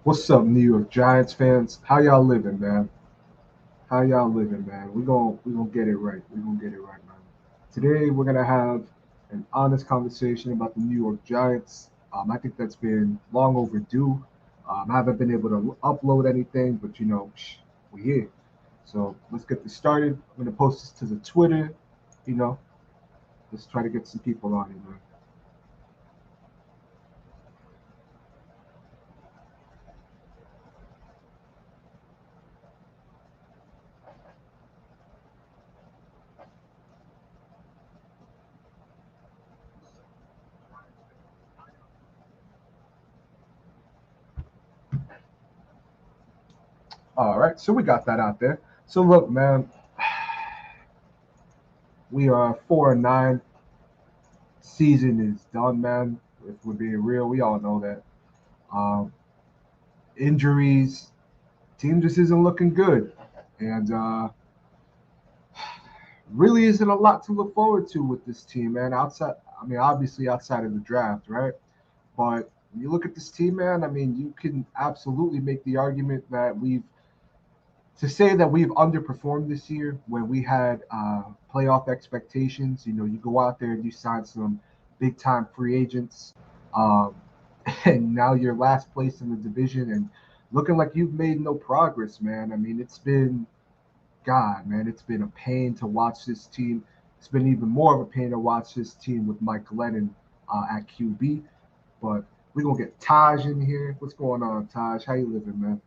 What's up, New York Giants fans? How y'all living, man? How y'all living, man? We gonna get it right. We gonna get it right, man. Today we're gonna have an honest conversation about the New York Giants. I think that's been long overdue. I haven't been able to upload anything, but we're here. So let's get this started. I'm gonna post this to the Twitter. You know, let's try to get some people on it, man. All right, so we got that out there. So look, man, we are 4-9. Season is done, man. If we're being real, we all know that. Um, Injuries, team just isn't looking good, and really isn't a lot to look forward to with this team, man. Outside, I mean, obviously outside of the draft, right? But when you look at this team, man, I mean, you can absolutely make the argument that we've underperformed this year when we had playoff expectations. You go out there and you sign some big time free agents, um, and now you're last place in the division and looking like you've made no progress, man. I mean, God, man, it's been a pain to watch this team. It's been even more of a pain to watch this team with Mike Glennon at QB. But we're gonna get Taj in here. What's going on, Taj? How you living, man?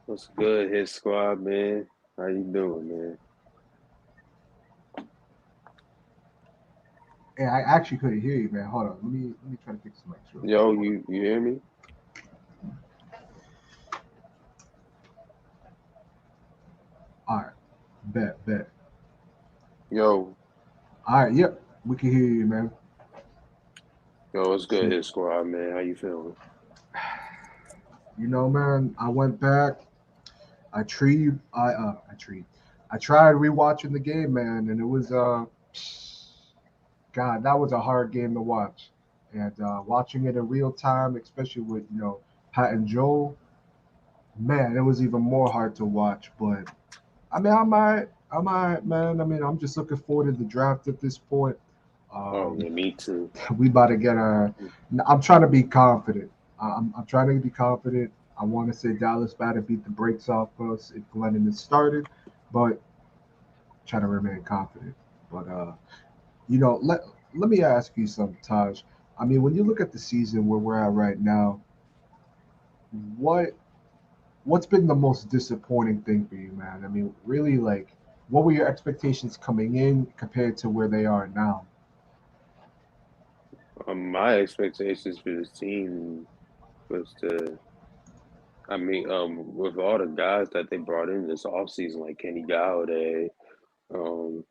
What's good, his squad, man? How you doing, man? Hey, I actually couldn't hear you, man. Hold on. Let me try to fix the mics real quick. Yo, Hold on. you hear me? All right. Bet, bet. Yo, All right, yep. We can hear you, man. what's good, So, his squad, man? How you feeling? man, I went back. I tried rewatching the game, man, and it was God, that was a hard game to watch. And watching it in real time, especially with Pat and Joel, man, it was even more hard to watch. But I mean, I might, man. I mean, I'm just looking forward to the draft at this point. Oh Um, yeah, me too. we about to get a. I'm trying to be confident. I'm trying to be confident. I want to say Dallas about to beat the brakes off us if Glennon is started, but trying to remain confident. But let me ask you something, Taj. I mean, when you look at the season where we're at right now, what what's been the most disappointing thing for you, man? I mean, really, like, what were your expectations coming in compared to where they are now? My expectations for this team was to, with all the guys that they brought in this offseason, like Kenny Galladay, um,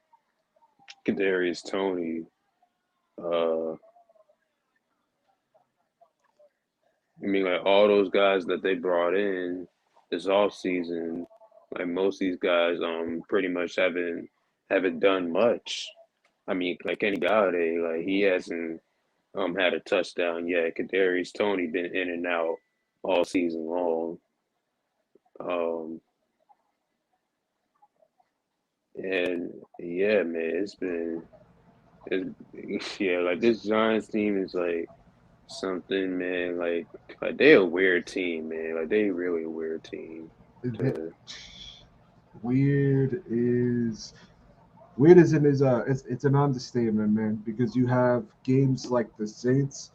Kadarius Tony, uh, like all those guys that they brought in this offseason, like most of these guys, pretty much haven't done much. I mean, like Kenny Galladay, like he hasn't had a touchdown yet. Kadarius Tony been in and out all season long. Um, and yeah, man, it's yeah, like this Giants team is like something, man. Like they a weird team, man. Like they really a weird team. The, To weird is weird is in is it's an understatement, man, because you have games like the Saints,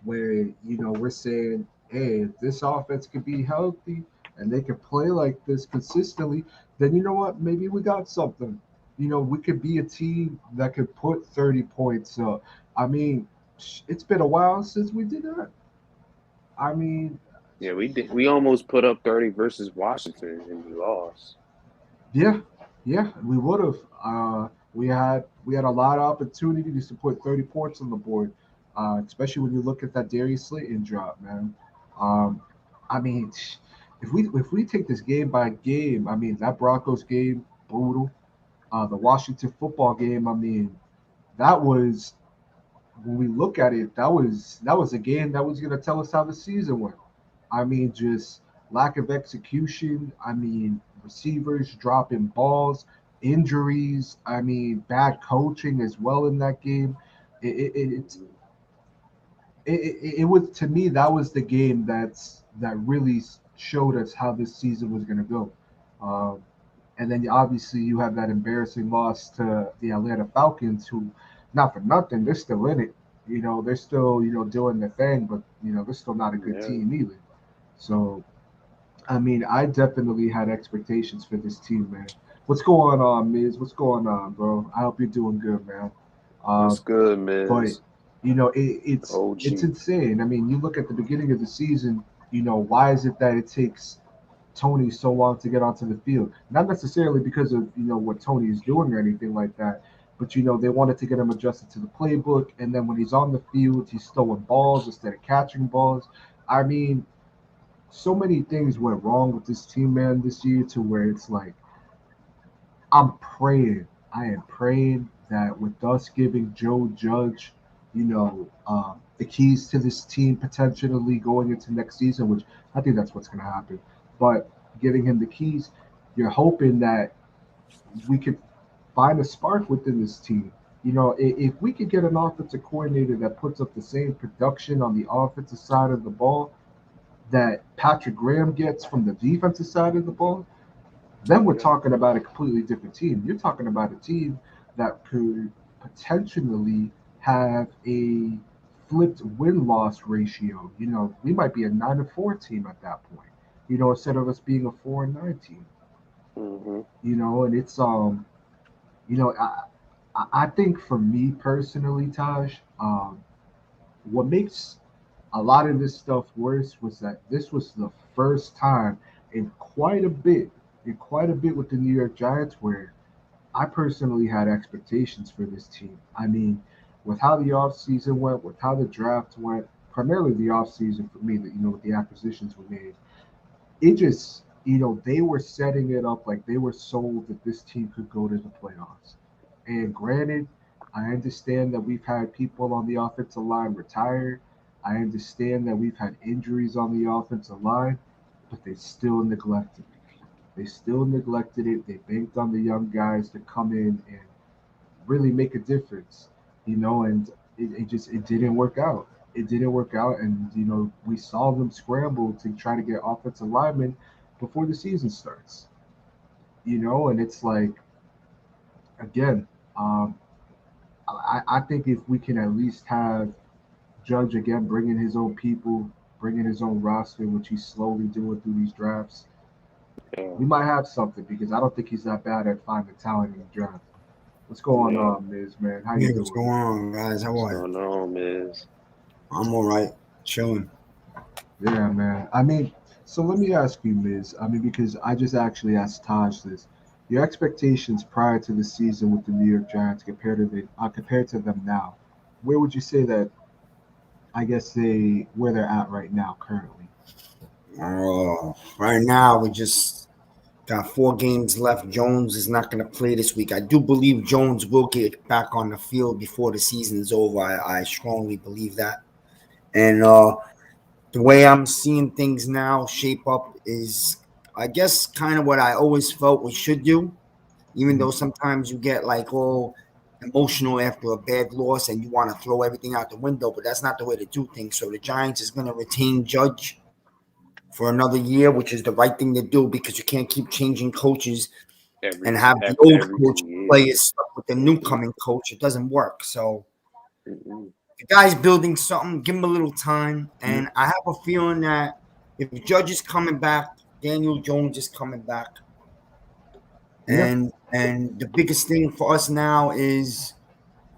where we're saying, hey, if this offense could be healthy and they could play like this consistently, then you know what? Maybe we got something. We could be a team that could put 30 points up. I mean, it's been a while since we did that. I mean, yeah, we almost put up 30 versus Washington and we lost. yeah, yeah, we would have. We had a lot of opportunities to put 30 points on the board, especially when you look at that Darius Slayton drop, man. Um, I mean, if we take this game by game, I mean that Broncos game brutal. The Washington football game, I mean, that was when we look at it, that was a game that was going to tell us how the season went. I mean, just lack of execution. I mean, receivers dropping balls, injuries. I mean, bad coaching as well in that game. It's it was, to me, that was the game that really showed us how this season was going to go. Um, and then obviously you have that embarrassing loss to the Atlanta Falcons, who, not for nothing, they're still in it. They're still doing their thing, but they're still not a good Yeah. team either. So I mean, I definitely had expectations for this team, man. What's going on, Miz? What's going on, bro? I hope you're doing good, man. What's Um, good, but Miz? it's OG. insane. I mean, you look at the beginning of the season. Why is it that it takes Tony so long to get onto the field? Not necessarily because of what Tony is doing or anything like that, but they wanted to get him adjusted to the playbook. And then when he's on the field, he's throwing balls instead of catching balls. I mean, so many things went wrong with this team, man, this year, to where it's like I'm praying. I am praying that with us giving Joe Judge, the keys to this team potentially going into next season, which I think that's what's going to happen. But giving him the keys, you're hoping that we could find a spark within this team. If we could get an offensive coordinator that puts up the same production on the offensive side of the ball that Patrick Graham gets from the defensive side of the ball, then we're talking about a completely different team. You're talking about a team that could potentially have a flipped win loss ratio. We might be a 9-4 team at that point. Instead of us being a 4-9 team. Mm-hmm. And it's you know, I think for me personally, Taj, what makes a lot of this stuff worse was that this was the first time in quite a bit with the New York Giants where I personally had expectations for this team. I mean, with how the offseason went, with how the draft went, primarily the offseason for me, that with the acquisitions were made, it just they were setting it up like they were sold that this team could go to the playoffs. And granted, I understand that we've had people on the offensive line retire. I understand that we've had injuries on the offensive line, but they still neglected it. They still neglected it. They banked on the young guys to come in and really make a difference, and it didn't work out. It didn't work out, and we saw them scramble to try to get offensive linemen before the season starts. And it's like, again, um, I think if we can at least have Judge again bringing his own people, bringing his own roster, which he's slowly doing through these drafts, Yeah. we might have something because I don't think he's that bad at finding talent in the draft. What's going Yeah. on, Miz, man? How you Yeah, what's doing? going on, guys? How What's are you? going on, Miz? I'm all right, chilling. Yeah, man. I mean, so let me ask you, Miz. I mean, because I just actually asked Taj this. Your expectations prior to the season with the New York Giants compared to them now, where would you say that? I guess where they're at right now currently. Right now, we just got 4 games left. Jones is not going to play this week. I do believe Jones will get back on the field before the season's over. I strongly believe that. And the way I'm seeing things now shape up is, I guess, kind of what I always felt we should do. Even Mhm. though sometimes you get like all emotional after a bad loss and you want to throw everything out the window, but that's not the way to do things. So the Giants is going to retain Judge for another year, which is the right thing to do because you can't keep changing coaches and have the old Every coach 2 years. players stuck with the new coming coach. It doesn't work. So Mm-mm. the guy's building something. Give him a little time, and I have a feeling that if Judge is coming back, Daniel Jones is coming back. Yeah, And the biggest thing for us now is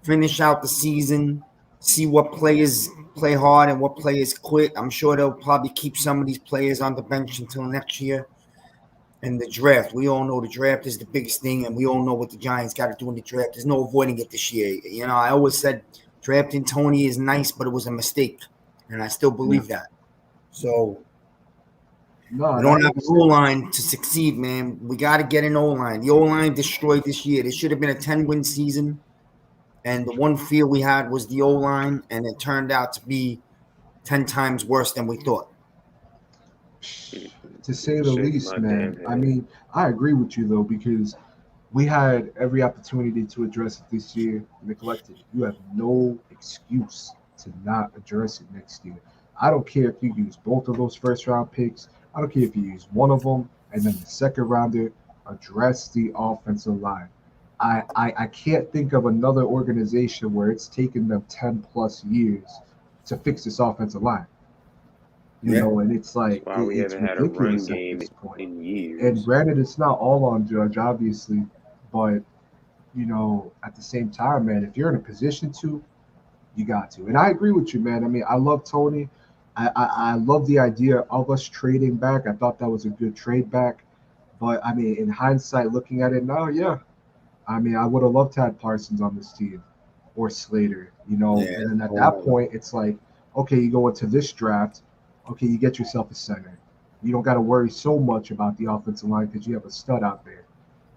finish out the season, see what players play hard and what players quit. I'm sure they'll probably keep some of these players on the bench until next year. And the draft, we all know the draft is the biggest thing, and we all know what the Giants got to do in the draft. There's no avoiding it this year. I always said drafting Tony is nice, but it was a mistake, and I still yeah. believe that. So No, we and I don't have an O understand. line to succeed, man. We got to get an O line. The O line destroyed this year. This should have been a 10-win season. And the one fear we had was the O line, and it turned out to be 10 times worse than we thought. To say the Shaking least, my damn man. I head. mean, I agree with you though because we had every opportunity to address it this year, neglected it. You have no excuse to not address it next year. I don't care if you use both of those first round picks. I don't care if you use one of them and then the second rounder. Address the offensive line. I can't think of another organization where it's taken them 10 plus years to fix this offensive line. You Yeah. know, and it's That's like why we it's haven't had a run ridiculous at game this point. in And years. granted, it's not all on Judge, obviously, but at the same time, man, if you're in a position to, you got to. And I agree with you, man. I mean, I love Tony. I love the idea of us trading back. I thought that was a good trade back. But I mean, in hindsight, looking at it now, yeah. I mean, I would have loved to have Parsons on this team or Slater, Yeah. And then at that point, it's like, okay, you go into this draft, okay, you get yourself a center. You don't got to worry so much about the offensive line because you have a stud out there.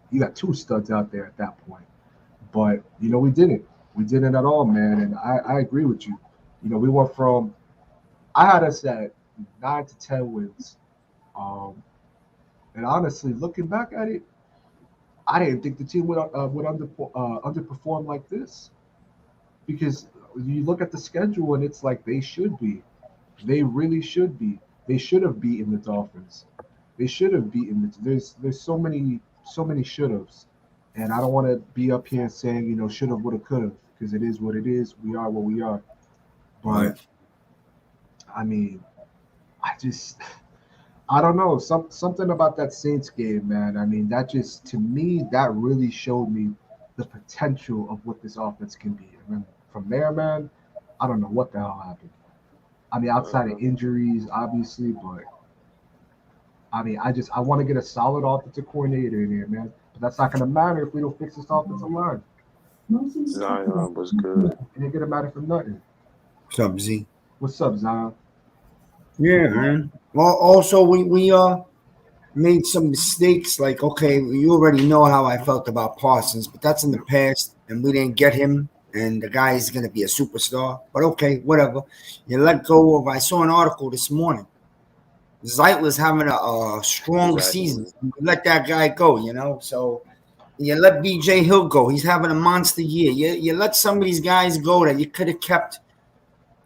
You got two studs out there at that point. But we didn't. We didn't at all, man. And I agree with you. We went from I had us at 9 to 10 wins. Um, and honestly, looking back at it, I didn't think the team would underperform like this because you look at the schedule and it's like they should be. They really should be. They should have beaten the Dolphins. They should have beaten the. There's so many should haves, and I don't want to be up here saying should have, would have, could have because it is what it is. We are what we are. Right. But I mean, I just I don't know something about that Saints game, man. I mean, that just to me that really showed me the potential of what this offense can be. And then from there, man, I don't know what the hell happened. I mean, outside of injuries, obviously, but I mean, I want to get a solid offensive coordinator in here, man. But that's not going to matter if we don't fix this offensive line. Zion was good. It ain't going to matter for nothing. What's up, Z? What's up, Zion? Yeah, man. Well, also we made some mistakes. Like, okay, you already know how I felt about Parsons, but that's in the past, and we didn't get him. And the guy is going to be a superstar. But okay, whatever. You let go of. I saw an article this morning. Zeitler's having a strong Exactly. season. You let that guy go, So you let BJ Hill go. He's having a monster year. You let some of these guys go that you could have kept.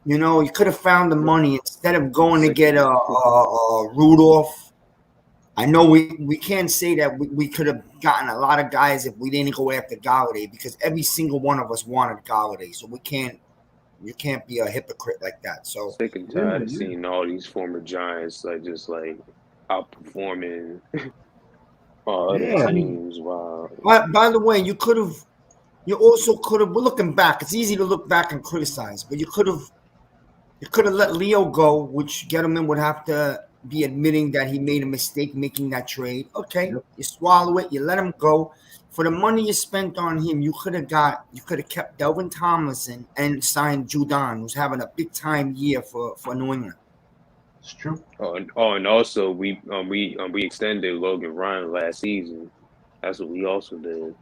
You could have found the money instead of going to get a Rudolph. I know we can't say that we could have gotten a lot of guys if we didn't go after Galladay because every single one of us wanted Galladay. So you can't be a hypocrite like that. So Sick and tired of seeing all these former Giants just outperforming all other teams. Wow. By the way, you also could have. We're looking back. It's easy to look back and criticize, but you could have let Leo go, which Gettleman would have to be admitting that he made a mistake making that trade. Okay, You swallow it, you let him go. For the money you spent on him, you could have kept Delvin Tomlinson and signed Judon, who's having a big time year for New England. It's true. And also we extended Logan Ryan last season. That's what we also did.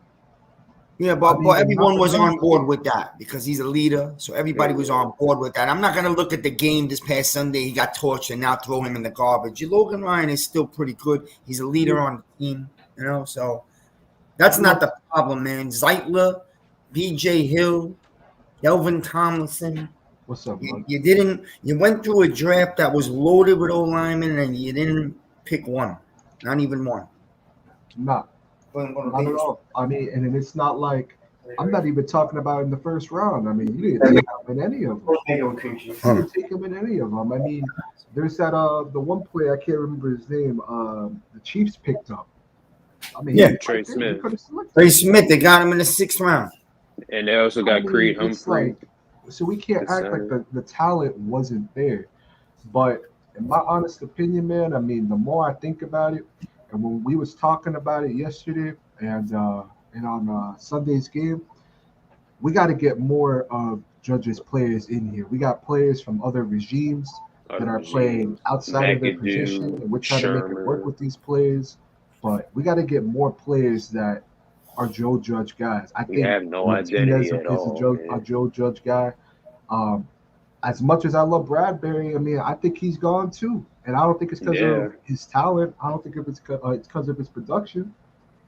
Yeah, but everyone was on board with that because he's a leader. So everybody was on board with that. I'm not going to look at the game this past Sunday. He got torched and now throw him in the garbage. Logan Ryan is still pretty good. He's a leader on the team, so that's not the problem, man. Zeitler, BJ Hill, Delvin Tomlinson. What's up, man? You went through a draft that was loaded with O-linemen and you didn't pick one. Not even one. Not at all. I mean, and it's not like I'm not even talking about in the first round. I mean, you didn't take him in any of them. You didn't take him in any of them. I mean, there's that the one player I can't remember his name. The Chiefs picked up. I mean, Trey Smith. Trey Smith. They got him in the 6th round. And they also got Creed Humphrey. So we can't act like the talent wasn't there. But in my honest opinion, man, I mean, the more I think about it, and when we was talking about it yesterday and on Sunday's game, we got to get more of Judge's players in here. We got players from other regimes that are playing outside of their position, and we're trying to make it work with these players. But we got to get more players that are Joe Judge guys. I think we have no identity at all. A Joe Judge guy. as much as I love Bradbury, I mean, I think he's gone too. And I don't think it's because Yeah, of his talent. I don't think it's because of his production.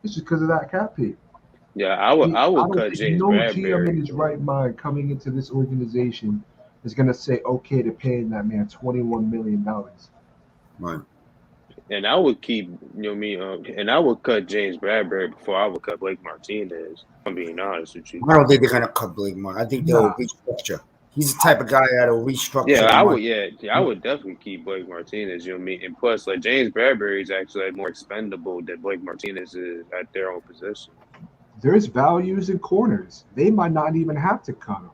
It's just because of that cap hit. yeah. I I would don't cut think James no GM in Bradbury, his but right mind coming into this organization is going to say okay to paying that man $21 million. Right. and I would keep me and I would cut James Bradbury before I would cut Blake Martinez. I'm being honest with you. I don't think they're gonna cut Blake Martin. I think they'll Nah, restructure. He's the type of guy that'll restructure Yeah, the I money. would. Yeah, I would definitely keep Blake Martinez. And plus, like James Bradbury is actually more expendable than Blake Martinez is at their own position. there's values in corners. They might not even have to cut him.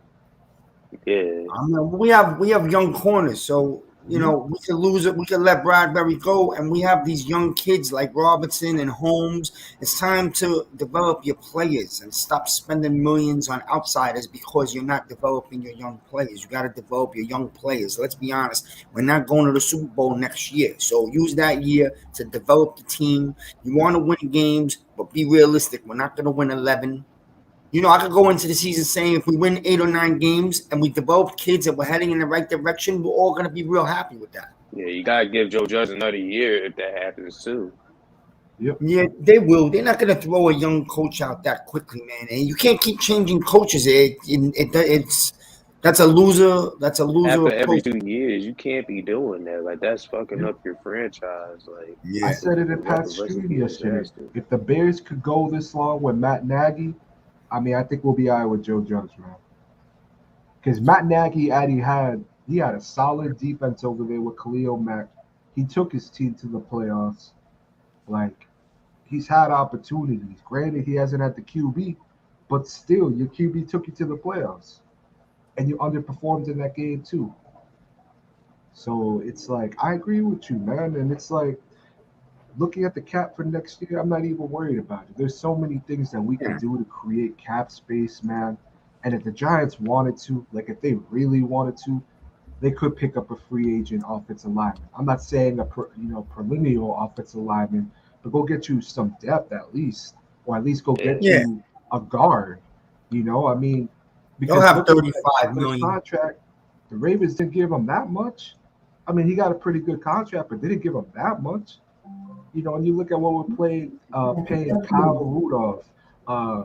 Yeah, I mean, we have young corners, so Yeah. we could lose it. We could let Bradbury go, and we have these young kids like Robertson and Holmes. It's time to develop your players and stop spending millions on outsiders because you're not developing your young players. You got to develop your young players. Let's be honest. We're not going to the Super Bowl next year, so use that year to develop the team. You want to win games, but be realistic. We're not going to win 11. I could go into the season saying if we win 8 or 9 games and we develop kids and we're heading in the right direction, we're all going to be real happy with that. yeah. You gotta give Joe Judge another year if that happens too. Yep. Yeah, they will. They're not going to throw a young coach out that quickly, man. And you can't keep changing coaches. That's a loser. That's a loser After every approach. 2 years, you can't be doing that. Like that's fucking Yep. up your franchise. Like I Yeah, said it in what Pat's the rest stream of yesterday. disaster. If the Bears could go this long with Matt Nagy, I mean, I think we'll be all right with Joe Judge, man. Because Matt Nagy he had a solid defense over there with Khalil Mack. He took his team to the playoffs. Like he's had opportunities. Granted, he hasn't had the QB, but still, your QB took you to the playoffs, and you underperformed in that game too. So it's like I agree with you, man. And it's like looking at the cap for next year, I'm not even worried about it. There's so many things that we could yeah, do to create cap space, man. And if the Giants wanted to, like if they really wanted to, they could pick up a free agent offensive lineman. I'm not saying perennial offensive lineman, but go get you some depth at least, or at least go Yeah, get yeah. you a guard. I mean, They'll because have looking at 35 Eckler's million. contract, the Ravens didn't give him that much. I mean, he got a pretty good contract, but they didn't give him that much. And you look at what we're paying Kyle Rudolph, uh,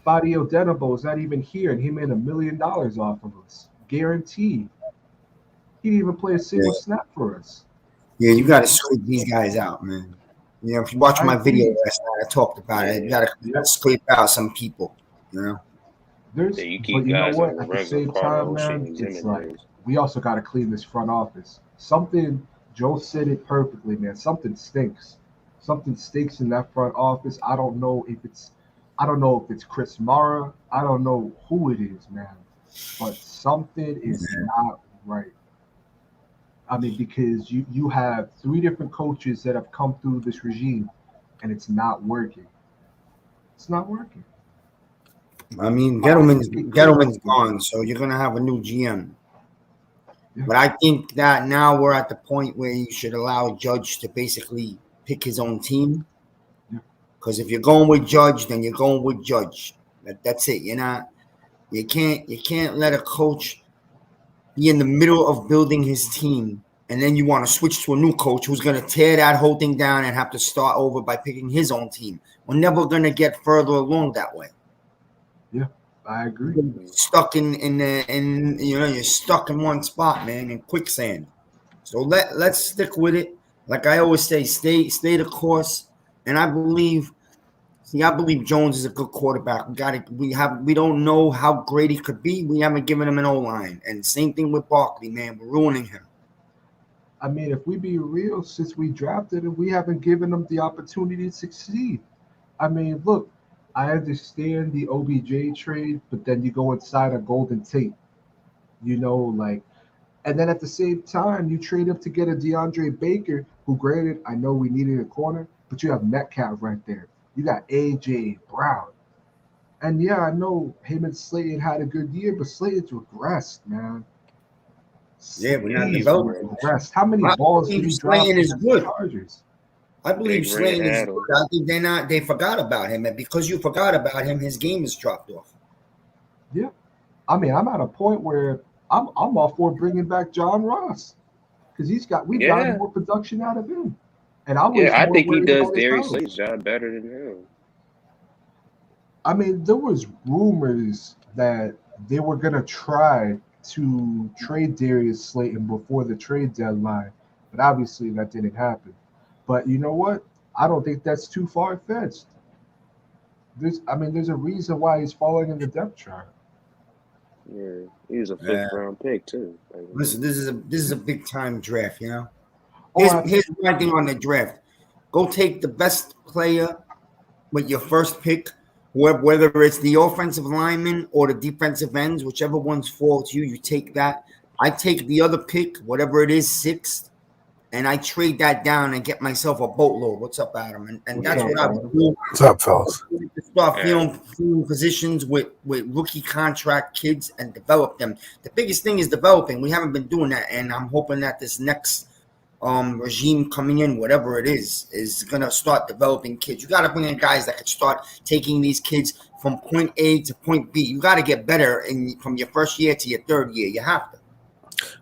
Fadio Denabo is not even here, and he made $1 million off of us, guaranteed. He didn't even play a Yeah, single snap for us. yeah. You You got to know, scrape these guys out, man. If you watch I my video agree. last night, I talked about it. You yeah. got to Yep. scrape out some people. You know. Yeah, you But keep you know guys like what? At the Lorenzo same time, Carlos, man, Shane it's like Jimenez. we also got to clean this front office. Something Joe said it perfectly, man. Something stinks. Something stinks in that front office. I don't know if it's Chris Mara. I don't know who it is, man. But something is not right. I mean, because you have three different coaches that have come through this regime, and it's not working. It's not working. I mean, I think it could Gettleman's work this gone, year. so you're gonna have a new GM. Yeah. But I think that now we're at the point where you should allow Judge to basically pick his own team. Yeah. Because if you're going with Judge, then you're going with Judge. That's it. You're not. You can't let a coach be in the middle of building his team, and then you want to switch to a new coach who's going to tear that whole thing down and have to start over by picking his own team. We're never going to get further along that way. Yeah, I agree. You're stuck you're stuck in one spot, man, in quicksand. So let's stick with it. Like I always say, stay the course. And I believe Jones is a good quarterback. We don't know how great he could be. We haven't given him an O line. And same thing with Barkley, man. We're ruining him. I mean, if we be real, since we drafted him, we haven't given him the opportunity to succeed. I mean, look, I understand the OBJ trade, but then you go inside a Golden Tate, like, and then at the same time, you trade up to get a DeAndre Baker, who, granted, I know we needed a corner, but you have Metcalf right there. You got AJ Brown. And yeah, I know him and Slayton had a good year, but Slayton's regressed, man. Yeah, we're not Yeah, He's he's developing. regressed. How many I balls did believe he drop Slayton is against the good. Chargers? I believe Big Red Slayton is Adam. good. I think they forgot about him. And because you forgot about him, his game has dropped off. Yeah. I mean, I'm at a point where I'm all for bringing back John Ross because we've gotten Yeah, more production out of him, and I yeah. was I more think he worried does about his Darius health. Slay's job better than him. I mean, there was rumors that they were gonna try to trade Darius Slayton before the trade deadline, but obviously that didn't happen. But you know what? I don't think that's too far fetched. There's a reason why he's falling in the depth chart. Yeah, he was a fifth Yeah. round pick too. Like, Listen, this is a big time draft. You know. Oh, Here's absolutely. one thing on the draft. Go take the best player with your first pick, whether it's the offensive lineman or the defensive ends, whichever one's fall to you, you take that. I take the other pick, whatever it is, sixth, and I trade that down and get myself a boatload. What's up, Adam? And What's that's up, what I would Adam? do. What's up, I would fellas? do to start yeah, filling positions with rookie contract kids and develop them. The biggest thing is developing. We haven't been doing that, and I'm hoping that this next regime coming in, whatever it is gonna start developing kids. You got to bring in guys that can start taking these kids from point A to point B. You got to get better from your first year to your third year. You have to.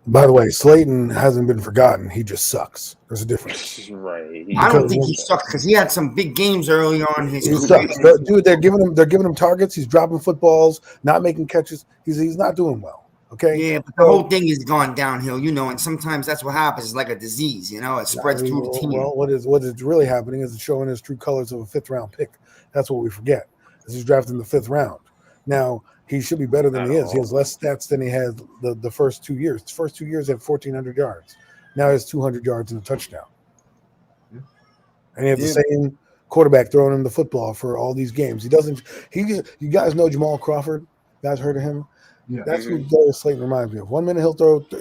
By the way, Slayton hasn't been forgotten. He just sucks. There's a difference. right. I don't Because think when, he sucks because he had some big games early on in his he career. sucks, dude. They're giving him targets. He's dropping footballs, not making catches. He's not doing well. Okay, Yeah, but the so whole thing has gone downhill, and sometimes that's what happens. It's like a disease, it I spreads mean, through the team. well, what is really happening is it's showing his true colors of a fifth round pick. That's what we forget. Is he's drafted in the fifth round. Now he should be better than Not he is. He has all. less stats than he had the first 2 years. The first 2 years he had 1,400 yards. Now he has 200 yards and a touchdown. Yeah. And he has Yeah. the same quarterback throwing him the football for all these games. He doesn't. You guys know Jamal Crawford? You guys heard of him? Yeah. That's who Darius Slayton reminds me of. 1 minute he'll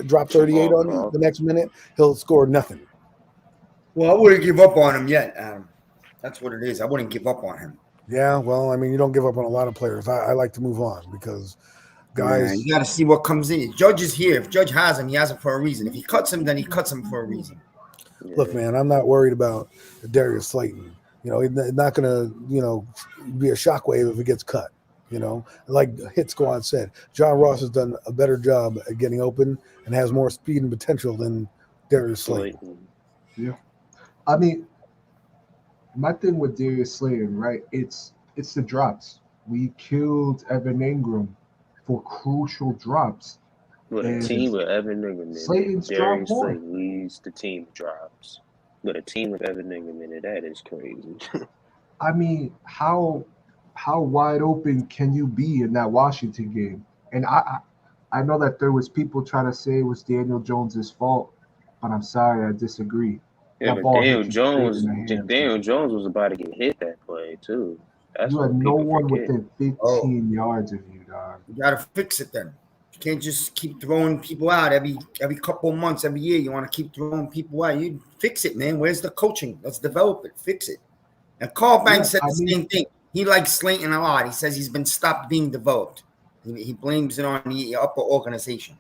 drop 38 Jamal on you. The Crawford. next minute he'll score nothing. Well, I wouldn't give up on him yet, Adam. That's what it is. I wouldn't give up on him. Yeah, well, I mean, you don't give up on a lot of players. I like to move on because guys. You got to see what comes in. Judge is here. If Judge has him, he has him for a reason. If he cuts him, then he cuts him for a reason. Yeah. Look, man, I'm not worried about Darius Slayton. He's not going to, be a shockwave if it gets cut. Like Hit Squad said, John Ross has done a better job at getting open and has more speed and potential than Darius Slayton. Slayton. Yeah. I mean, my thing with Darius Slayton, right? It's the drops. We killed Evan Ingram for crucial drops. With a And team with Evan Ingram in it, Slayton's dropped Darius more. Slayton leads the team drops. But a team with Evan Ingram in it, that is crazy. I mean, how wide open can you be in that Washington game? And I know that there was people trying to say it was Daniel Jones's fault, but I'm sorry, I disagree. Yeah, That but ball Daniel hit you straight Jones, in the hands. Daniel Jones was about to get hit that play too. That's You what had no people one forget. within 15 yards of you, dog. You got to fix it then. You can't just keep throwing people out every couple of months, every year. You want to keep throwing people out. You fix it, man. Where's the coaching? Let's develop it. Fix it. And Carl Banks said the same thing. He likes Slayton a lot. He says he's been stopped being developed. He blames it on the upper organization.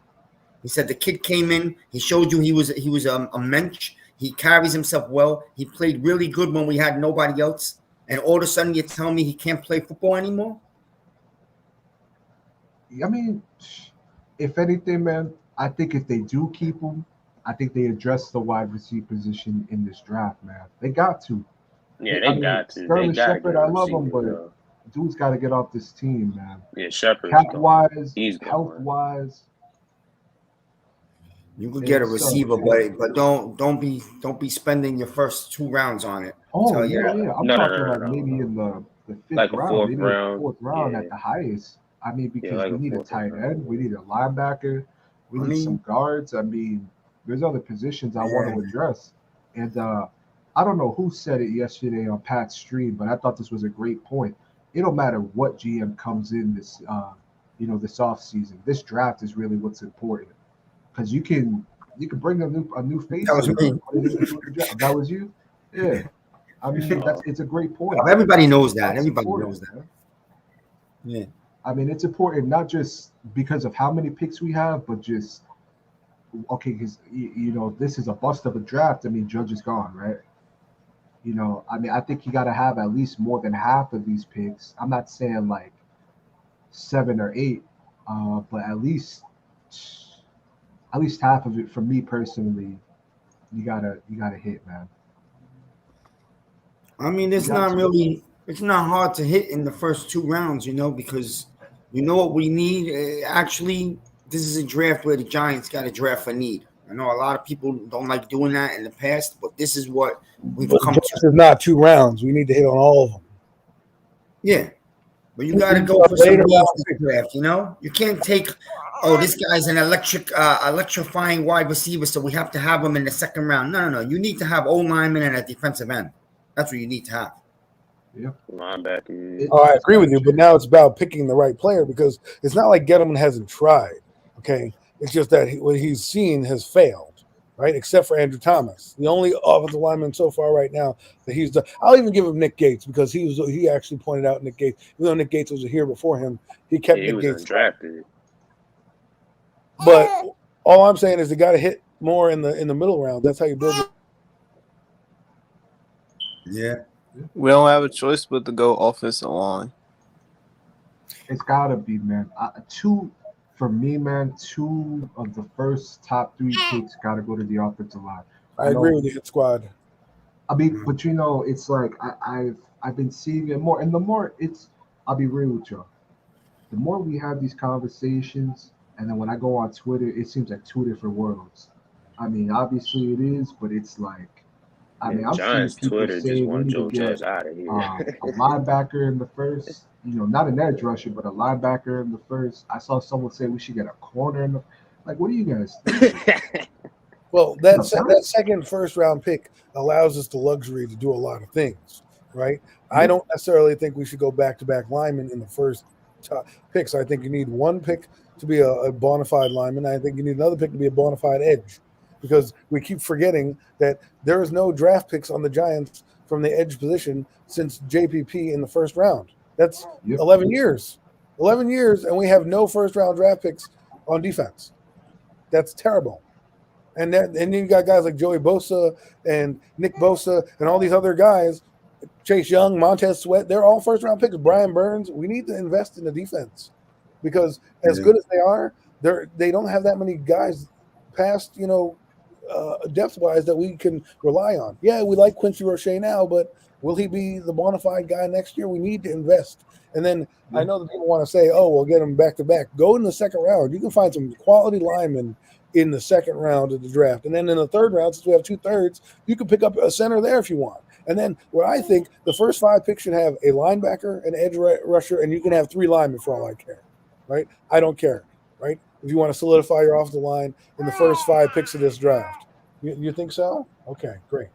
He said the kid came in. He showed you he was a mensch. He carries himself well. He played really good when we had nobody else. And all of a sudden, you're telling me he can't play football anymore? I mean, if anything, man, I think if they do keep him, I think they address the wide receiver position in this draft, man. They got to. Yeah, I they mean, got to. Sterling They got to Shepard, get a I love him, receiver, but though. dude's got to get off this team, man. Yeah, Shepard's Cap gone. wise, He's gone. health wise, You could get a receiver, but don't be spending your first 2 rounds on it. oh Tell yeah, you. yeah. I'm No, talking no, like no, maybe no. in the fifth Like a round, fourth maybe round, the fourth round yeah. at the highest. I mean, because like we a need a fourth tight round. end, we need a linebacker, we need some guards. I mean, there's other positions I want to address. And I don't know who said it yesterday on Pat's stream, but I thought this was a great point. It don't matter what GM comes in this this offseason. This draft is really what's important because you can bring a new face. That was me. That was you. Yeah, I mean it's a great point. Everybody knows that. That's Everybody important, knows that. man. Yeah. I mean, it's important not just because of how many picks we have, but just okay, because this is a bust of a draft. I mean, Judge is gone, right? I mean, I think you got to have at least more than half of these picks. I'm not saying like 7 or 8, but at least at least half of it for me personally. You gotta hit, man. I mean, it's not hard to hit in the first 2 rounds, because you know what we need. Actually, this is a draft where the Giants got to draft for need. I know a lot of people don't like doing that in the past, but this is what we've come This to. is not 2 rounds. We need to hit on all of them. Yeah, but you got to go for some needs in the draft. You can't take. Oh, this guy's an electrifying wide receiver, so we have to have him in the second round. No. You need to have O-lineman and a defensive end. That's what you need to have. Linebacker. Oh, I agree with you, but now it's about picking the right player because it's not like Gettleman hasn't tried. Okay, it's just that what he's seen has failed, right? Except for Andrew Thomas, the only offensive lineman so far right now that he's done. I'll even give him Nick Gates because he actually pointed out Nick Gates. Even though Nick Gates was here before him, he kept Nick Gates undrafted. But all I'm saying is they got to hit more in the middle round. That's how you build it. Yeah. We don't have a choice but to go offensive line. It's gotta be, man. For me, man. 2 of the first top 3 picks gotta go to the offensive line. I agree with the hit squad. I mean, but it's like I've been seeing it more, and the more I'll be real with y'all. The more we have these conversations, and then when I go on Twitter, it seems like 2 different worlds. I mean, obviously it is, but it's like. I'm Giants seeing people Twitter say just we want need Joe to get Judge out of here. a linebacker in the first, not an edge rusher, but a linebacker in the first. I saw someone say we should get a corner in the. Like, what do you guys think? Well, that second first round pick allows us the luxury to do a lot of things, right? I don't necessarily think we should go back-to-back linemen in the first top picks. I think you need 1 pick to be a bona fide lineman. I think you need another pick to be a bona fide edge. Because we keep forgetting that there is no draft picks on the Giants from the edge position since JPP in the first round. That's 11 years. 11 years, and we have no first-round draft picks on defense. That's terrible. And then you got guys like Joey Bosa and Nick Bosa and all these other guys, Chase Young, Montez Sweat, they're all first-round picks. Brian Burns, we need to invest in the defense because as good as they are, they don't have that many guys past, depth-wise that we can rely on. Yeah, we like Quincy Roche now, but will he be the bona fide guy next year? We need to invest. And then I know that people want to say, oh, we'll get him back-to-back. Go in the second round. You can find some quality linemen in the second round of the draft. And then in the third round, since we have 2/3, you can pick up a center there if you want. And then what I think, the first 5 picks should have a linebacker, an edge rusher, and you can have 3 linemen for all I care, right? I don't care, right? If you want to solidify your offensive line in the first 5 picks of this draft. You think so? Okay, great.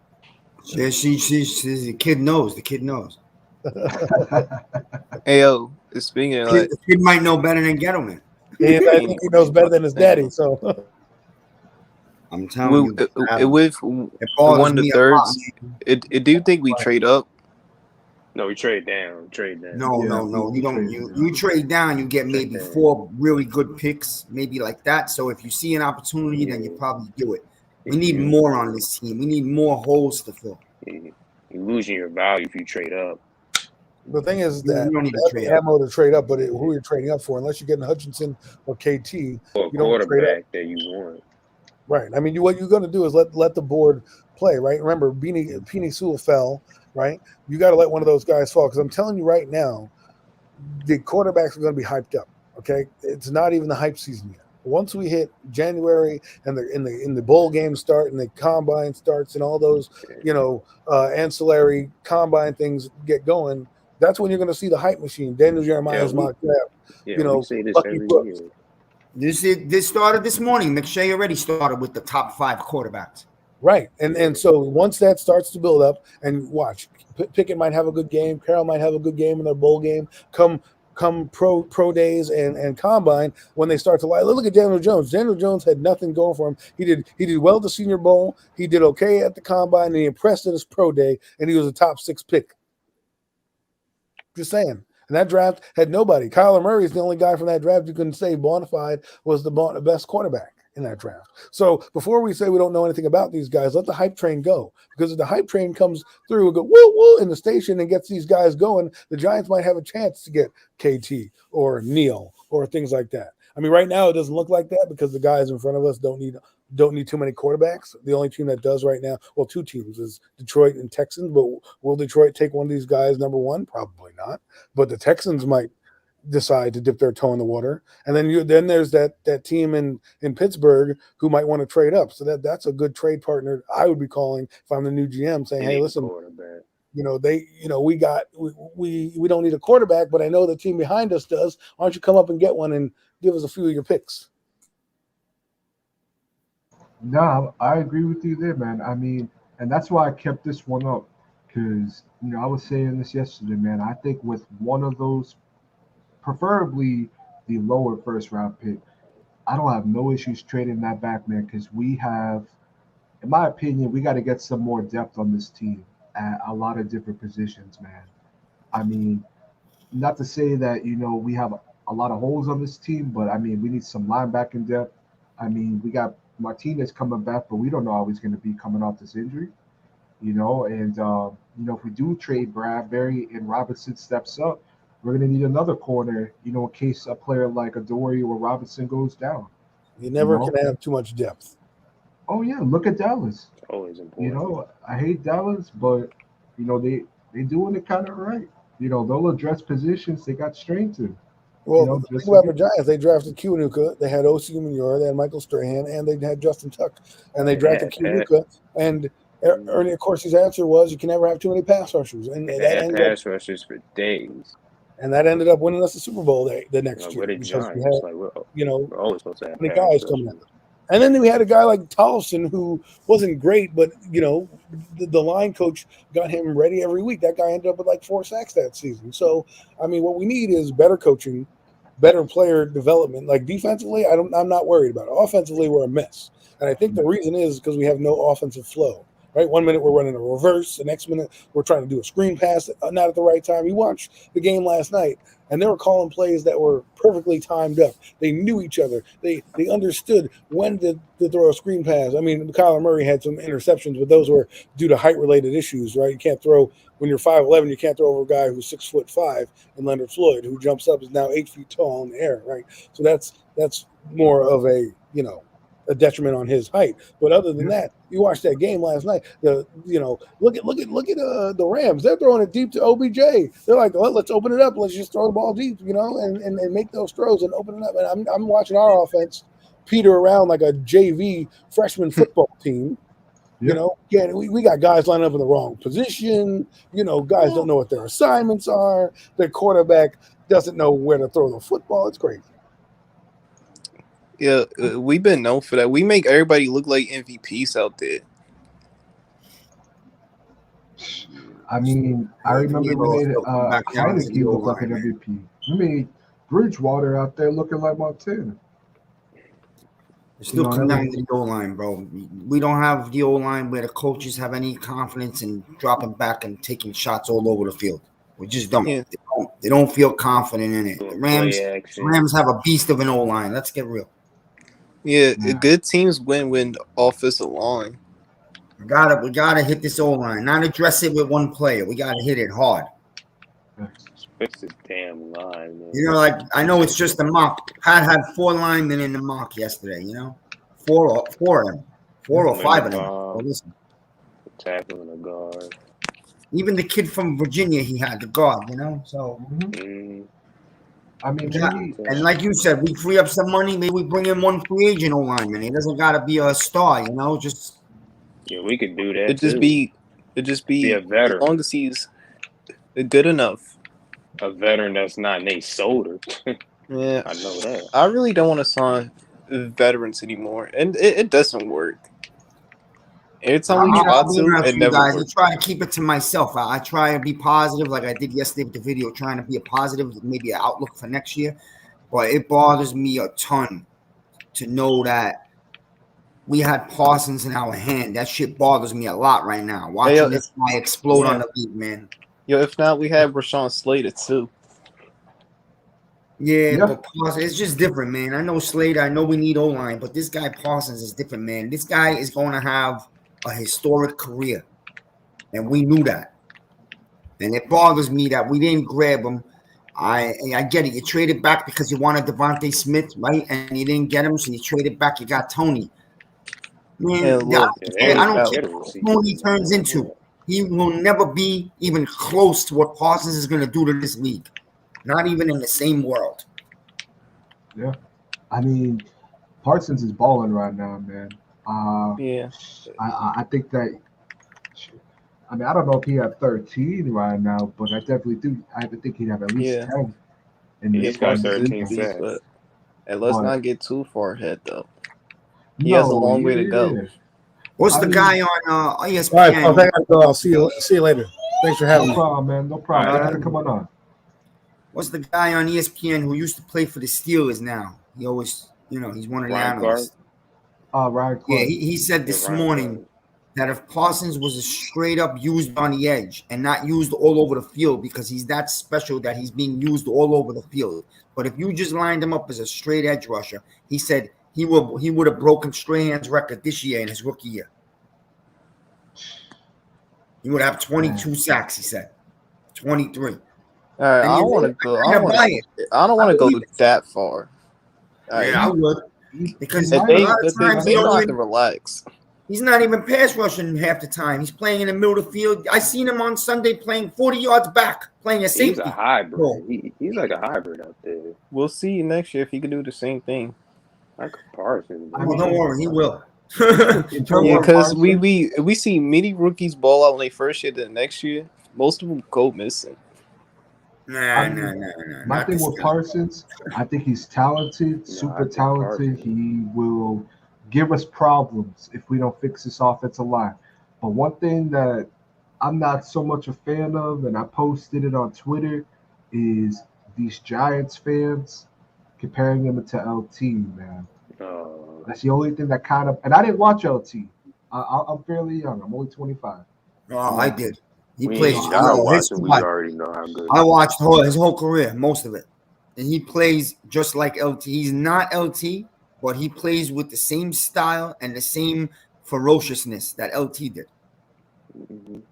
Yeah, the kid knows. The kid knows. Hey, yo, speaking of The kid might know better than Gettleman. I think he knows better than his daddy, so. I'm telling you. With 1 to 3, do you think we trade up? No, we trade down. No. You don't. You trade down, you get maybe 4 really good picks, maybe like that. So if you see an opportunity, then you probably do it. We need more on this team. We need more holes to fill. You're losing your value if you trade up. The thing is that you don't need to trade ammo to trade up, but who you're trading up for, unless you're getting Hutchinson or KT, or you don't trade up. That you want. Right. I mean, what you're going to do is let the board play, right? Remember, Penei Sewell fell, right? You got to let one of those guys fall because I'm telling you right now, the quarterbacks are going to be hyped up. Okay, it's not even the hype season yet. Once we hit January and the bowl games start and the combine starts and all those ancillary combine things get going, that's when you're going to see the hype machine. Daniel Jeremiah's mock draft. Say this Lucky every Brooks. year. This started this morning. McShay already started with the top 5 quarterbacks. Right, and so once that starts to build up, and watch, Pickett might have a good game, Carroll might have a good game in their bowl game. Come pro days and combine when they start to lie. Look at Daniel Jones. Daniel Jones had nothing going for him. He did well at the Senior Bowl. He did okay at the combine, and he impressed at his pro day, and he was a top 6 pick. Just saying. And that draft had nobody. Kyler Murray is the only guy from that draft you can say bona fide was the best quarterback in that draft. So before we say we don't know anything about these guys, let the hype train go. Because if the hype train comes through and go woo woo in the station and gets these guys going, the Giants might have a chance to get KT or Neal or things like that. I mean, right now it doesn't look like that because the guys in front of us don't need too many quarterbacks. The only team that does right now, well, two teams is Detroit and Texans. But will Detroit take one of these guys number one? Probably not. But the Texans might decide to dip their toe in the water, and then there's that team in Pittsburgh who might want to trade up. So that's a good trade partner I would be calling if I'm the new GM, saying, hey, listen, we don't need a quarterback, but I know the team behind us does. Why don't you come up and get one and give us a few of your picks? No, I agree with you there, man. I mean, and that's why I kept this one up because I was saying this yesterday, man. I think with one of those, preferably the lower first round pick, I don't have no issues trading that back, man, because we have, in my opinion, we got to get some more depth on this team at a lot of different positions, man. I mean, not to say that, we have a lot of holes on this team, but I mean, we need some linebacking depth. I mean, we got Martinez coming back, but we don't know how he's going to be coming off this injury, and, if we do trade Bradbury and Robinson steps up, we're going to need another corner, in case a player like Adoree or Robinson goes down. You never can have too much depth. Oh, yeah. Look at Dallas. Always important. I hate Dallas, but, they doing it kind of right. They'll address positions they got strength in. Well, think about the Giants. They drafted Kiwanuka. They had O.C. Manure. They had Michael Strahan, and they had Justin Tuck. And they drafted Kiwanuka. And Ernie, of course, his answer was you can never have too many pass rushers. And that pass rushers for days. And that ended up winning us the Super Bowl the next year. Because we had, we're always supposed to have many guys coming in. And then we had a guy like Tollefson who wasn't great, but, the line coach got him ready every week. That guy ended up with like 4 sacks that season. So, I mean, what we need is better coaching, better player development. Like defensively, I'm not worried about it. Offensively, we're a mess. And I think the reason is because we have no offensive flow. Right, 1 minute we're running a reverse, the next minute we're trying to do a screen pass, not at the right time. You watched the game last night, and they were calling plays that were perfectly timed up. They knew each other. They understood when to throw a screen pass. I mean, Kyler Murray had some interceptions, but those were due to height-related issues, right? You can't throw when you're 5'11", you can't throw over a guy who's 6'5" and Leonard Floyd, who jumps up is now 8 feet tall in the air, right? So that's more of a detriment on his height. But other than that, you watched that game last night. Look at the Rams. They're throwing it deep to OBJ. They're like, well, let's open it up. Let's just throw the ball deep, and make those throws and open it up. And I'm watching our offense peter around like a JV freshman football team. Again, we got guys lined up in the wrong position. Guys don't know what their assignments are. Their quarterback doesn't know where to throw the football. It's crazy. Yeah, we've been known for that. We make everybody look like MVPs out there. I mean, I remember we made Heineke look like an MVP. We made Bridgewater out there looking like Montana. Still come down to the O-line, bro. We don't have the O-line where the coaches have any confidence in dropping back and taking shots all over the field. We just don't. Yeah. They don't feel confident in it. The Rams have a beast of an O-line. Let's get real. Yeah, good teams win when offensive line. We gotta hit this O-line. Not address it with one player. We gotta hit it hard. Fix this damn line, man. Like I know it's just a mock. Pat had 4 linemen in the mock yesterday. 4 of them, 4 or 5 of them. So listen, tackling a guard. Even the kid from Virginia, he had the guard. So. I mean, and like you said, we free up some money. Maybe we bring in one free agent lineman. It doesn't got to be a star, Just we could do that. It just be a veteran. As long as he's good enough. A veteran that's not Nate Solder. Yeah, I know that. I really don't want to sign veterans anymore, and it doesn't work. Every time we try to, it never works. I try to keep it to myself. I try to be positive, like I did yesterday with the video, trying to be a positive, maybe an outlook for next year. But it bothers me a ton to know that we had Parsons in our hand. That shit bothers me a lot right now. Watching this guy explode on the league, man. If not, we have Rashawn Slater too. Yeah, but Parsons, it's just different, man. I know Slater. I know we need O-line, but this guy Parsons is different, man. This guy is going to have a historic career, and we knew that. And it bothers me that we didn't grab him. I get it. You traded back because you wanted Devontae Smith, right? And you didn't get him, so you traded back. You got Tony. Man, And look, I don't out. care what Tony turns into. He will never be even close to what Parsons is going to do to this league. Not even in the same world. Yeah, I mean, Parsons is balling right now, man. Yeah. I think that. I mean, I don't know if he had 13 right now, but I definitely do. I think he'd have at least Yeah. 10. In He's this got kind of 13 season. sacks. But, and let's But- not get too far ahead though. He has a long way to go. What's I the mean- guy on All right, ESPN? folks, I gotta go. I'll see you later. Thanks for having No me. problem, man. No problem. Alright. Thanks for coming on. What's the guy on ESPN who used to play for the Steelers now? He always, he's one of the Ryan analysts. Ryan Clark. Yeah, he said this Ryan morning Clark. that if Parsons was a straight up used on the edge and not used all over the field because he's that special that he's being used all over the field. But if you just lined him up as a straight edge rusher, he said he would have broken Strahan's record this year in his rookie year. He would have 22 sacks, he said. 23. All right, And I you don't want to know, go. I'm gonna buy it. I don't want to go believe that far. All right. Yeah, I would. Because a And they, lot but of times they he don't don't have even- to relax. he's not even pass rushing half the time. He's playing in the middle of the field. I seen him on Sunday playing 40 yards back, playing a He's safety. a hybrid. Oh. He's like a hybrid out there. We'll see next year if he can do the same thing. Like Parsons. I Oh, don't worry, he will. In terms Yeah, of because Parsons, we see many rookies ball out in their first year. The next year, most of them go missing. Nah. My not thing this with guy. Parsons, I think he's talented, I super think talented. Parsons- He will give us problems if we don't fix this offensive line. But one thing that I'm not so much a fan of, and I posted it on Twitter, is these Giants fans comparing him to LT, man. That's the only thing that kind of, and I didn't watch LT. I'm fairly young. I'm only 25. Oh, I did. He we plays. ain't gotta watch his it. We squad. already know how good. I watched his whole career, most of it, and he plays just like LT. He's not LT, but he plays with the same style and the same ferociousness that LT did. Mhm.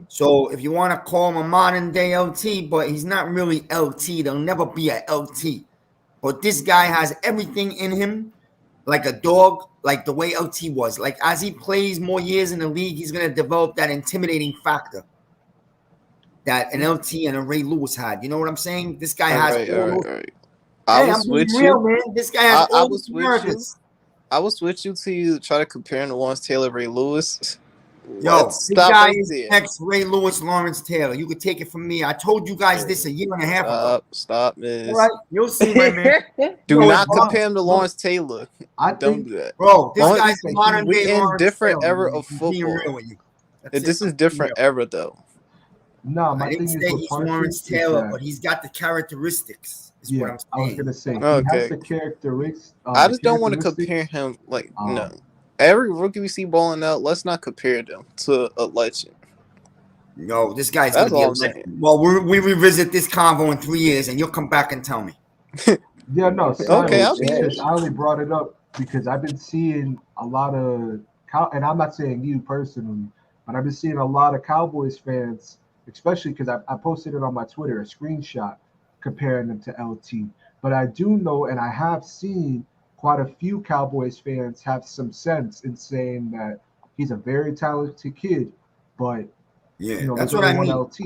So if you want to call him a modern day LT, but he's not really LT. There'll never be a LT. But this guy has everything in him, like a dog, like the way LT was. Like as he plays more years in the league, he's gonna develop that intimidating factor that an LT and a Ray Lewis had. You know what I'm saying? This guy has All right. Hey, I I'm was being with real, you. man. This guy has I all was the with you. Americans. I was with you till you try to compare him to Lawrence Taylor, Ray Lewis. Yo, Let's this stop guy right is there. ex Ray Lewis, Lawrence Taylor. You could take it from me. I told you guys this a year and a half ago. Stop, man. All right, you'll see, my man. Do No, not it's not. compare him to Lawrence Taylor. I Don't think do that. Bro, this Lawrence- guy's a modern we day in Lawrence different Taylor, era man. of I'm being football. real with you. That's This it. is different era though. no. My I thing didn't is say with he's Parsons Lawrence is Taylor, that- but he's got the characteristics. Is what yeah, I'm I was saying. gonna say he Okay. has the characteristics. I just don't want to compare him like Um, no. Every rookie we see balling out, let's not compare them to a legend. No, this guy's That's gonna all be a I'm legend. Well, we revisit this convo in 3 years, and you'll come back and tell me. Yeah, no. Okay, I'll Simon, be because I only brought it up because I've been seeing a lot of, and I'm not saying you personally, but I've been seeing a lot of Cowboys fans, especially because I posted it on my Twitter, a screenshot comparing them to LT. But I do know, and I have seen quite a few Cowboys fans have some sense in saying that he's a very talented kid, but Yeah, you know, that's there's what I only mean. one LT.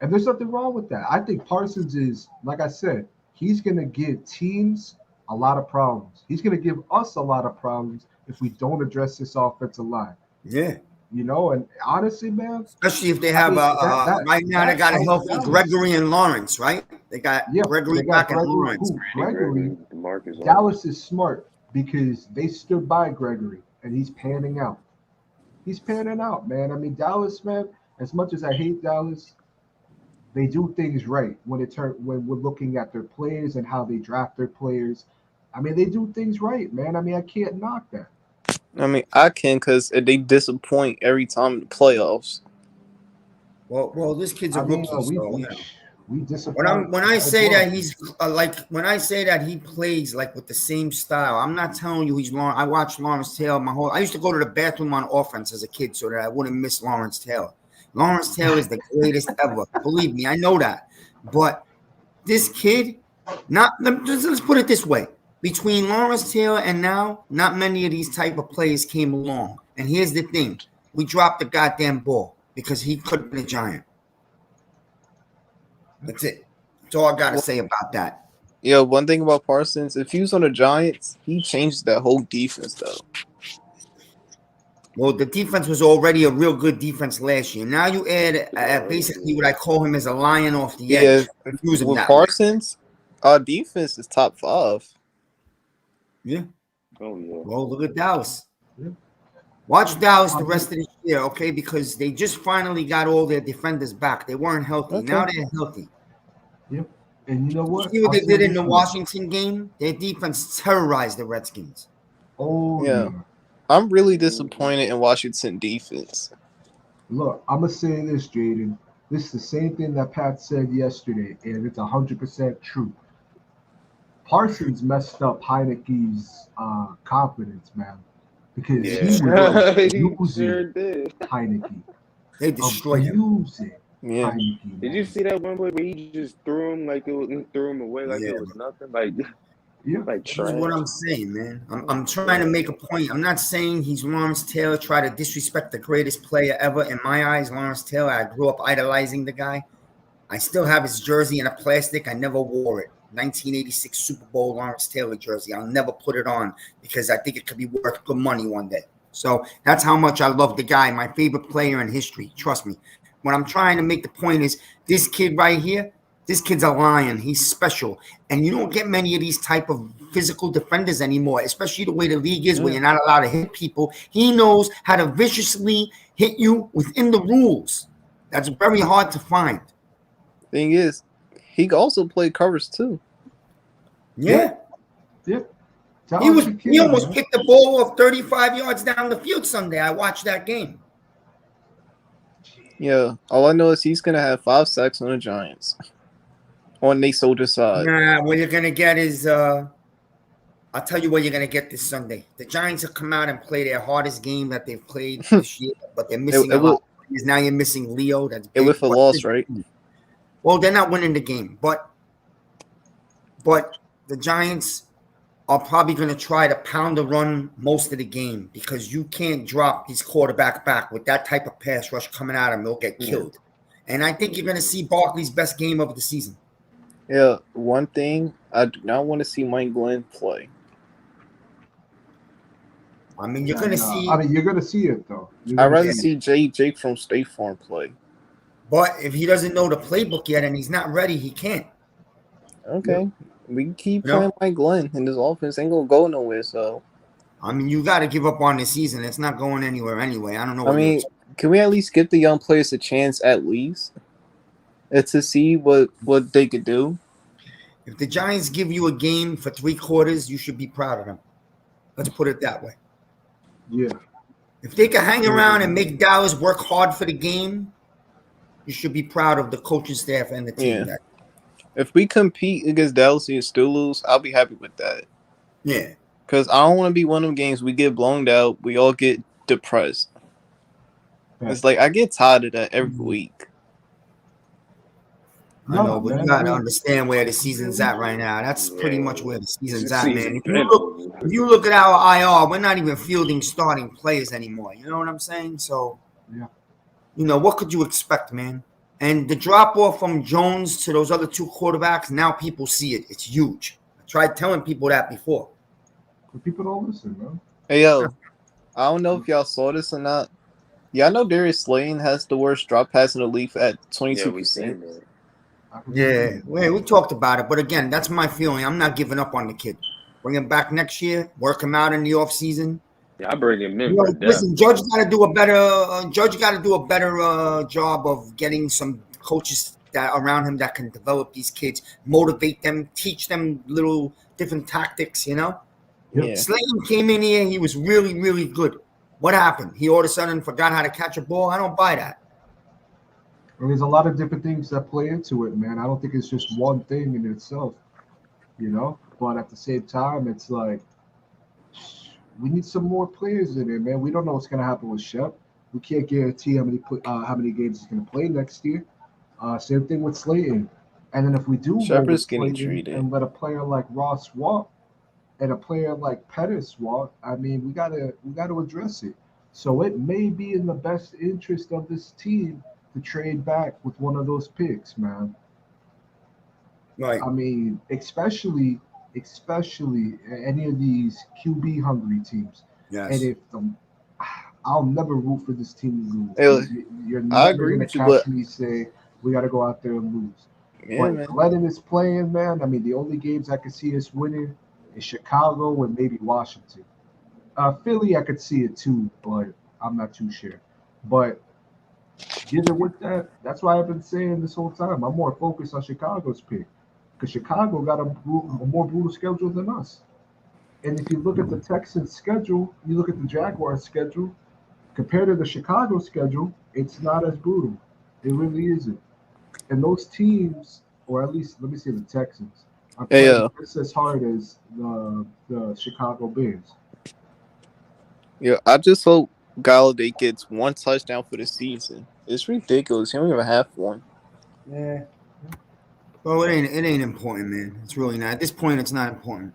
And there's nothing wrong with that. I think Parsons is, like I said, he's going to give teams a lot of problems. He's going to give us a lot of problems if we don't address this offensive line. Yeah, You know, and honestly, man, especially if they have mean, that- right now they that got a helps healthy Dallas. Gregory and Lawrence, right? They got yeah, Gregory they got back and Gregory. Lawrence. Gregory, Marcus. Dallas is smart because they stood by Gregory and he's panning out. He's panning out, man. I mean, Dallas, man, as much as I hate Dallas, they do things right when we're looking at their players and how they draft their players. I mean, they do things right, man. I mean, I can't knock that. I mean, I can because they disappoint every time in the playoffs. Well, this kid's a I mean, rookie, so you know. we disappoint. When I say that he's when I say that he plays like with the same style, I'm not telling you he's Lawrence. I watched Lawrence Taylor I used to go to the bathroom on offense as a kid so that I wouldn't miss Lawrence Taylor. Lawrence Taylor is the greatest ever. Believe me, I know that. But this kid, let's put it this way. Between Lawrence Taylor and now, not many of these type of players came along. And here's the thing. We dropped the goddamn ball because he could have been a Giant. That's it. That's all I got to say about that. Yeah, one thing about Parsons, if he was on the Giants, he changed that whole defense, though. Well, the defense was already a real good defense last year. Now you add basically what I call him as a lion off the edge. With Parsons, our defense is top 5. Yeah. Oh, yeah. Well, look at Dallas. Watch Dallas the rest of this year, okay? Because they just finally got all their defenders back. They weren't healthy. Okay. Now they're healthy. Yep. And you know what? You see what they did in the Washington game? Their defense terrorized the Redskins. Oh, yeah. I'm really disappointed in Washington defense. Look, I'm going to say this, Jaden. This is the same thing that Pat said yesterday, and it's 100% true. Parsons messed up Heineke's confidence, man, because he was using Heineke. They destroyed him. Yeah. Heineke, did you see that one play where he just threw him away like it was nothing? Like That's what I'm saying, man. I'm trying to make a point. I'm not saying he's Lawrence Taylor, try to disrespect the greatest player ever. In my eyes, Lawrence Taylor, I grew up idolizing the guy. I still have his jersey in a plastic. I never wore it. 1986 Super Bowl Lawrence Taylor jersey. I'll never put it on because I think it could be worth good money one day. So that's how much I love the guy, my favorite player in history. Trust me. What I'm trying to make the point is this kid right here, this kid's a lion. He's special. And you don't get many of these type of physical defenders anymore, especially the way the league is where you're not allowed to hit people. He knows how to viciously hit you within the rules. That's very hard to find. Thing is, he also played covers too. Yeah. Yep. He almost picked the ball off 35 yards down the field Sunday. I watched that game. Yeah. All I know is he's gonna have 5 sacks on the Giants. On Nate Soldier side. Nah, what you're gonna get is I'll tell you what you're gonna get this Sunday. The Giants have come out and played their hardest game that they've played this year, but they're missing a lot. Now you're missing Leo. That's big. It was a loss, right? Well, they're not winning the game, but the Giants are probably going to try to pound the run most of the game because you can't drop these quarterback back with that type of pass rush coming at him. They'll get killed. And I think you're going to see Barkley's best game of the season. Yeah, one thing, I do not want to see Mike Glenn play. I mean, you're going to see. I mean, you're going to see it, though. I'd rather see Jake from State Farm play. But if he doesn't know the playbook yet and he's not ready, he can't. Okay. We can keep playing Mike Glenn, and this offense ain't going to go nowhere, so. I mean, you got to give up on this season. It's not going anywhere anyway. I don't know. I mean, can we at least give the young players a chance at least? To see what they could do? If the Giants give you a game for 3 quarters, you should be proud of them. Let's put it that way. Yeah. If they can hang around and make Dallas work hard for the game, you should be proud of the coaching staff and the team. Yeah. If we compete against Dallas and still lose, I'll be happy with that. Yeah. Because I don't want to be one of them games we get blown out, we all get depressed. Yeah. It's like I get tired of that every week. I know, but you got to understand where the season's at right now. That's pretty much where the season's at, man. If you look at our IR, we're not even fielding starting players anymore. You know what I'm saying? So, you know, what could you expect, man? And the drop-off from Jones to those other 2 quarterbacks, now people see it. It's huge. I tried telling people that before. But people don't listen, man. Hey, yo, I don't know if y'all saw this or not. Yeah, I know Darius Slayton has the worst drop pass in the league at 22%. Yeah, we talked about it. But again, that's my feeling. I'm not giving up on the kid. Bring him back next year. Work him out in the offseason. Yeah, I bring him in. Listen, Judge got to do a better job of getting some coaches that around him that can develop these kids, motivate them, teach them little different tactics. You know, Slayton came in here. He was really, really good. What happened? He all of a sudden forgot how to catch a ball. I don't buy that. Well, there's a lot of different things that play into it, man. I don't think it's just one thing in itself, you know. But at the same time, it's like we need some more players in there, man. We don't know what's going to happen with Shep. We can't guarantee how many games he's going to play next year. Same thing with Slayton. And then if we do go Shepard's with getting Clayton treated. and let a player like Ross walk and a player like Pettis walk, I mean, we gotta address it. So it may be in the best interest of this team to trade back with one of those picks, man. Right. I mean, especially any of these QB hungry teams. Yes. And if I'll never root for this team to lose. Yeah, You're I never agree gonna with you, catch but me say we got to go out there and lose. yeah, But man. Glennon is playing, man. I mean, the only games I could see us winning is Chicago and maybe Washington. Philly, I could see it too, but I'm not too sure. But given with that, that's why I've been saying this whole time. I'm more focused on Chicago's pick because Chicago got a more brutal schedule than us. And if you look at the Texans' schedule, you look at the Jaguars' schedule, compared to the Chicago schedule, it's not as brutal. It really isn't. And those teams, or at least let me say the Texans, are playing Yeah, just as hard as the Chicago Bears. yeah. I just hope Galladay gets one touchdown for the season. It's ridiculous. He don't even have one. Yeah. Well, it ain't important, man. It's really not. At this point, it's not important.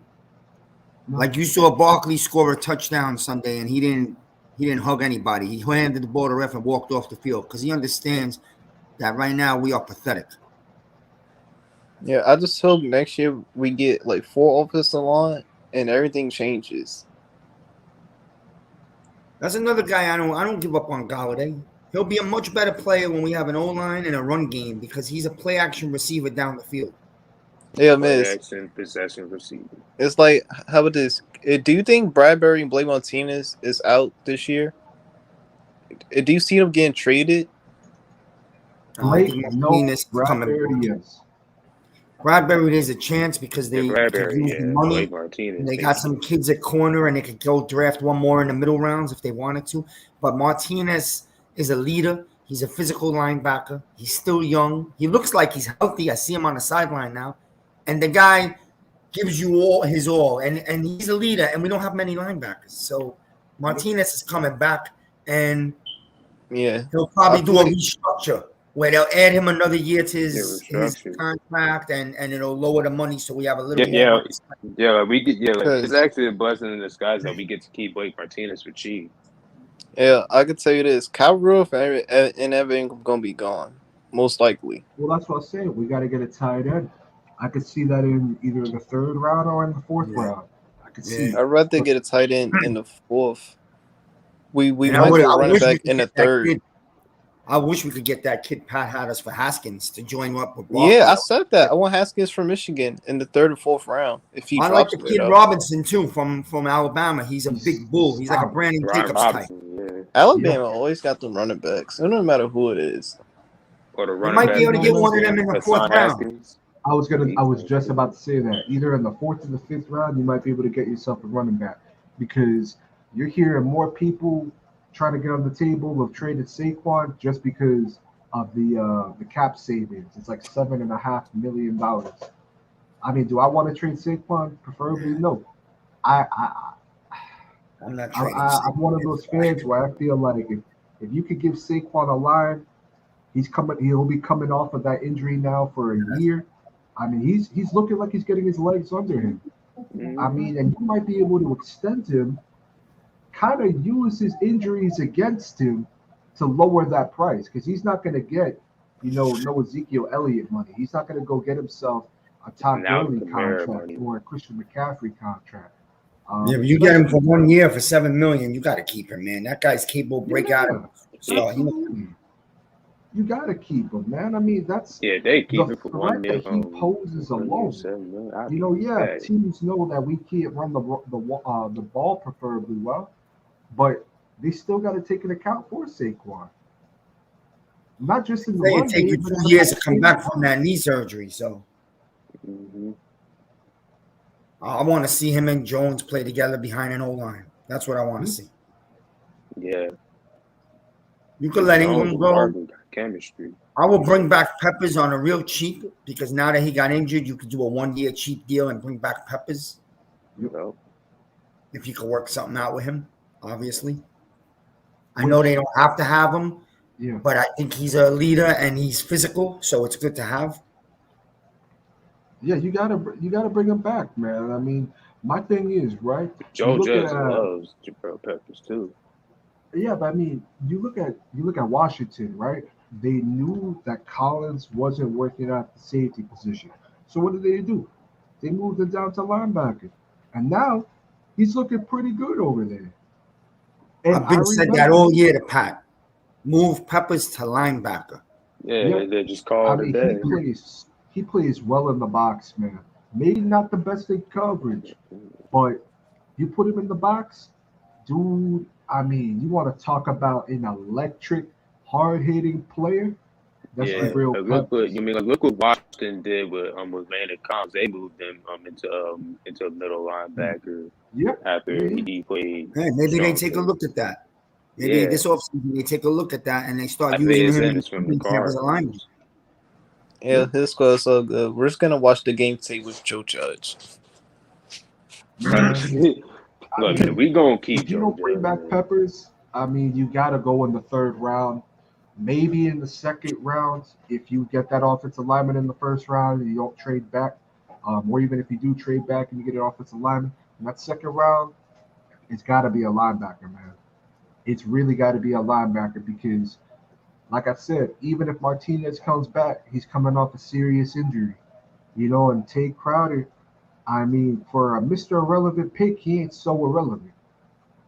No, Like you saw Barkley score a touchdown Sunday, and he didn't hug anybody. He handed the ball to ref and walked off the field because he understands that right now we are pathetic. Yeah, I just hope next year we get like 4 offensive line and everything changes. That's another guy I don't give up on Galladay. He'll be a much better player when we have an O-line and a run game because he's a play action receiver down the field. Yeah, Play miss. action, possession, receiver. It's like, how about this? Do you think Bradbury and Blake Martinez is out this year? Do you see them getting traded? I Blake, think no. Martinez is coming Bradbury, back. yes. Bradbury, there's a chance because Yeah, they could Bradbury, use yeah. the money. Blake Martinez. And they got some kids at corner, and they could go draft one more in the middle rounds if they wanted to. But Martinez is a leader. He's a physical linebacker. He's still young. He looks like he's healthy. I see him on the sideline now. And the guy gives you all his all. And he's a leader, and we don't have many linebackers. So Martinez is coming back, and Yeah. he'll probably do a restructure where they'll add him another year to his restructure. contract, and it'll lower the money so we have a little Yeah, more. yeah. We get like, Cause- it's actually a blessing in disguise that we get to keep Blake Martinez for cheap. Yeah, I could tell you this: Kyle Rudolph and Evan Ingram gonna be gone, most likely. Well, that's what I'm saying. We got to get a tight end. I could see that in either the third round or in the fourth round. I could see. I'd rather get a tight end in the 4th. We And might do a running back in the get that 3rd. kid. I wish we could get that kid Pat Hatters for Haskins to join up with. Yeah, I Barkley. said that. I want Haskins from Michigan in the 3rd or 4th round if he I drops like the it kid up. Robinson too from Alabama. He's a big bull. He's like a Brandon Brian Jacobs type. Robinson, yeah. Alabama always got them running backs. It don't matter who it is. Or the We running might back. be able to get one of them in the Hassan 4th round. Haskins. I was just about to say that. Either in the 4th or the 5th round, you might be able to get yourself a running back because you're hearing more people trying to get on the table of trading Saquon just because of the cap savings. It's like $7.5 million. I mean, do I want to trade Saquon? Preferably no. I'm not trading. I'm one of those fans where I feel like if you could give Saquon a line, he'll be coming off of that injury now for a year. I mean, he's looking like he's getting his legs under him. I mean, and you might be able to extend him, kind of use his injuries against him to lower that price because he's not going to get, no Ezekiel Elliott money. He's not going to go get himself a Todd Gurley contract or a Christian McCaffrey contract. Yeah, but you get him for 1 year for $7 million. You got to keep him, man. That guy's capable of breakout. Absolutely. You got to keep him, man. I mean, that's they keep it for the 1 threat year. that he poses alone. Teams know that we can't run the ball preferably well, but they still got to take into account for Saquon. Not just in the It take you 2 years to come back from that knee surgery, so I want to see him and Jones play together behind an O-line. That's what I want to see. Yeah. You could let Ingram go. Chemistry. I will bring back Peppers on a real cheap because now that he got injured, you could do a 1 year cheap deal and bring back Peppers. If you could work something out with him, obviously. I know they don't have to have him, but I think he's a leader and he's physical, so it's good to have. Yeah, you gotta bring him back, man. I mean, my thing is right. You Joe look Judge at loves Jabril Peppers too. Yeah, but I mean, you look at Washington, right? They knew that Collins wasn't working at the safety position. So what did they do? They moved him down to linebacker. And now he's looking pretty good over there. And I've I been said that remember, all year to Pat. Move Peppers to linebacker. Yeah, yep, they just I called it a mean day. he plays well in the box, man. Maybe not the best in coverage, but you put him in the box, dude. I mean, you want to talk about an electric, hard hitting player? That's Yeah, Right. Jabril Peppers. look what Washington did with Landon Collins. They moved him into a middle linebacker Yep. after Yeah. he played Hey, maybe they strong take a safety. look at that. Maybe Yeah, this offseason they take a look at that and they start using Isaiah him in Simmons from the training camp as a lineman. Cardinals. Yeah, his squad's so good. We're just gonna watch the game tape with Joe Judge. Man, I Look, mean, we gonna keep if you Joe don't bring Judge, back man. Peppers, I mean, you got to go in the third round, maybe in the second round. If you get that offensive lineman in the first round and you don't trade back, or even if you do trade back and you get an offensive lineman in that second round, it's got to be a linebacker, man. It's really got to be a linebacker because, like I said, even if Martinez comes back, he's coming off a serious injury. And Tate Crowder, I mean, for a Mr. Irrelevant pick, he ain't so irrelevant.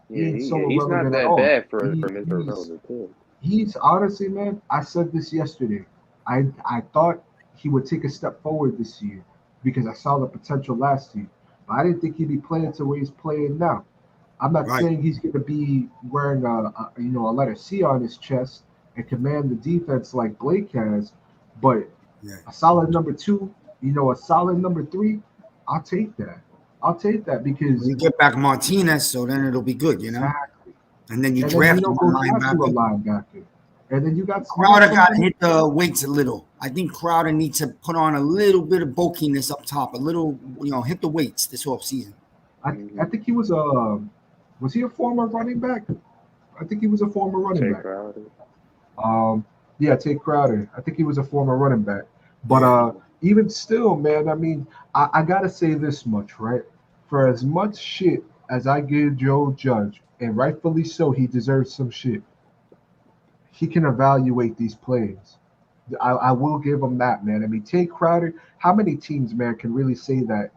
He ain't so He's not irrelevant at that all. bad for He, Mr. he's Relevant too. he's honestly, man. I said this yesterday. I thought he would take a step forward this year because I saw the potential last year, but I didn't think he'd be playing to where he's playing now. I'm not Right. saying he's going to be wearing a letter C on his chest and command the defense like Blake has, but Yeah. a solid number two, a solid number three, I'll take that. I'll take that because You get back Martinez, so then it'll be good, exactly. And then you And then you draft don't one go down to a linebacker. linebacker. And then you got Crowder got to somebody. hit the weights a little. I think Crowder needs to put on a little bit of bulkiness up top, a little, hit the weights this offseason. I think he was he a former running back? I think he was a former running Tate back. Crowder. Yeah, Tate Crowder. I think he was a former running back. But even still, man, I mean, I gotta say this much, right? For as much shit as I give Joe Judge, and rightfully so, he deserves some shit. He can evaluate these players. I will give him that, man. I mean, Tate Crowder. How many teams, man, can really say that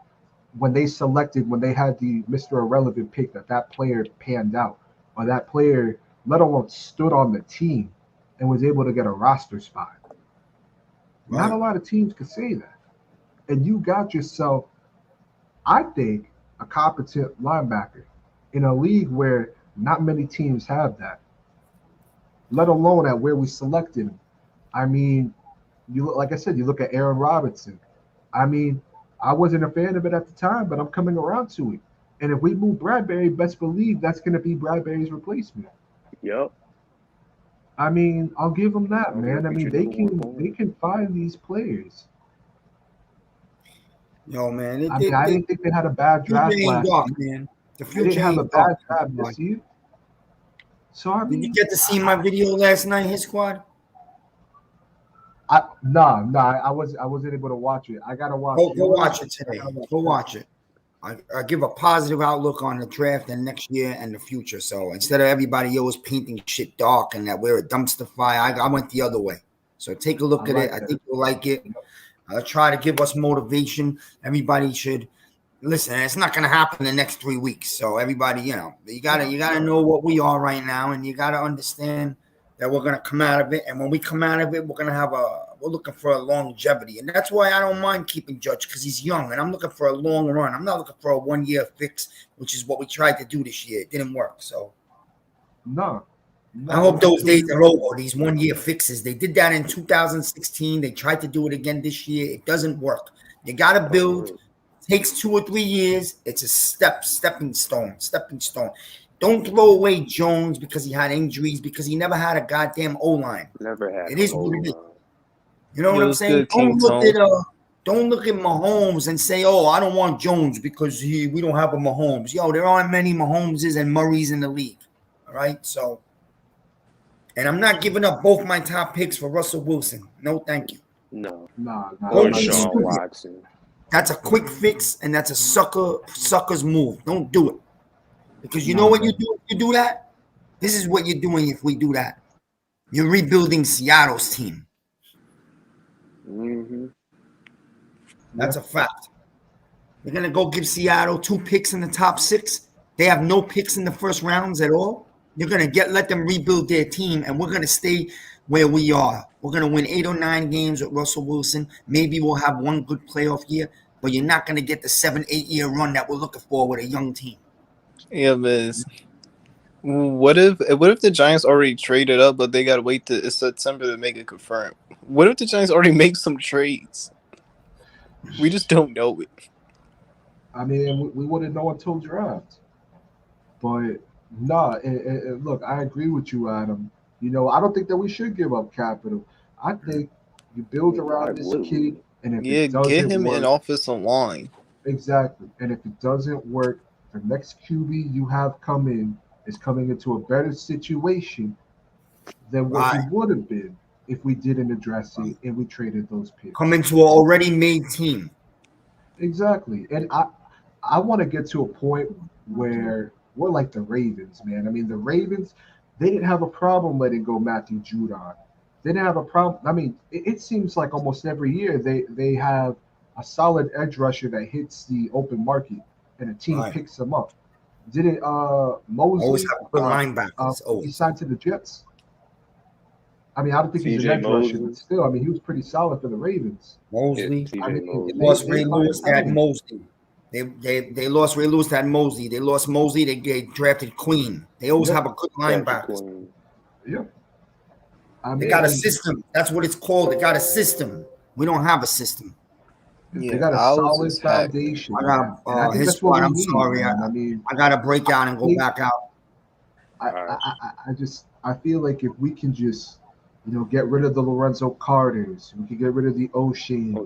when they had the Mr. Irrelevant pick, that player panned out, or that player, let alone stood on the team and was able to get a roster spot? Not a Right. lot of teams could say that. And you got yourself, I think, a competent linebacker in a league where not many teams have that, let alone at where we selected him. I mean, like I said, you look at Aaron Robinson. I mean, I wasn't a fan of it at the time, but I'm coming around to it. And if we move Bradbury, best believe that's going to be Bradbury's replacement. Yep. I mean, I'll give them that, That'll be our man. I mean, future they number one can corner. they can find these players. Man, I mean, I didn't think they had a bad future draft ain't last dark, year. man. The They future didn't have a ain't dark. bad draft this year. So I Did you mean, get to see my video last night, his squad? I wasn't able to watch it. I gotta watch Go yours. watch it today. Go watch it. I give a positive outlook on the draft and next year and the future. So instead of everybody always painting shit dark and that we're a dumpster fire, I went the other way. So take a look I at like it. I that. think you'll like it. Try to give us motivation. Everybody should listen. It's not going to happen in the next 3 weeks. So everybody, you gotta know what we are right now, and you gotta understand that we're going to come out of it. And when we come out of it, we're looking for a longevity. And that's why I don't mind keeping Judge, because he's young and I'm looking for a long run. I'm not looking for a 1 year fix, which is what we tried to do this year. It didn't work. So No. I hope those days are over, these 1 year fixes. They did that in 2016. They tried to do it again this year. It doesn't work. You got to build. It takes 2 or 3 years. It's a stepping stone. Don't throw away Jones because he had injuries, because he never had a goddamn O-line. Never had It is a what it is. O-line. You know what It I'm was saying? good, King Tone. Don't look at Mahomes and say, "Oh, I don't want Jones because we don't have a Mahomes." Yo, there aren't many Mahomeses and Murrays in the league. All right, so, and I'm not giving up both my top picks for Russell Wilson. No, thank you. No. No. Or Don't be Sean stupid. Watson. That's a quick fix, and that's a sucker's move. Don't do it. Because you know what you do if you do that? This is what you're doing if we do that. You're rebuilding Seattle's team. Mm-hmm. That's a fact. You're going to go give Seattle 2 picks in the top 6. They have no picks in the first rounds at all. You're going to let them rebuild their team, and we're going to stay where we are. We're going to win 8 or 9 games with Russell Wilson. Maybe we'll have one good playoff year, but you're not going to get the 7-8 year run that we're looking for with a young team. Yeah, Miz. What if the Giants already traded up, but they gotta wait till September to make it confirmed? What if the Giants already make some trades? We just don't know it. I mean, we wouldn't know until draft. But nah, look, I agree with you, Adam. You know, I don't think that we should give up capital. I think you build around this kid, and if Yeah, it doesn't get him work, an offensive line. exactly. And if it doesn't work, the next QB you have come in is coming into a better situation than what he would have been if we didn't address it and we traded those picks. Come into an already made team. Exactly. And I want to get to a point where we're like the Ravens, man. I mean, the Ravens, they didn't have a problem letting go Matthew Judon. They didn't have a problem. I mean, it seems like almost every year they have a solid edge rusher that hits the open market and a team picks them up. Didn't Mosley Always have good linebackers. He signed to the Jets? I mean, I don't think he's an edge rusher, but still, I mean, he was pretty solid for the Ravens. Mosley. Yeah, I mean, they lost Ray Lewis. They had Mosley. They lost Ray Lewis. They had Mosley. They lost Mosley. They drafted Queen. They always have a good linebacker. Yeah. They got a system. That's what it's called. They got a system. We don't have a system. They got a solid foundation. I got his squad. I'm sorry. I got to break out and go back out. I feel like if we can just, you know, get rid of the Lorenzo Carters, we can get rid of the O'Sheas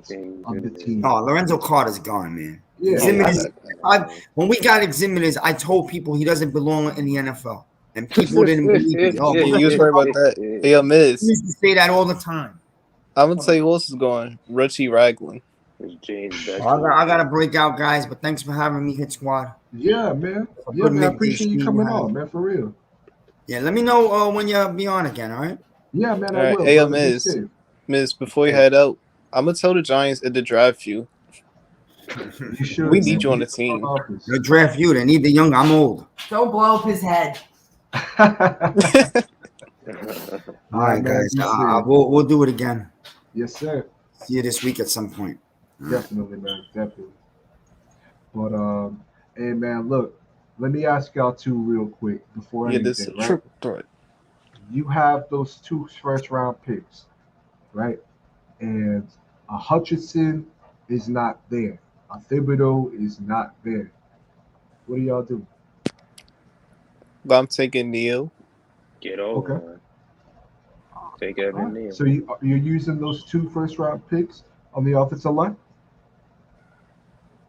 of the team. Oh, Lorenzo Carter's gone, man. Yeah. When we got Eximitas, I told people he doesn't belong in the NFL. And people didn't believe me. Oh, you was right about that. Hey, Miz. We used to say that all the time. I'm going to tell you who else is going. Richie Ragland. I got to break out, guys, but thanks for having me, Hit Squad. Yeah, man. Yeah, man. I appreciate you coming on, man, for real. Yeah, let me know when you'll be on again, all right? Yeah, man, all I right. will. Hey, Miz, before you head out, I'm going to tell the Giants to draft you. You should. We need you on the team. They draft you. They need the young. I'm old. Don't blow up his head. All right, guys. We'll do it again. Yes, sir. See you this week at some point. Definitely, man. Definitely. But hey, man, look. Let me ask y'all two real quick before anything, right? You have those 2 first-round picks, right? And a Hutchinson is not there. A Thibodeau is not there. What do y'all do? I'm taking Neal. Get over. Okay. Take Evan Neal. So you're using those 2 first-round picks on the offensive line?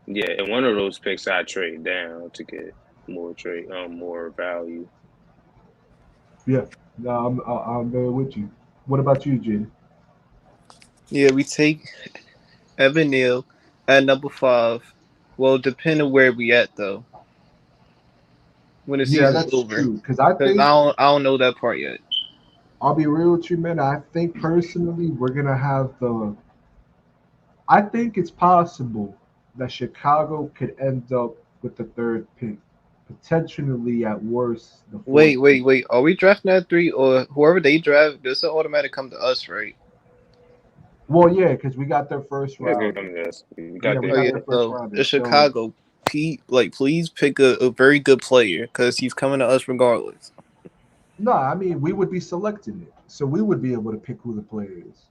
Yeah, and one of those picks I trade down to get more value. Yeah, no, I'm there with you. What about you, Jaden? Yeah, we take Evan Neal at number 5. Well, depending where we at though. When the season's over, because I don't know that part yet. I'll be real with you, man. I think personally we're gonna have I think it's possible that Chicago could end up with the 3rd pick, potentially at worst. Wait. Are we drafting at 3 or whoever they draft? Does it automatically come to us, right? Well, yeah, because we got their first round. So Chicago, please pick a very good player because he's coming to us regardless. No, I mean we would be selecting it, so we would be able to pick who the player is.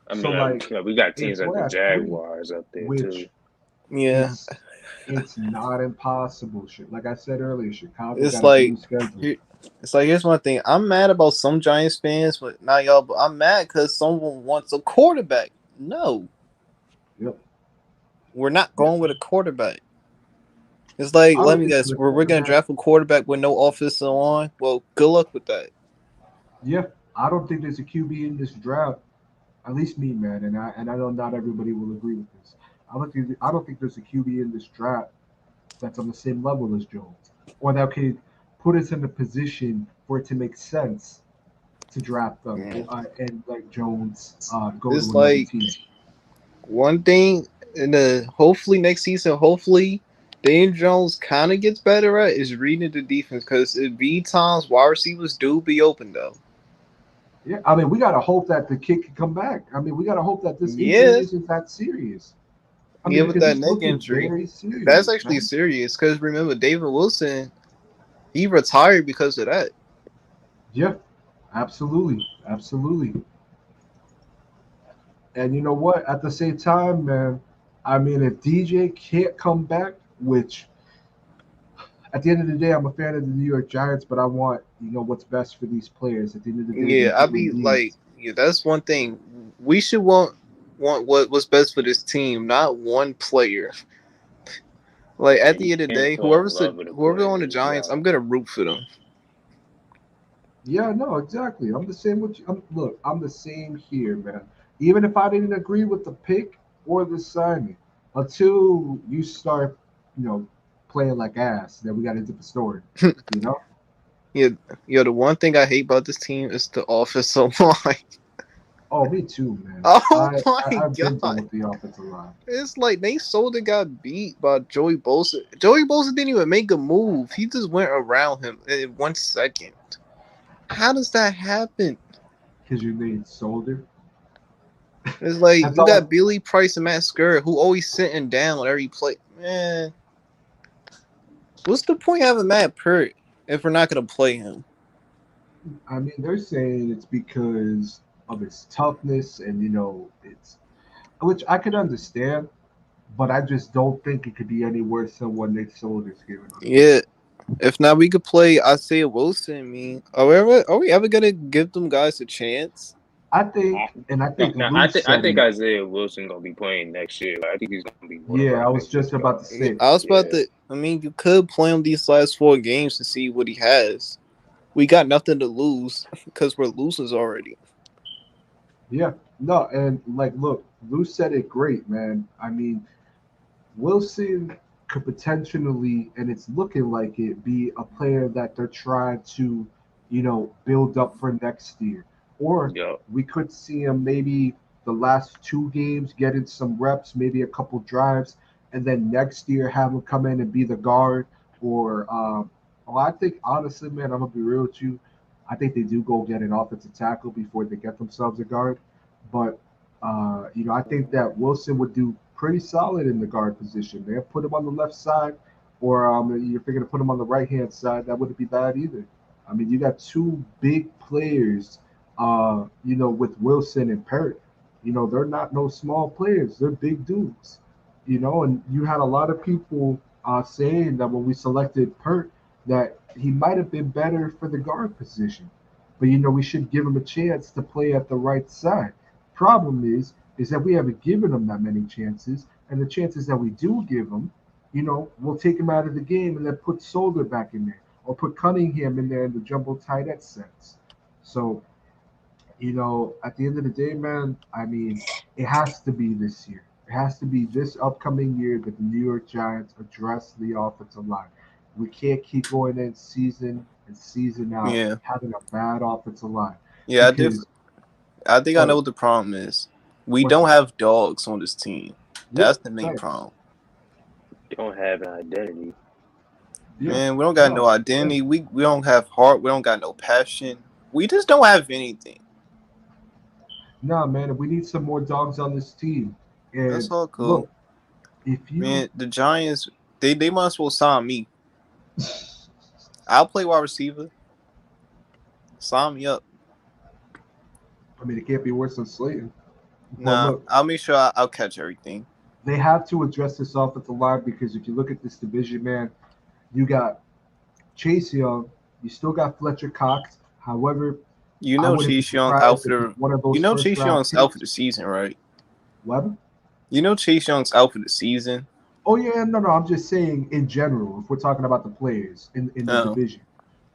I mean, we got teams like the Jaguars up there too. Yeah, it's not impossible. Like I said earlier, Chicago. It's like here's one thing. I'm mad about some Giants fans, but not y'all. But I'm mad because someone wants a quarterback. No. Yep. We're not going with a quarterback. It's like, let me guess, we're going to draft a quarterback with no offensive line? Well, good luck with that. Yeah, I don't think there's a QB in this draft. At least me, man, and I know not everybody will agree with this. I don't think there's a QB in this draft that's on the same level as Jones, or that could put us in a position for it to make sense to draft them Yeah. and let Jones go It's to another like team. one thing in the hopefully next season, hopefully Daniel Jones kind of gets better at is reading the defense because it be times wide receivers do be open though. Yeah, I mean, we gotta hope that the kid can come back. I mean, we gotta hope that this injury Yeah, isn't that serious. I yeah, mean, with because that it's neck looking injury, very that's serious, actually man. serious because remember David Wilson, he retired because of that. Yeah, absolutely, absolutely. And you know what? At the same time, man, I mean, if DJ can't come back, which at the end of the day, I'm a fan of the New York Giants, but I want what's best for these players. At the end of the day, they Yeah, I'd really be need. like, yeah, that's one thing. We should want what's best for this team, not one player. Like Yeah, at you the end of the can't day, fall in love with a whoever on the player. Giants, Yeah. I'm gonna root for them. Yeah, no, exactly. I'm the same with you. Look, I'm the same here, man. Even if I didn't agree with the pick or the signing, until you start, you know, playing like ass, then we got a different story. You know? Yeah, yeah. The one thing I hate about this team is the offensive line. Oh, me too, man. Oh I, my I've been done god! with the offensive line. It's like Nate Solder got beat by Joey Bosa. Joey Bosa didn't even make a move. He just went around him in 1 second. How does that happen? Because your name's Soldier. It's like That's you all. got Billy Price and Matt Skura who always sitting down on every play. Man, what's the point of having Matt Pert if we're not gonna play him? I mean, they're saying it's because of his toughness, and it's which I could understand, but I just don't think it could be any worse than what Nick Solder's giving us. Yeah, if not, we could play Isaiah Wilson. I mean, are we ever gonna give them guys a chance? I think, and I No, think no, Lou I said think it. Isaiah Wilson gonna be playing next year. Like, I think he's gonna be one of Yeah, our I was next just about to stars. Yeah, say. I was about Yeah, to. I mean, you could play him these last 4 games to see what he has. We got nothing to lose because we're losers already. Yeah, no, and like, look, Lou said it great, man. I mean, Wilson could potentially, and it's looking like it, be a player that they're trying to, build up for next year. Or yeah. we could see him maybe the last 2 games getting some reps, maybe a couple drives, and then next year have him come in and be the guard. Or, well, I think honestly, man, I'm gonna be real with you. I think they do go get an offensive tackle before they get themselves a guard. But I think that Wilson would do pretty solid in the guard position. Man, put him on the left side, or if you're going to put him on the right hand side, that wouldn't be bad either. I mean, you got two big players, with Wilson and Perry. They're not no small players; they're big dudes. And you had a lot of people saying that when we selected Pert, that he might have been better for the guard position. But we should give him a chance to play at the right side. Problem is that we haven't given him that many chances, and the chances that we do give him, we'll take him out of the game and then put Solder back in there, or put Cunningham in there in the jumbo tight end sense. So, at the end of the day, man, I mean, it has to be this year. It has to be this upcoming year that the New York Giants address the offensive line. We can't keep going in season and season out Yeah, having a bad offensive line yeah. because I think I know oh, what the problem is. We what's don't that? have dogs on this team. Yeah, That's the main thanks. problem. They don't have an identity. Yeah, Man, we don't got no no, yeah. identity. We don't have heart. We don't got no passion. We just don't have anything. Nah, man, we need some more dogs on this team. That's And all cool. look, if you, Man, the Giants, they might as well sign me. I'll play wide receiver. Sign me up. I mean, it can't be worse than Slayton. But Nah, look, I'll make sure I'll catch everything. they have to address this offensive line because if you look at this division, man, you got Chase Young, you still got Fletcher Cox. However, You I know wouldn't be Chase Young out surprised for if he's the. one of You those know first Chase round Young's out for picks. the season, right? What? You know Chase Young's out for the season. Oh yeah, no, I'm just saying in general. If we're talking about the players in the Oh, division,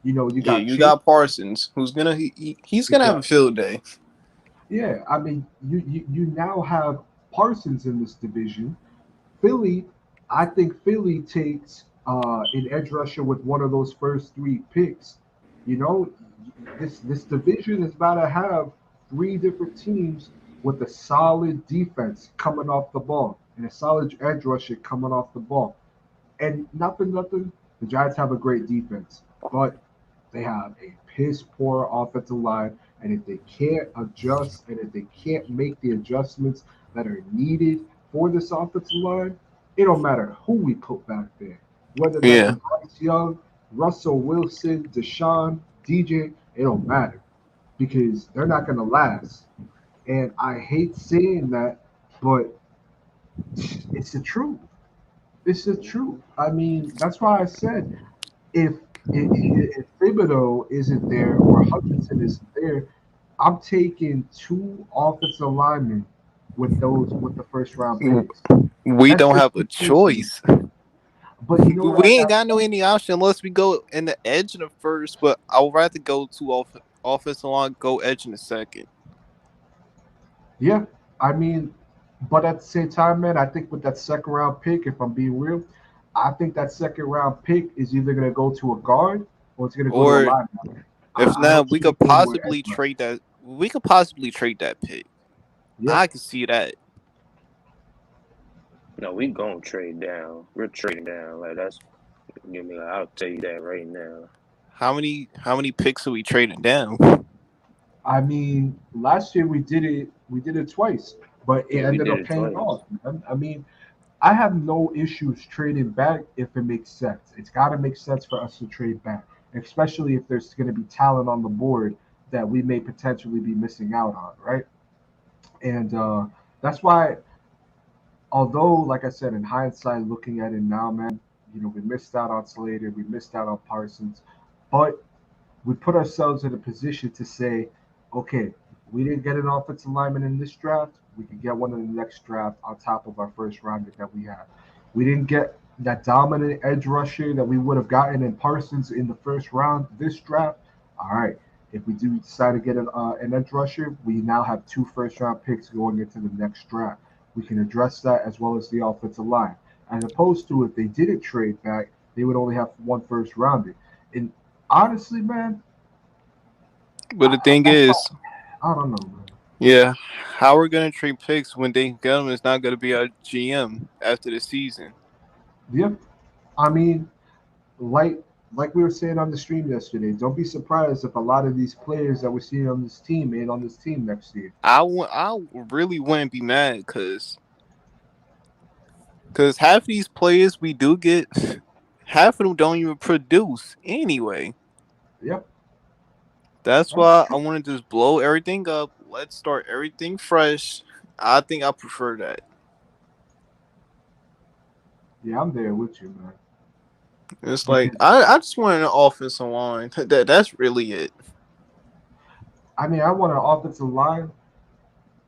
you yeah. got You Chase. got Parsons, who's gonna he's gonna have a Exactly. field day. Yeah, I mean, you now have Parsons in this division, Philly, I think Philly takes an edge rusher with one of those first three picks. You know, this division is about to have three different teams with a solid defense coming off the ball and a solid edge rusher coming off the ball. And nothing. The Giants have a great defense, but they have a piss poor offensive line. And if they can't adjust and if they can't make the adjustments that are needed for this offensive line, it don't matter who we put back there. Whether that's Yeah. Bryce Young, Russell Wilson, Deshaun, DJ, it don't matter because they're not going to last. And I hate saying that, but it's the truth. It's the truth. I mean, that's why I said if if Thibodeau isn't there or Hutchinson isn't there, I'm taking two offensive linemen with the first round picks. We That's don't just have a me personally. choice. But you know what We I ain't got? got no any option unless we go in the edge in the first. But I would rather go to offensive line, go edge in the second. Yeah, I mean, but at the same time, man, I think with that second round pick, if I'm being real, I think that second round pick is either going to go to a guard or it's going to go to a Or linebacker. if I not, don't we see it could going to an edge possibly rusher. trade that. We could possibly trade that pick. Yeah, I can see that. No, we gonna trade down. We're trading down. Like that's give me. I'll tell you that right now. How many picks are we trading down? I mean, last year we did it. We did it twice, but it Yeah, we ended did up it paying twice. off, man. I mean, I have no issues trading back if it makes sense. It's got to make sense for us to trade back, especially if there's going to be talent on the board that we may potentially be missing out on, right? And that's why, although, like I said, in hindsight, looking at it now, man, we missed out on Slater, we missed out on Parsons, but we put ourselves in a position to say, okay, we didn't get an offensive lineman in this draft. We could get one in the next draft on top of our first rounder that we have. We didn't get that dominant edge rusher that we would have gotten in Parsons in the first round this draft. All right. If we do decide to get an edge rusher, we now have two first round picks going into the next draft. We can address that as well as the offensive line. As opposed to if they didn't trade back, they would only have one first rounder. And honestly, man, But the thing that's is, I don't know, man. yeah, how we're gonna trade picks when Dave Gettleman is not gonna be our GM after the season? Yeah, I mean, like like we were saying on the stream yesterday, don't be surprised if a lot of these players that we're seeing on this team ain't on this team next year. I really wouldn't be mad because half of these players we do get, half of them don't even produce anyway. Yep, That's that's why I true. want to just blow everything up. Let's start everything fresh. I think I prefer that. Yeah, I'm there with you, man. It's like Because I just want an offensive line. That's really it. I mean, I want an offensive line,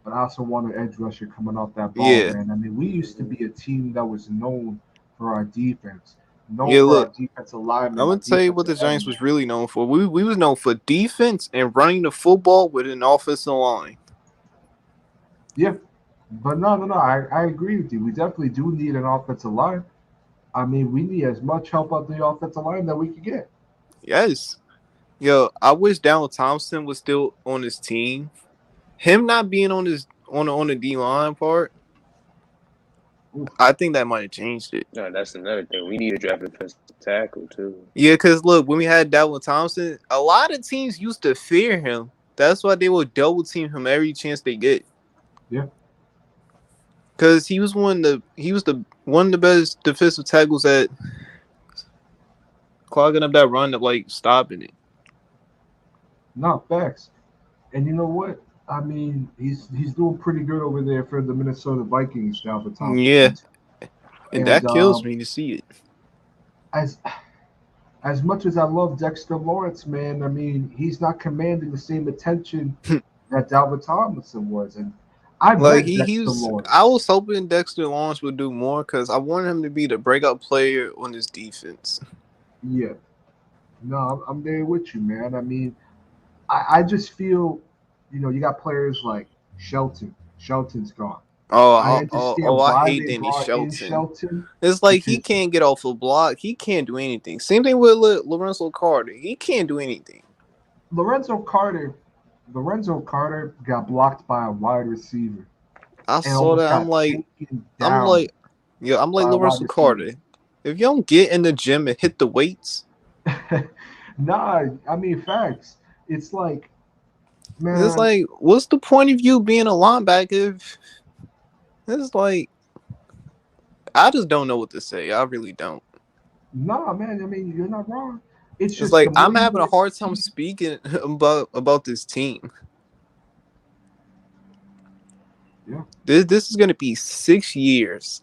but I also want an edge rusher coming off that ball, Yeah. man. I mean, we used to be a team that was known for our defense, known Yeah, for our look, defensive I'm linemen, our gonna tell you what defensive the Giants end. was really known for. We was known for defense and running the football with an offensive line. Yeah, but no. I agree with you. We definitely do need an offensive line. I mean, we need as much help on the offensive line that we can get. Yes. Yo, I wish Donald Thompson was still on his team. Him not being on his on the D line part, Oof. I think that might have changed it. No, that's another thing. We need to draft a defensive tackle too. Yeah, because look, when we had Donald Thompson, a lot of teams used to fear him. That's why they would double team him every chance they get. Yeah, Because he was the one of the best defensive tackles at clogging up that run of like stopping it. no facts. And you know what? I mean, he's doing pretty good over there for the Minnesota Vikings, Dalvin Yeah, Thompson. and And that kills me to see it. as as much as I love Dexter Lawrence, man, I mean, he's not commanding the same attention that Dalvin Tomlinson was. And I Like met he Dexter was. I Lawrence. was hoping Dexter Lawrence would do more because I wanted him to be the breakout player on his defense. Yeah, no, I'm there with you, man. I mean, I just feel, you got players like Shelton. Shelton's gone. I why hate they Danny brought in Shelton. Shelton. It's like he Because can't get off a block. He can't do anything. Same thing with Lorenzo Carter. He can't do anything. Lorenzo Carter got blocked by a wide receiver I and saw almost that. got taken I'm down like, yeah, I'm like by a wide Lorenzo Carter. If you don't get in the gym and hit the weights, receiver. Nah, I mean facts. It's like, it's man, like, what's the point of you being a linebacker? It's like, I just don't know what to say. I really don't. nah, man. I mean, you're not wrong. It's It's just like the more I'm you having a look at hard this time team, speaking about this team. yeah. This is gonna be 6 years.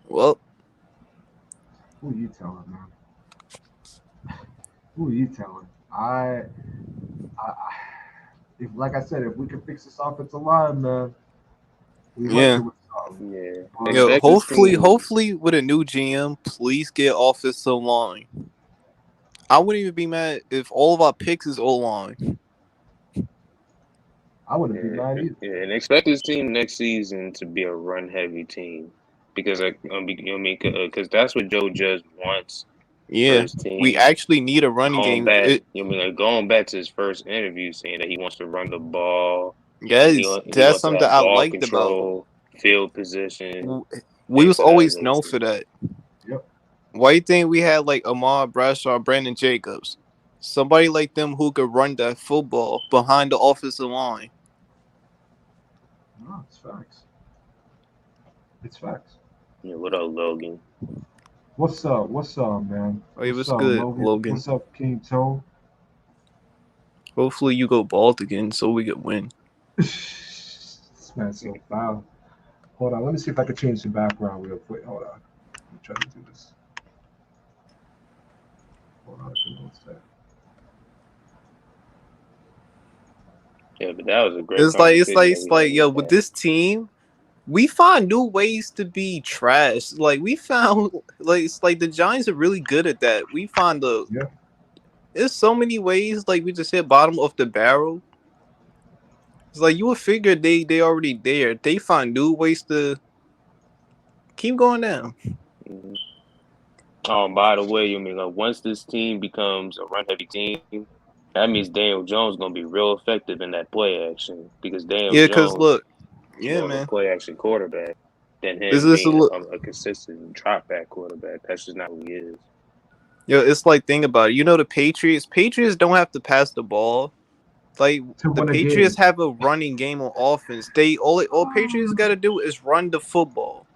Well, Who you telling, man? Who you telling? I if like I said, if we can fix this offensive line, man, we might yeah. do something. Yeah. But Yo, Expect this team. hopefully with a new GM, please get offensive line. I wouldn't even be mad if all of our picks is O line. I wouldn't be Yeah, mad either. yeah, and expect this team next season to be a run-heavy team because you know what I mean, because that's what Joe Judge wants for Yeah, his we team. actually need a running Going game. back, you know what I mean, like going back to his first interview, saying that he wants to run the ball, Yes, he that's wants to something have I ball liked about. control, field position, We things was of that always known nature. for that. Yep. Why you think we had like Ahmad Bradshaw, Brandon Jacobs, somebody like them who could run that football behind the offensive line? No, it's facts. It's facts. Yeah, what up, Logan? What's up? What's up, man? Oh, it What's was up, good, Logan? Logan. What's up, King Toe? Hopefully you go bald again so we can win. This man's so foul. Hold on, let me see if I can change the background real quick. Hold on. Let me try to do this. Hold on, give me one sec. Yeah, but that was a great It's like conversation that it's we like had yo, with with that. this team, we find new ways to be trash. Like we found like it's like the Giants are really good at that. We find Yeah. there's so many ways like we just hit bottom of the barrel. It's like you would figure they already there. They find new ways to keep going down. Mhm. By the way, you mean like once this team becomes a run-heavy team, that means Daniel Jones gonna be real effective in that play action because Daniel Yeah, cause Jones look, is yeah, more of a man. play action quarterback than This him is a being look. a consistent drop back quarterback. That's just not who he is. Yo, it's like think about it. You know the Patriots. Patriots don't have to pass the ball. Like To the win a Patriots game. have a running game on offense. They all Patriots got to do is run the football.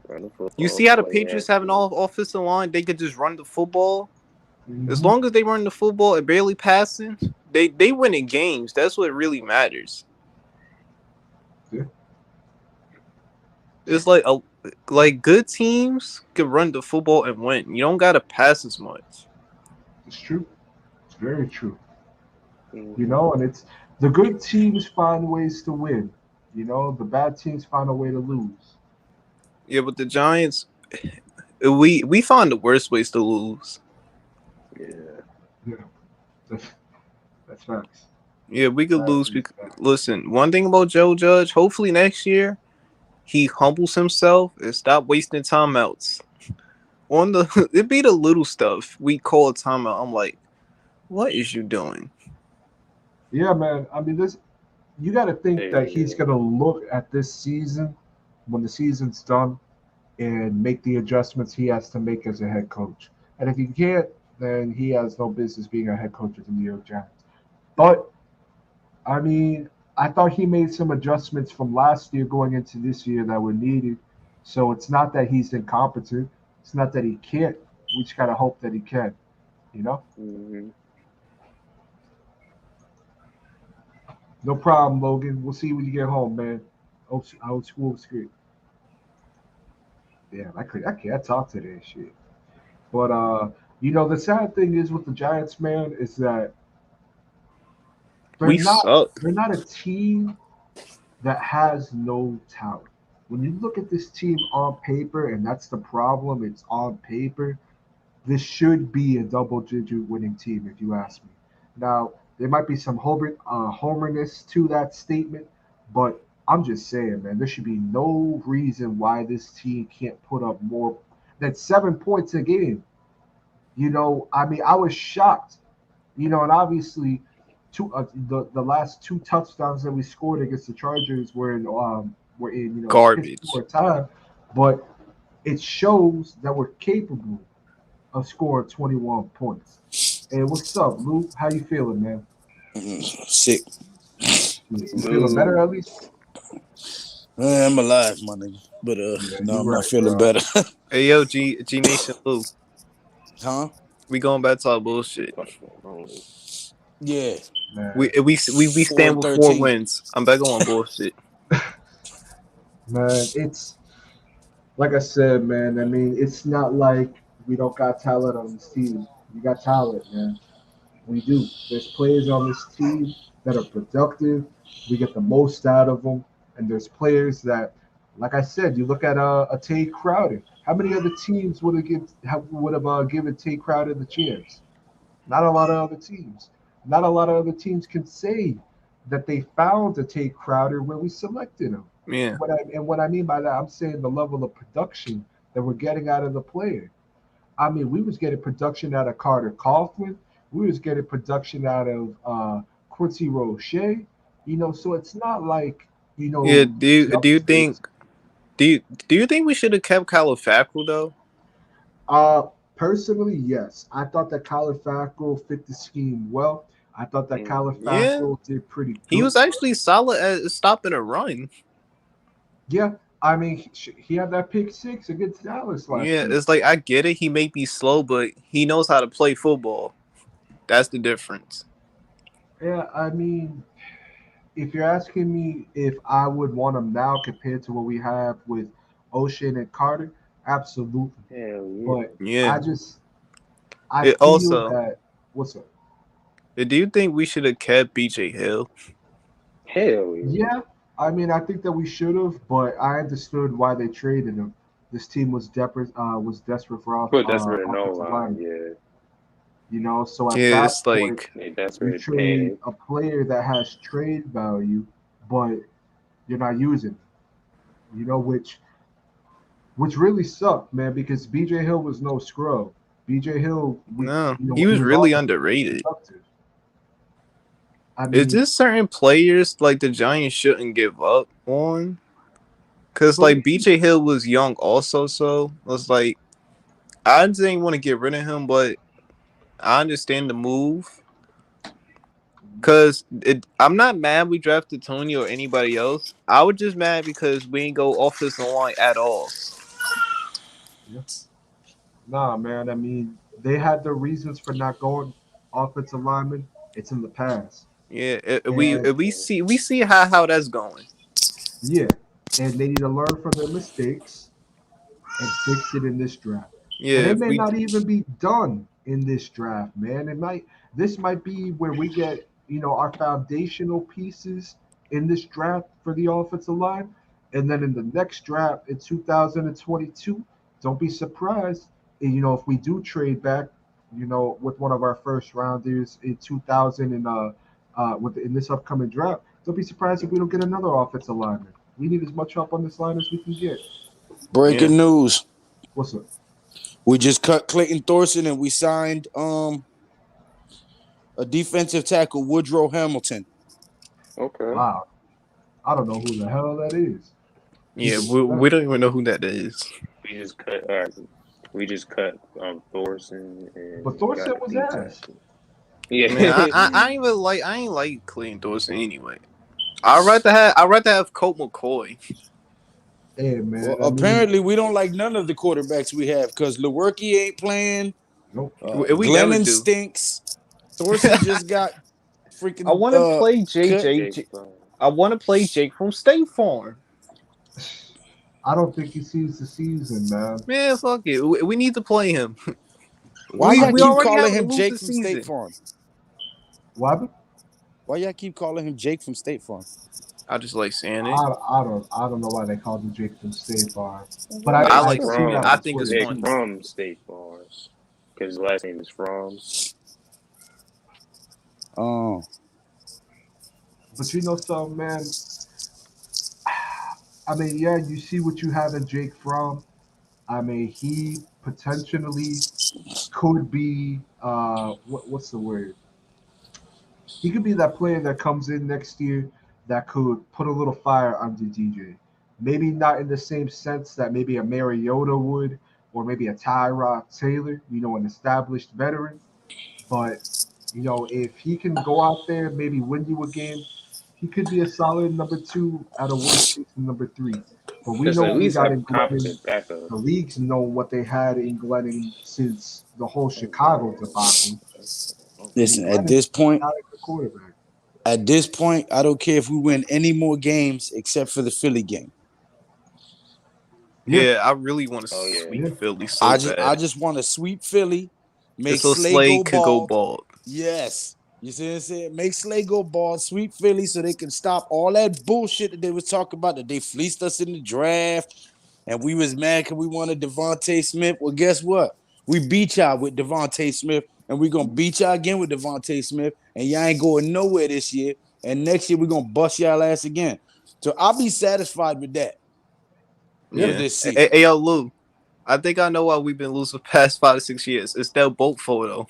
Run the You football, see how the play Patriots have an action. offensive line? They could just run the football. As Mhm. long as they run the football and barely passing, they win in games. That's what really matters. Yeah. It's like good teams can run the football and win. You don't gotta pass as much. It's true. It's very true. You Mhm. know, and it's the good teams find ways to win. You know, the bad teams find a way to lose. Yeah, but the Giants, we find the worst ways to lose. Yeah. Yeah, that's, that's facts. Yeah, we could That lose. is facts. Listen, one thing about Joe Judge, hopefully next year he humbles himself and stop wasting timeouts. On the it be the little stuff we call a timeout. I'm like, what is you doing? Yeah, man. I mean, this you got to think that he's Yeah. gonna look at this season when the season's done and make the adjustments he has to make as a head coach. And if he can't, then he has no business being a head coach of the New York Giants. But I mean, I thought he made some adjustments from last year going into this year that were needed. So it's not that he's incompetent. It's not that he can't. We just gotta hope that he can. You know, Mm-hmm. no problem, Logan. We'll see you when you get home, man. Old school script. Yeah, I can't talk to that shit. But you know, the sad thing is with the Giants, man, is that they're We not suck. they're not a team that has no talent. When you look at this team on paper, and that's the problem, it's on paper. This should be a double-digit winning team, if you ask me. Now, There might be some homerness to that statement, but I'm just saying, man, there should be no reason why this team can't put up more than 7 points a game. I mean, I was shocked. And obviously, the last two touchdowns that we scored against the Chargers were in piss Garbage. poor time, but it shows that we're capable of scoring 21 points. And what's up, Lou? How you feeling, man? Sick. You feeling better at least? I'm alive, my nigga. But no, I'm not feeling better. Hey yo, G Nation Lou. Huh? We going back to our bullshit. Yeah. Man, We stand with 4 wins. I'm back on bullshit. man, it's like I said, man. I mean, it's not like we don't got talent on this team. We got talent, man. We do. There's players on this team that are productive. We get the most out of them, and there's players that, like I said, you look at a Tay Crowder. How many other teams would have given Tay Crowder the chance? Not a lot of other teams. Not a lot of other teams can say that they found a Tay Crowder when we selected him. Yeah. What I mean by that, I'm saying the level of production that we're getting out of the player. I mean, we was getting production out of Carter Coughlin. We was getting production out of Quincy Roche. So it's not like Yeah. Do you think we should have kept Califacro though? Personally, yes. I thought that Califacro fit the scheme well. I thought that Califacro did pretty good. He was actually solid at stopping a run. Yeah, I mean, he had that pick six against Dallas last year. It's like I get it. He may be slow, but he knows how to play football. That's the difference. Yeah, I mean, if you're asking me if I would want him now compared to what we have with Ocean and Carter, absolutely. Hell yeah. But Yeah. I It feel also- that. What's up? Do you think we should have kept BJ Hill? Hell yeah. Yeah, I mean, I think that we should have, but I understood why they traded him. This team was desperate for But that's really no offensive line. linemen. Yeah. So at Yeah, that it's point, like They that's you really trade paid. a player that has trade value, but you're not using it, which really sucked, man, because BJ Hill was no scrub. BJ Hill, he was really always underrated. productive. I mean, Is just certain players like the Giants shouldn't give up on? Because like BJ Hill was young also, so it's like I didn't want to get rid of him, but I understand the move. Because I'm not mad we drafted Tony or anybody else. I was just mad because we ain't go offensive line at all. nah, man. I mean, they had their reasons for not going offensive lineman. It's in the past. Yeah, And- we see how that's going. Yeah, and they need to learn from their mistakes and fix it in this draft. Yeah, And it if may we- not even be done in this draft, man. This might be where we get, our foundational pieces in this draft for the offensive line. And then in the next draft in 2022, don't be surprised, if we do trade back, with one of our first rounders in 2000 and in this upcoming draft. Don't be surprised if we don't get another offensive lineman. We need as much help on this line as we can get. Breaking news. What's up? We just cut Clayton Thorson and we signed a defensive tackle, Woodrow Hamilton. Okay. Wow. I don't know who the hell that is. yeah, we don't even know who that is. We just cut Thorson. And But Thorson got was the ass. tackle. Yeah. Man, I ain't like Clayton Thorson anyway. I'd rather have Colt McCoy. Hey, man. Well, I mean, apparently, we don't like none of the quarterbacks we have because Lewerke ain't playing. nope. We never Glennon do. stinks. Thorson just got freaking. I want to play Jake I want to play Jake from State Farm. I don't think he sees the season, man. Man, fuck it. We need to play him. Why we y'all keep already calling have him to lose Jake the from season. State Farm? What? Why y'all keep calling him Jake from State Farm? I just like saying it. I don't know why they called him Jake from State Farm. But I I like see saying that it. I on think it's Twitter. Jake funny. from State Farm. Because his last name is From. Oh, But you know something, man. I mean, yeah, you see what you have in Jake Fromm. I mean, he potentially could be what's the word? He could be that player that comes in next year that could put a little fire under DJ. Maybe not in the same sense that maybe a Mariota would, or maybe a Tyrod Taylor, an established veteran. But if he can go out there, maybe win you a game, he could be a solid number two at a worst case number three. But we Just know at what we least got have in a Glennon. competent backup. The leagues know what they had in Glennon since the whole Chicago debacle. listen. At Glennon's this point, not a good quarterback. I don't care if we win any more games except for the Philly game. Yeah. Yeah, I really want to Oh, yeah. sweep Yeah. Philly so I bad. just want to sweep Philly, make Just so Slay Slay go could go bald. bald. Yes. You see what I'm saying? Make Slay go bald, sweep Philly so they can stop all that bullshit that they was talking about, that they fleeced us in the draft and we was mad because we wanted Devontae Smith. Well, guess what? We beat y'all with Devontae Smith, and we're going to beat y'all again with Devontae Smith, and y'all ain't going nowhere this year. And next year, we're going to bust y'all ass again. So I'll be satisfied with that for Yeah. this season. Hey, yo, Lou. I think I know why we've been losing for the past 5 to 6 years. It's that boat photo.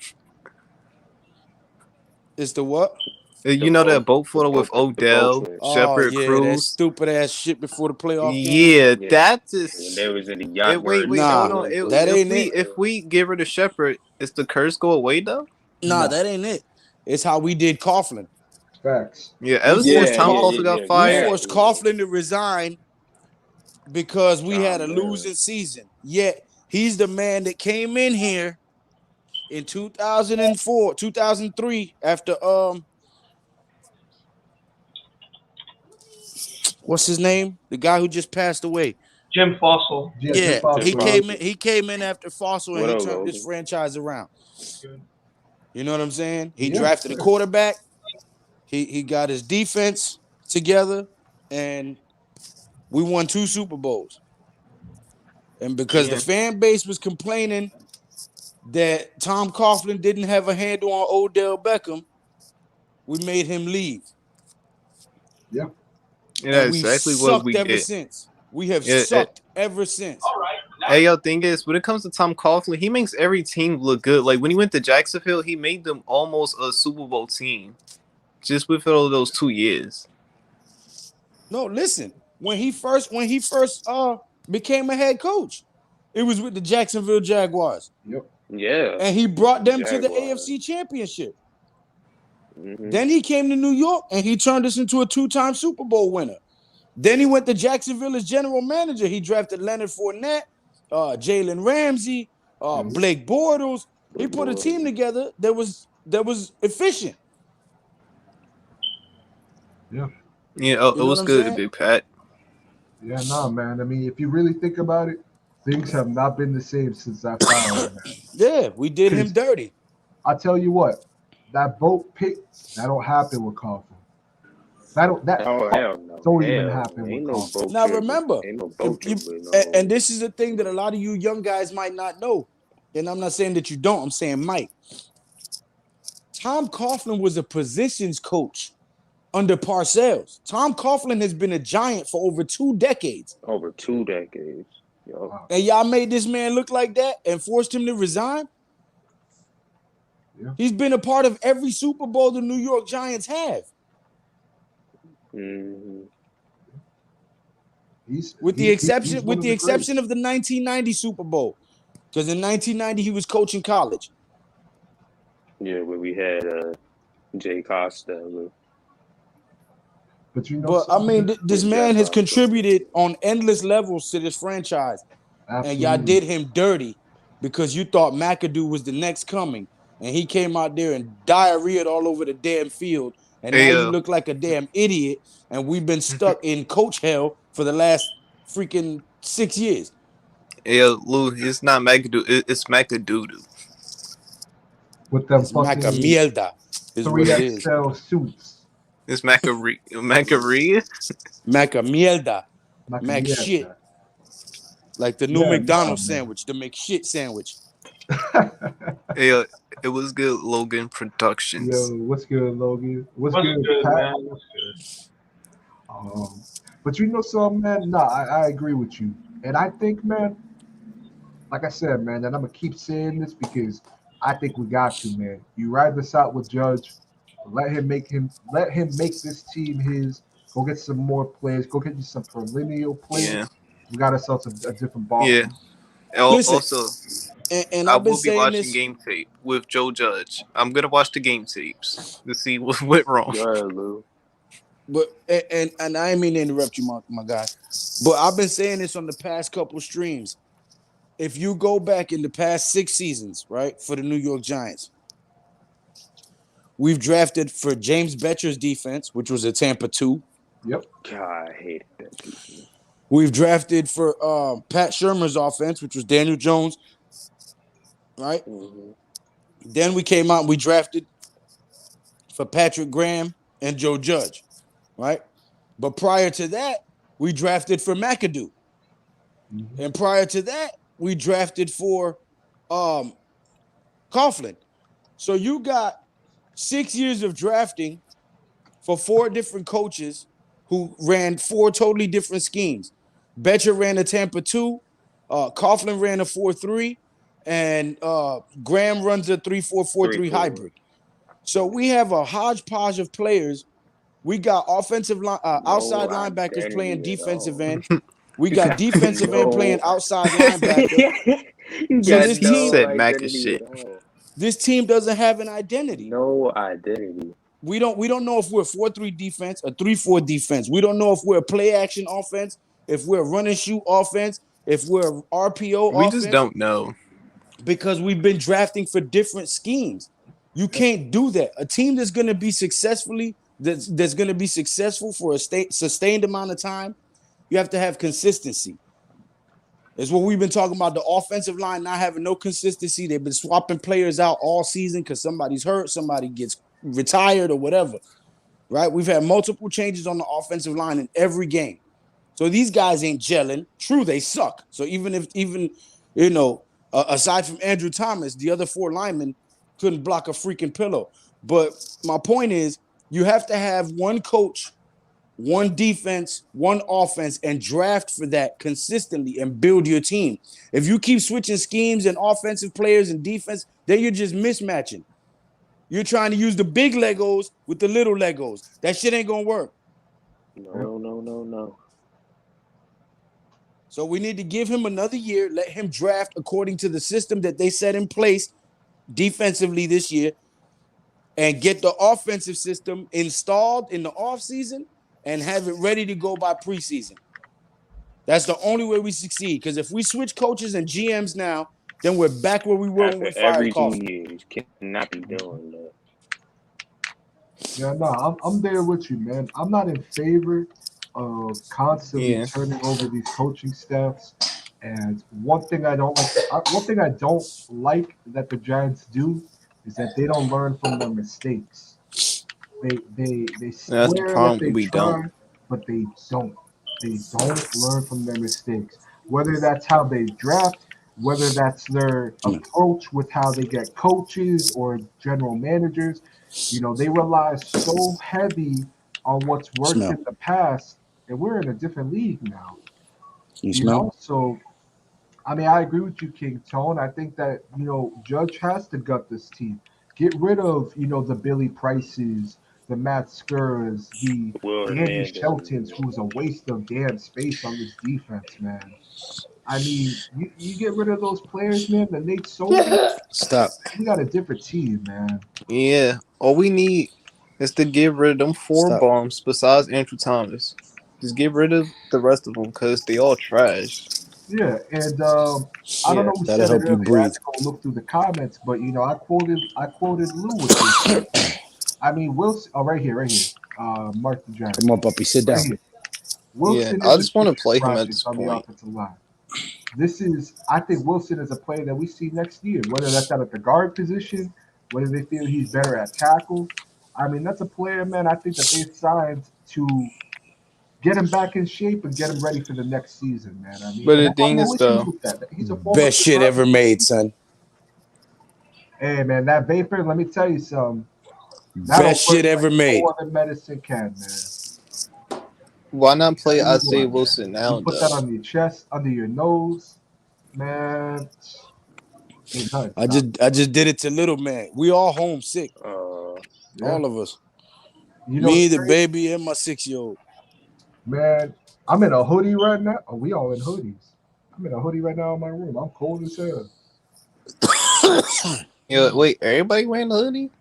It's the what? You know that boat photo with the boat Odell, trip. Oh, Shepard, yeah, that Cruz? stupid ass shit before the playoff game. Yeah, Yeah. that When is. they was in the yacht. Wait, Nah, hold on. that ain't If we give her to Shepard, is the curse go away though? Nah, Nah. that ain't it. It's how we did Coughlin. Facts. Yeah, ever We since forced Tom Coughlin- Coughlin got We fired, forced Coughlin to resign because we had a John losing season. Yet he's the man that came in here in 2004, 2003 after what's his name? The guy who just passed away. Jim Fossil. Yeah, Yeah, Jim Fossil. he came in after Fossil and What he up, turned this Logan? franchise around. You know what I'm saying? He Yeah, drafted a sure. quarterback. He got his defense together, and we won 2 Super Bowls. And because the fan base was complaining that Tom Coughlin didn't have a handle on Odell Beckham, we made him leave. yeah, And we exactly what sucked we ever get. since. We have Yeah, sucked ever since. Hey, yo, thing is, when it comes to Tom Coughlin, he makes every team look good. Like when he went to Jacksonville, he made them almost a Super Bowl team, just with all those 2 years. No, listen. When he first became a head coach, it was with the Jacksonville Jaguars. Yep. Yeah. And he brought them to the Jaguars. AFC Championship. Mhm. Then he came to New York and he turned us into a 2-time Super Bowl winner. Then he went to Jacksonville as general manager. He drafted Leonard Fournette, Jalen Ramsey, Blake Bortles. He put a team together that was efficient. Yeah. Yeah, it know was what I'm good, saying? Big Pat. Yeah, nah, man. I mean, if you really think about it, things have not been the same since that firing. Yeah, we did him dirty. I tell you what, that boat pick, that don't happen with Coughlin. Oh hell no! Don't even Hell, happen with ain't no Coughlin. boat Now trip. remember, Ain't no boat trip with no. and this is the thing that a lot of you young guys might not know. And I'm not saying that you don't. I'm saying Mike. Tom Coughlin was a positions coach under Parcells. Tom Coughlin has been a Giant for over 2 decades. Over 2 decades. Yo. And y'all made this man look like that and forced him to resign? Yeah. He's been a part of every Super Bowl the New York Giants have. Mm-hmm. With the exception of the 1990 Super Bowl. Because in 1990 he was coaching college. Yeah, where we had Jay Costa. But you know, But I mean, this man has Jaguars. contributed on endless levels to this franchise. absolutely. And y'all did him dirty because you thought McAdoo was the next coming. And he came out there and diarrheaed all over the damn field. And now you look like a damn idiot. And we've been stuck in coach hell for the last freaking 6 years. Yeah, Lou, it's not McAdoo, it's McAdoo. with them It's fucking Maca Mierda is what it is. 3XL suits. It's Macaria. Maca Mierda. Mac Mac yeah, shit. that. Like the new Yeah, McDonald's nah, man. sandwich, the McShit sandwich. Yeah, it was good. Logan Productions. Yo, what's good, Logan? What's What's good, good, Pat? man? What's good? But you know something, man? Nah, I agree with you. And I think, man, like I said, man, and I'm gonna keep saying this because I think we got to, man. You ride this out with Judge. Let him make this team his. Go get some more players. Go get you some perennial players. Yeah, We got ourselves a different ball. yeah. Listen, Also, and I I've been will be saying watching this. game tape with Joe Judge. I'm gonna watch the game tapes to see what went wrong. Go ahead, Lou. But and I didn't mean to interrupt you, my guy. But I've been saying this on the past couple streams. If you go back in the past 6 seasons, right, for the New York Giants, we've drafted for James Betcher's defense, which was a Tampa 2. Yep. God, I hate that defense. We've drafted for Pat Shermer's offense, which was Daniel Jones, right? Mhm. Then we came out and we drafted for Patrick Graham and Joe Judge, right? But prior to that, we drafted for McAdoo. Mhm. And prior to that, we drafted for Coughlin. So you got 6 years of drafting for 4 different coaches who ran 4 totally different schemes. Betcher ran a Tampa 2, Coughlin ran a 4-3, and Graham runs a 3-4-4-3 3-4. hybrid. So we have a hodgepodge of players. We got offensive line, outside linebackers playing identity at defensive all. end. We got defensive end playing outside linebacker. You So got this He team- said Mac is identity shit. at all. This team doesn't have an identity. No identity. We don't know if we're a 4-3 defense, a 3-4 defense. We don't know if we're a play action offense, if we're a run and shoot offense, if we're a RPO We offense. just don't know. Because we've been drafting for different schemes. You can't do that. A team that's going to be that's going to be successful for a sustained amount of time, you have to have consistency. It's what we've been talking about, the offensive line not having no consistency. They've been swapping players out all season because somebody's hurt, somebody gets retired or whatever, right? We've had multiple changes on the offensive line in every game. So these guys ain't gelling. True, they suck. So even aside from Andrew Thomas, the other 4 linemen couldn't block a freaking pillow. But my point is, you have to have one coach, one defense, one offense, and draft for that consistently and build your team. If you keep switching schemes and offensive players and defense, then you're just mismatching. You're trying to use the big Legos with the little Legos. That shit ain't gonna work. No. So we need to give him another year, let him draft according to the system that they set in place defensively this year, and get the offensive system installed in the offseason and have it ready to go by preseason. That's the only way we succeed. Because if we switch coaches and GMs now, then we're back where we were when we After fired every 2 Coughlin. years, cannot be doing that. Yeah, no, I'm there with you, man. I'm not in favor of constantly Yeah. turning over these coaching staffs. And one thing I don't like that the Giants do is that they don't learn from their mistakes. They swear That's the problem. that they We try, don't. but they don't. They don't learn from their mistakes. Whether that's how they draft, whether that's their approach with how they get coaches or general managers, they rely so heavy on what's worked Smell. in the past, and we're in a different league now. You smell? So I mean, I agree with you, King Tone. I think that Judge has to gut this team. Get rid of the Billy Prices, the Matt Skurs, the Will Andy Hernandez. Sheltons, who's a waste of damn space on this defense, man. I mean, you get rid of those players, man. The Nate Soldier, Stop. we got a different team, man. Yeah. All we need is to get rid of them 4 Stop. bombs besides Andrew Thomas. Just get rid of the rest of them because they all trash. Yeah, and I don't know who that'll said help it you earlier. I breathe. had to go look through the comments, but I quoted Lou with this. I mean, Wilson. Oh, right here. Mark the Giants. Come on, puppy, sit down. Right here. Wilson Yeah, I is just a wanna future play him at project this on the point. offensive line. I think Wilson is a player that we see next year, whether that's out at the guard position, whether they feel he's better at tackle. I mean, that's a player, man. I think that they signed to get him back in shape and get him ready for the next season, man. I mean, But the and I have thing no is, issues though, with that. He's a former Best shit ever made, son. Hey man, that vapor. Let me tell you something. That'll Best shit work ever like made. no other medicine can, man. Why not play Tell you Isaiah what, Wilson man. now, You put though? that on your chest, under your nose, man. Ain't nothing. I just did it to little man. We all homesick, Yeah. all of us. You know, Me, it's the crazy, baby, and my 6-year-old. man. I'm in a hoodie right now. Oh, we all in hoodies. I'm in a hoodie right now in my room. I'm cold as hell. Yo, wait, everybody wearing a hoodie?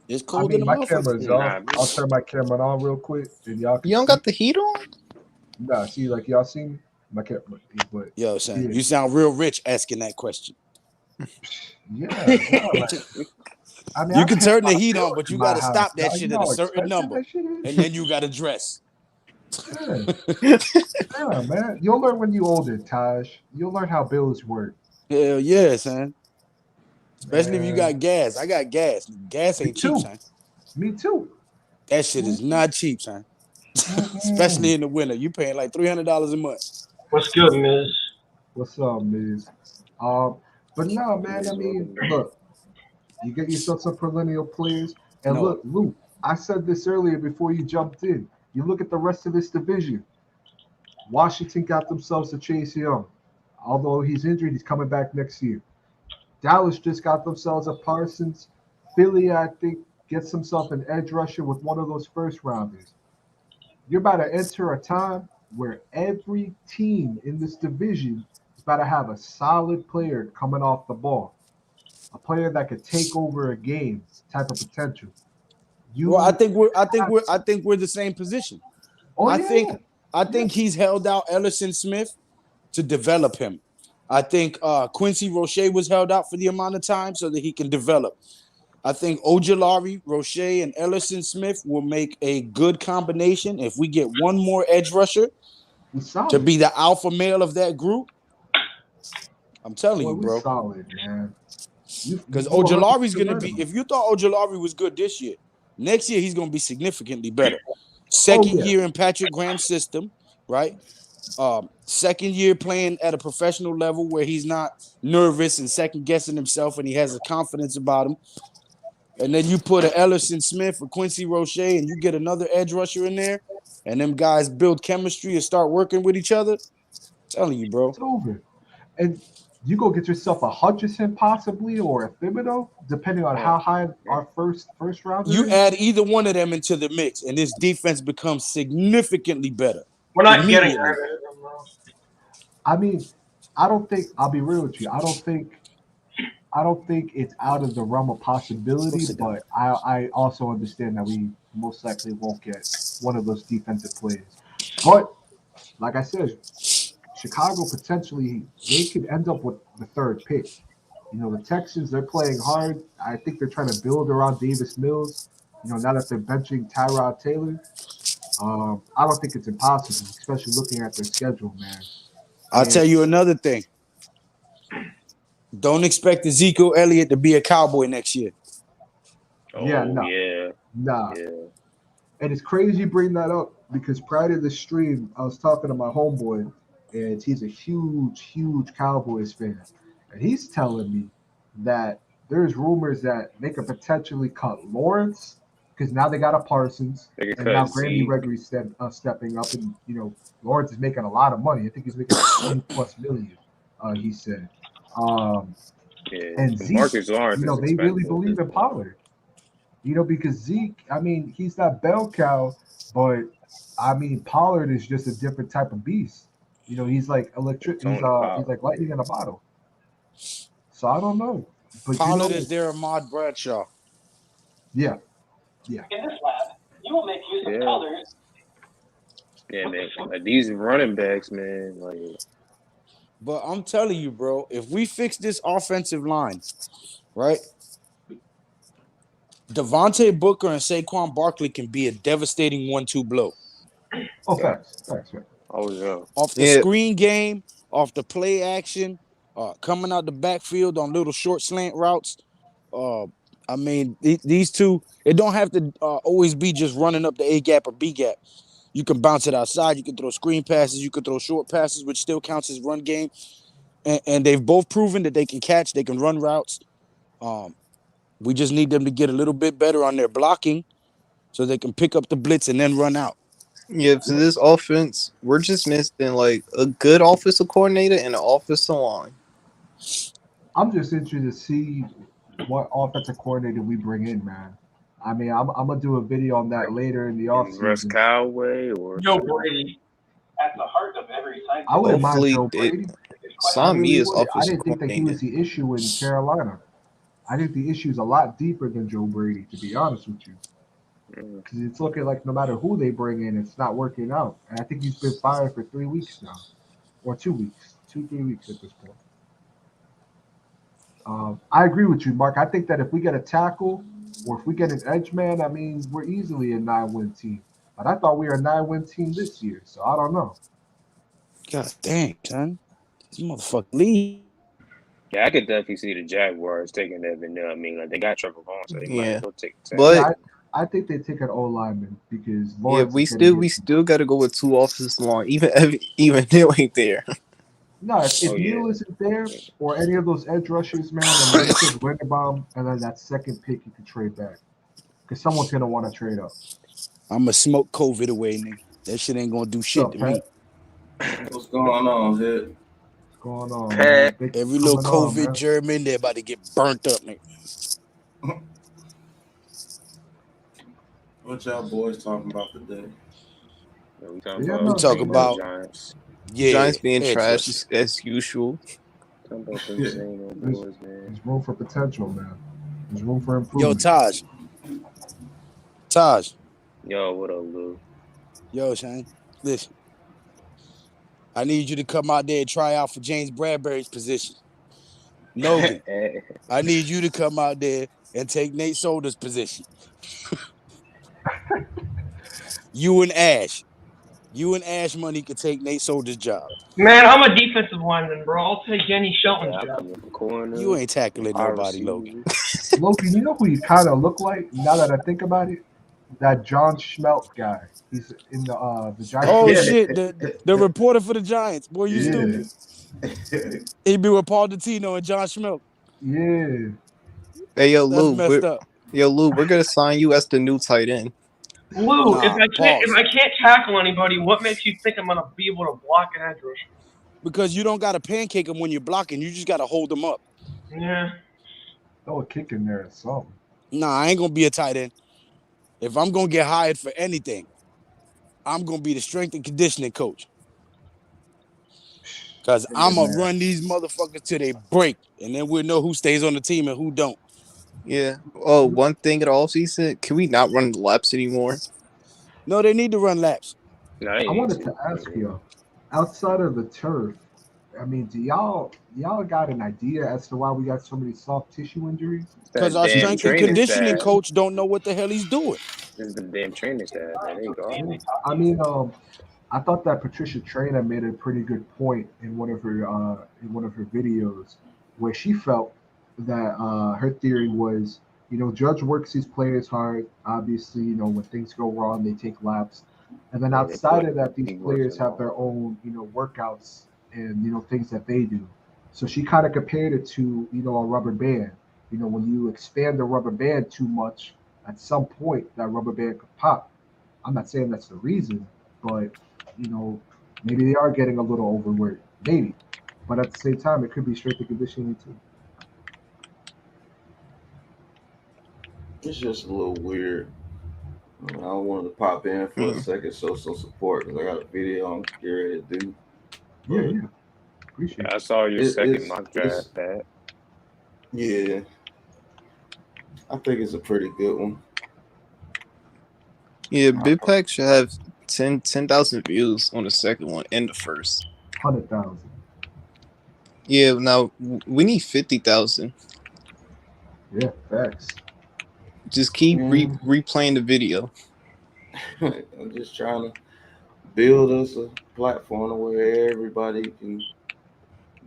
It's I cold in mean, the my motherfucker. camera's off. I'll turn my camera on real quick, and y'all can You don't see. got the heat on? Nah, see, like y'all see me? My camera, but Yo, son, yeah, you sound real rich asking that question. yeah. Like, I mean, You I can pay turn my the heat on, bills but in you my got to house. stop that Now, shit you at know a how certain expensive number, that shit is. and then you got to dress. Yeah, man. You'll learn when you older, Taj. You'll learn how bills work. Hell yeah, son. Especially if you Man. got gas. I got gas. Gas Me ain't cheap, too. son. Me too. That shit is not cheap, son. Especially Mm-mm. in the winter. You paying like $300 a month. What's good, Miz? What's up, Miz? But no, man. I mean, look, you get yourself some perennial players, and No. look, Luke. I said this earlier before you jumped in. You look at the rest of this division. Washington got themselves a Chase Young. Although he's injured, he's coming back next year. Dallas just got themselves a Parsons. Philly, I think, gets himself an edge rusher with one of those first rounders. You're about to enter a time where every team in this division is about to have a solid player coming off the ball, a player that could take over a game type of potential. Well, I You, think we're the same position. oh I yeah, think yeah, I yeah. think he's held out Ellison Smith to develop him. I think Quincy Roche was held out for the amount of time so that he can develop. I think Ojolari, Roche, and Ellison Smith will make a good combination. If we get one more edge rusher We to solid. be the alpha male of that group, I'm telling Boy, you, we bro. solid, man. Because You 100% Ojolari's going to right be, about if you thought Ojolari was good this year, next year he's going to be significantly better. Oh Second yeah, year in Patrick Graham's system, right? Second year playing at a professional level where he's not nervous and second guessing himself and he has a confidence about him. And then you put an Ellison Smith or Quincy Roche and you get another edge rusher in there, and them guys build chemistry and start working with each other. I'm telling you, bro. it's over. And you go get yourself a Hutchinson possibly or a Thibodeau, depending on how high our first rounder You is. add either one of them into the mix, and this defense becomes significantly better. We're not getting Immediately. rid of him, though. I mean, I don't think I'll be real with you. I don't think it's out of the realm of possibility, but I also understand that we most likely won't get one of those defensive players. But like I said, Chicago potentially they could end up with the third pick. You know, the Texans, they're playing hard. I think they're trying to build around Davis Mills. You know, now that they're benching Tyrod Taylor, I don't think it's impossible, especially looking at their schedule, man. I'll And tell you another thing. Don't expect Ezekiel Elliott to be a Cowboy next year. yeah, Oh no, yeah, nah. yeah. And it's crazy you bring that up because prior to the stream, I was talking to my homeboy, and he's a huge, huge Cowboys fan. And he's telling me that there's rumors that they could potentially cut Lawrence because now they got a Parsons, They could and now cut Granny Zeke. Gregory stepping up, and you know Lawrence is making a lot of money. I think he's making 20+ million. He said, um, Yeah, and Zeke, Marcus Lawrence you know is they really expensive. believe in Pollard. You know because Zeke, I mean he's that bell cow, but I mean Pollard is just a different type of beast. You know he's like electric. Tony Pollard. He's like lightning in a bottle. So I don't know, but you Pollard know, is their Ahmad Bradshaw. yeah. In this lab, you will make use of Yeah. colors. Yeah, man. Like, these running backs, man. Like, But I'm telling you, bro, if we fix this offensive line, right? Devontae Booker and Saquon Barkley can be a devastating 1-2 blow. Oh, facts. Right. oh yeah. Off the Yeah. screen game, off the play action, coming out the backfield on little short slant routes. I mean, these two, it don't have to always be just running up the A gap or B gap. You can bounce it outside. You can throw screen passes. You can throw short passes, which still counts as run game. And they've both proven that they can catch. They can run routes. We just need them to get a little bit better on their blocking so they can pick up the blitz and then run out. Yeah, for this offense, we're just missing like a good offensive coordinator and an offensive line. I'm just interested to see what offensive coordinator we bring in, man. I mean, I'm gonna do a video on that later in the Russ offseason. Callaway or Joe Brady. At the heart of every science. I wouldn't mind Hopefully Joe it Brady. I sign me really as would. I offensive didn't think that he coordinator. was the issue in Carolina. I think the issue is a lot deeper than Joe Brady, to be honest with you. Because it's looking like no matter who they bring in, it's not working out. And I think he's been fired for 3 weeks now, or 2 weeks, 2-3 weeks at this point. I agree with you, Mark. I think that if we get a tackle or if we get an edge man, I mean, we're easily a 9-win team. But I thought we were a 9-win team this year, so I don't know. God dang, son. This motherfucker leave. Yeah, I could definitely see the Jaguars taking that vanilla. I mean, like, they got Trevor Lawrence, so they might Yeah. as well take the But Yeah, I think they take an O lineman because yeah, Lawrence we is gonna still get- got to go with 2 offensive line. Even Neil ain't there. No, if Oh, yeah. Neal isn't there or any of those edge rushers, man, and then it's Linderbaum, and then that second pick you could trade back because someone's gonna want to trade up. I'ma smoke COVID away, nigga. That shit ain't gonna do shit What's to up, me. Pat? What's going on, Hit? What's going on, Pat. man? Thanks for Every little coming on, COVID man. germ in there about to get burnt up, nigga. What y'all boys talking about today? Yeah, we talking Yeah, about, no, We talk man. about Giants. yeah, Giants being edge trash rushers. as usual. Talking about them Yeah. same old boys, man. There's room for potential, man. There's room for Yo, improvement. Taj. Yo, what up, Lou? Yo, Shane. Listen. I need you to come out there and try out for James Bradbury's position. Nogan, I need you to come out there and take Nate Solder's position. You and Ash Money could take Nate Solder's job. Man, I'm a defensive lineman, bro. I'll take Jenny Shelton's Yeah, I job. come in the corner. You ain't tackling Our nobody, Logan. receivers. Logan, you know who you kind of look like now that I think about it? That John Schmelk guy. He's in the Giants. Oh Yeah. shit, the reporter for the Giants. Boy, you Yeah. stupid. He be with Paul Dottino and John Schmelk. Yeah. Hey, yo, That's Lou, messed up. we're gonna sign you as the new tight end. Lou, Nah, if pause. I can't tackle anybody, what makes you think I'm gonna be able to block an edge rusher? Because you don't gotta pancake them when you're blocking. You just gotta hold them up. Yeah. Throw a kick in there or something. Nah, I ain't gonna be a tight end. If I'm gonna get hired for anything, I'm gonna be the strength and conditioning coach. Cause I'm gonna man. run these motherfuckers till they break, and then we'll know who stays on the team and who don't. Yeah. Oh, one thing at all season, can we not run the laps anymore? No, they need to run laps. No, I wanted to ask you, outside of the turf, I mean, do y'all got an idea as to why we got so many soft tissue injuries? Because our strength and conditioning coach don't know what the hell he's doing. This is the damn training staff, man. They garbage. I mean, I thought that Patricia Traina made a pretty good point in one of her videos, where she felt that her theory was, Judge works these players hard. Obviously, when things go wrong, they take laps, and then outside of that, these players have their own, workouts and things that they do. So she kind of compared it to, a rubber band. When you expand the rubber band too much, at some point that rubber band could pop. I'm not saying that's the reason, but maybe they are getting a little overworked, maybe. But at the same time, it could be strength and conditioning too. It's just a little weird. I wanted to pop in for a second, show some support because I got a video I'm getting ready to do. Yeah. Appreciate it. I saw your second mock draft, Pat. Yeah. I think it's a pretty good one. Yeah, Big Pack should have 10,000 views on the second one and the first. 100,000. Yeah, now we need 50,000. Yeah, facts. Just keep replaying the video. I'm just trying to build us a platform where everybody can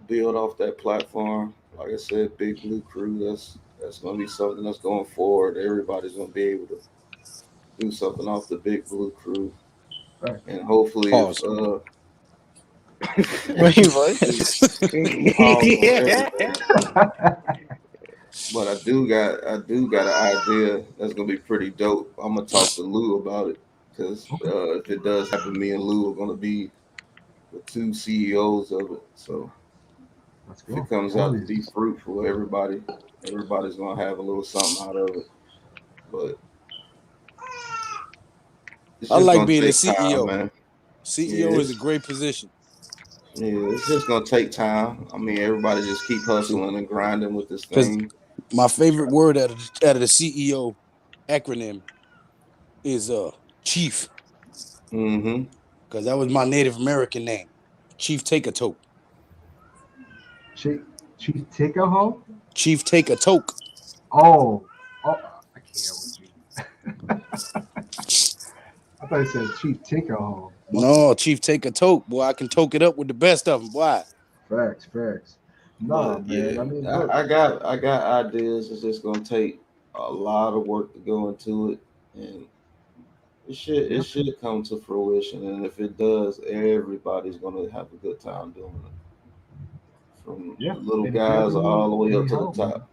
build off that platform. Like I said, Big Blue Crew, that's going to be something that's going forward. Everybody's going to be able to do something off the Big Blue Crew. Right. And hopefully, Wait, what? But I do got an idea that's gonna be pretty dope. I'm gonna talk to Lou about it because if it does happen, me and Lou are gonna be the two CEOs of it. So Let's if go. it comes out to Always. be fruitful, everybody's gonna have a little something out of it. But it's I just like gonna being a take time, CEO. man. CEO Yeah, is a great position. Yeah, it's just gonna take time. I mean, everybody just keep hustling and grinding with this Because thing. my favorite word out of the CEO acronym is chief, Mm-hmm. because that was my Native American name, Chief Take a Toke. Chief Tickahole? Chief Take a Toke. Oh, I can't with you. I thought it said Chief Tickahole. No, Chief Take a Toke. Boy, I can toke it up with the best of them. Why? Facts. Nah, But man. yeah, I mean, look. I got ideas. It's just gonna take a lot of work to go into it, and it should come to fruition. And if it does, everybody's gonna have a good time doing it. From Yeah, the little and if you guys ever all the way up need to the help, top.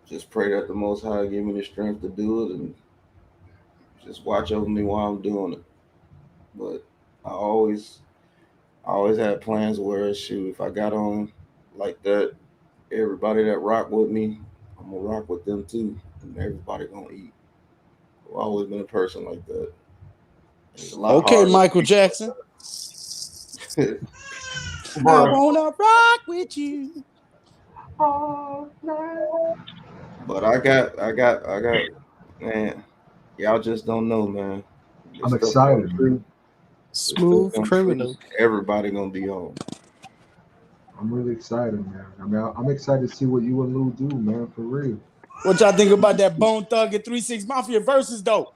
Just pray that the Most High give me the strength to do it, and just watch over me while I'm doing it. But I always had plans where, shoot, if I got on like that, everybody that rock with me, I'm gonna rock with them too, and everybody gonna eat. I've always been a person like that. It's a lot Okay, harder. Michael Jackson. I wanna rock with you. But I got, man. Y'all just don't know, man. This I'm stuff excited, come true. man. This stuff Smooth come criminal. true, everybody gonna be home. I'm really excited, man. I mean, I'm excited to see what you and Lou do, man, for real. What y'all think about that Bone Thug and 3-6 Mafia versus though?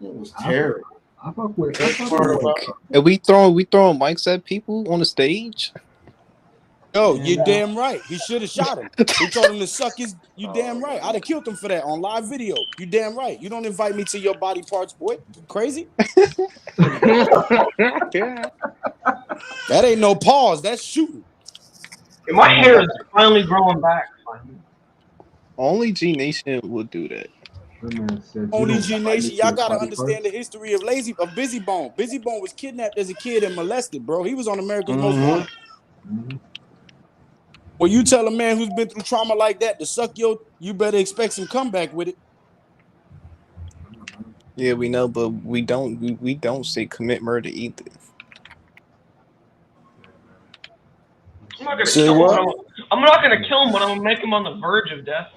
It was terrible. I fuck with. And we throwing mics at people on the stage. Yo, Man, you damn right. He should have shot him. He told him to suck his. You damn right. I'd have killed him for that on live video. You damn right. You don't invite me to your body parts, boy. You crazy? That ain't no pause. That's shooting. And my hair is finally growing back. Only G Nation would do that. That man said, you Only don't G invite me Nation, to y'all your gotta body understand the parts? history of Busy Bone. Busy Bone was kidnapped as a kid and molested, bro. He was on America's Most Wanted. Mhm. When you tell a man who's been through trauma like that to suck you better expect some comeback with it. Yeah, we know, but we don't say commit murder either. I'm not gonna Say kill what? him. I'm not gonna kill him, but I'm gonna make him on the verge of death.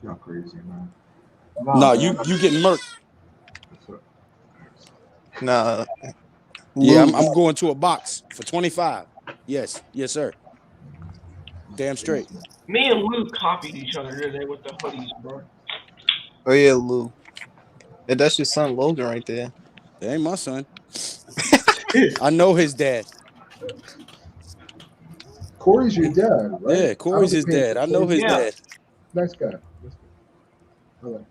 Y'all crazy, man. Nah, man. you getting murked. Nah. Yeah, Lou, I'm going to a box for 25. Yes, sir. Damn straight. Me and Luke copied each other today with the hoodies, bro. oh yeah, Lou. And that's your son Logan right there. That ain't my son. I know his dad. Corey's your dad, right? Yeah, Corey's his dad. I know his dad. Nice guy. All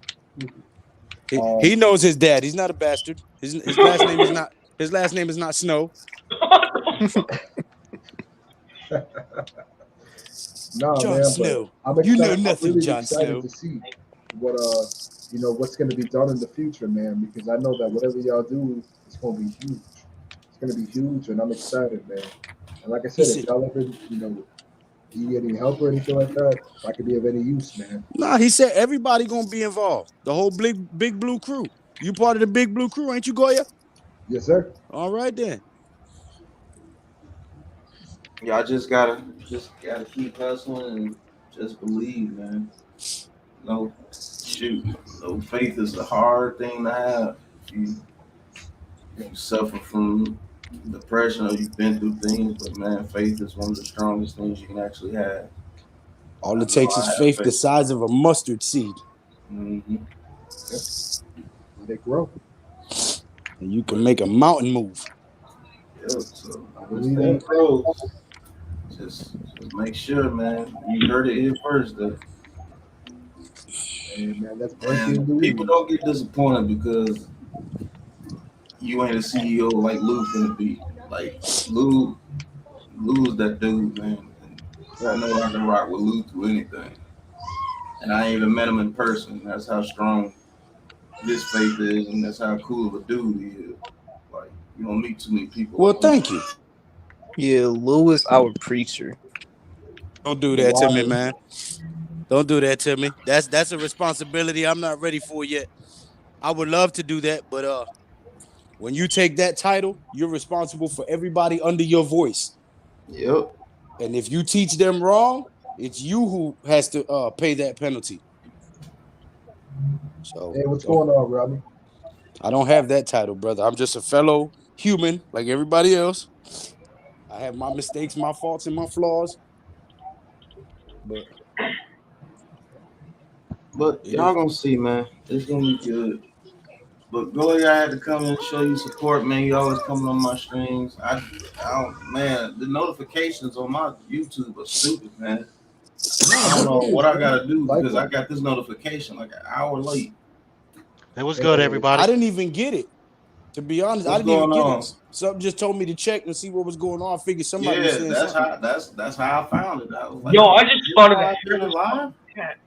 right. He knows his dad. He's not a bastard. His last name is not Snow. No, Jon man, Snow. but I'm You excited. know nothing, I'm really Jon excited Snow. to see what what's going to be done in the future, man. Because I know that whatever y'all do, it's going to be huge. It's going to be huge, and I'm excited, man. And like I said, if y'all ever need any help or anything like that, if I could be of any use, man. Nah, he said everybody gonna be involved. The whole big blue crew. You part of the big blue crew, ain't you, Goya? Yes, sir. All right then. Y'all just gotta keep hustling and just believe, man. No, shoot, no, faith is a hard thing to have. If you suffer from depression or you've been through things, but man, faith is one of the strongest things you can actually have. All it takes is faith the size of a mustard seed. Mm-hmm. They grow. And you can make a mountain move. Yep, so stay close. Just make sure, man. You heard it here first, though. Hey, man, that's people don't get disappointed because you ain't a CEO like Lou finna be. Like Lou Lou is that dude, man. And I know I can rock with Lou through anything. And I ain't even met him in person. That's how strong his faith is, and that's how cool of a dude he is. Like, you don't meet too many people. Well, like thank you. Yeah, Lou is our preacher. Don't do that to me, man. Don't do that to me. That's a responsibility I'm not ready for yet. I would love to do that, but when you take that title, you're responsible for everybody under your voice. Yep. And if you teach them wrong, it's you who has to pay that penalty. So Hey, what's going on, Rodney? I don't have that title, brother. I'm just a fellow human like everybody else. I have my mistakes, my faults, and my flaws. But y'all gonna see, man. It's gonna be good. But Goya, I had to come and show you support, man. You always coming on my streams. I don't, man. The notifications on my YouTube are stupid, man. I don't know what I gotta do because I got this notification like an hour late. It was good, everybody. I didn't even get it. To be honest, What's I didn't even going get on? it. Something just told me to check and see what was going on. I figured somebody was Yeah, saying that's something. that's how I found it. I was like, Yo, I just spotted a live? hairless Live? cat.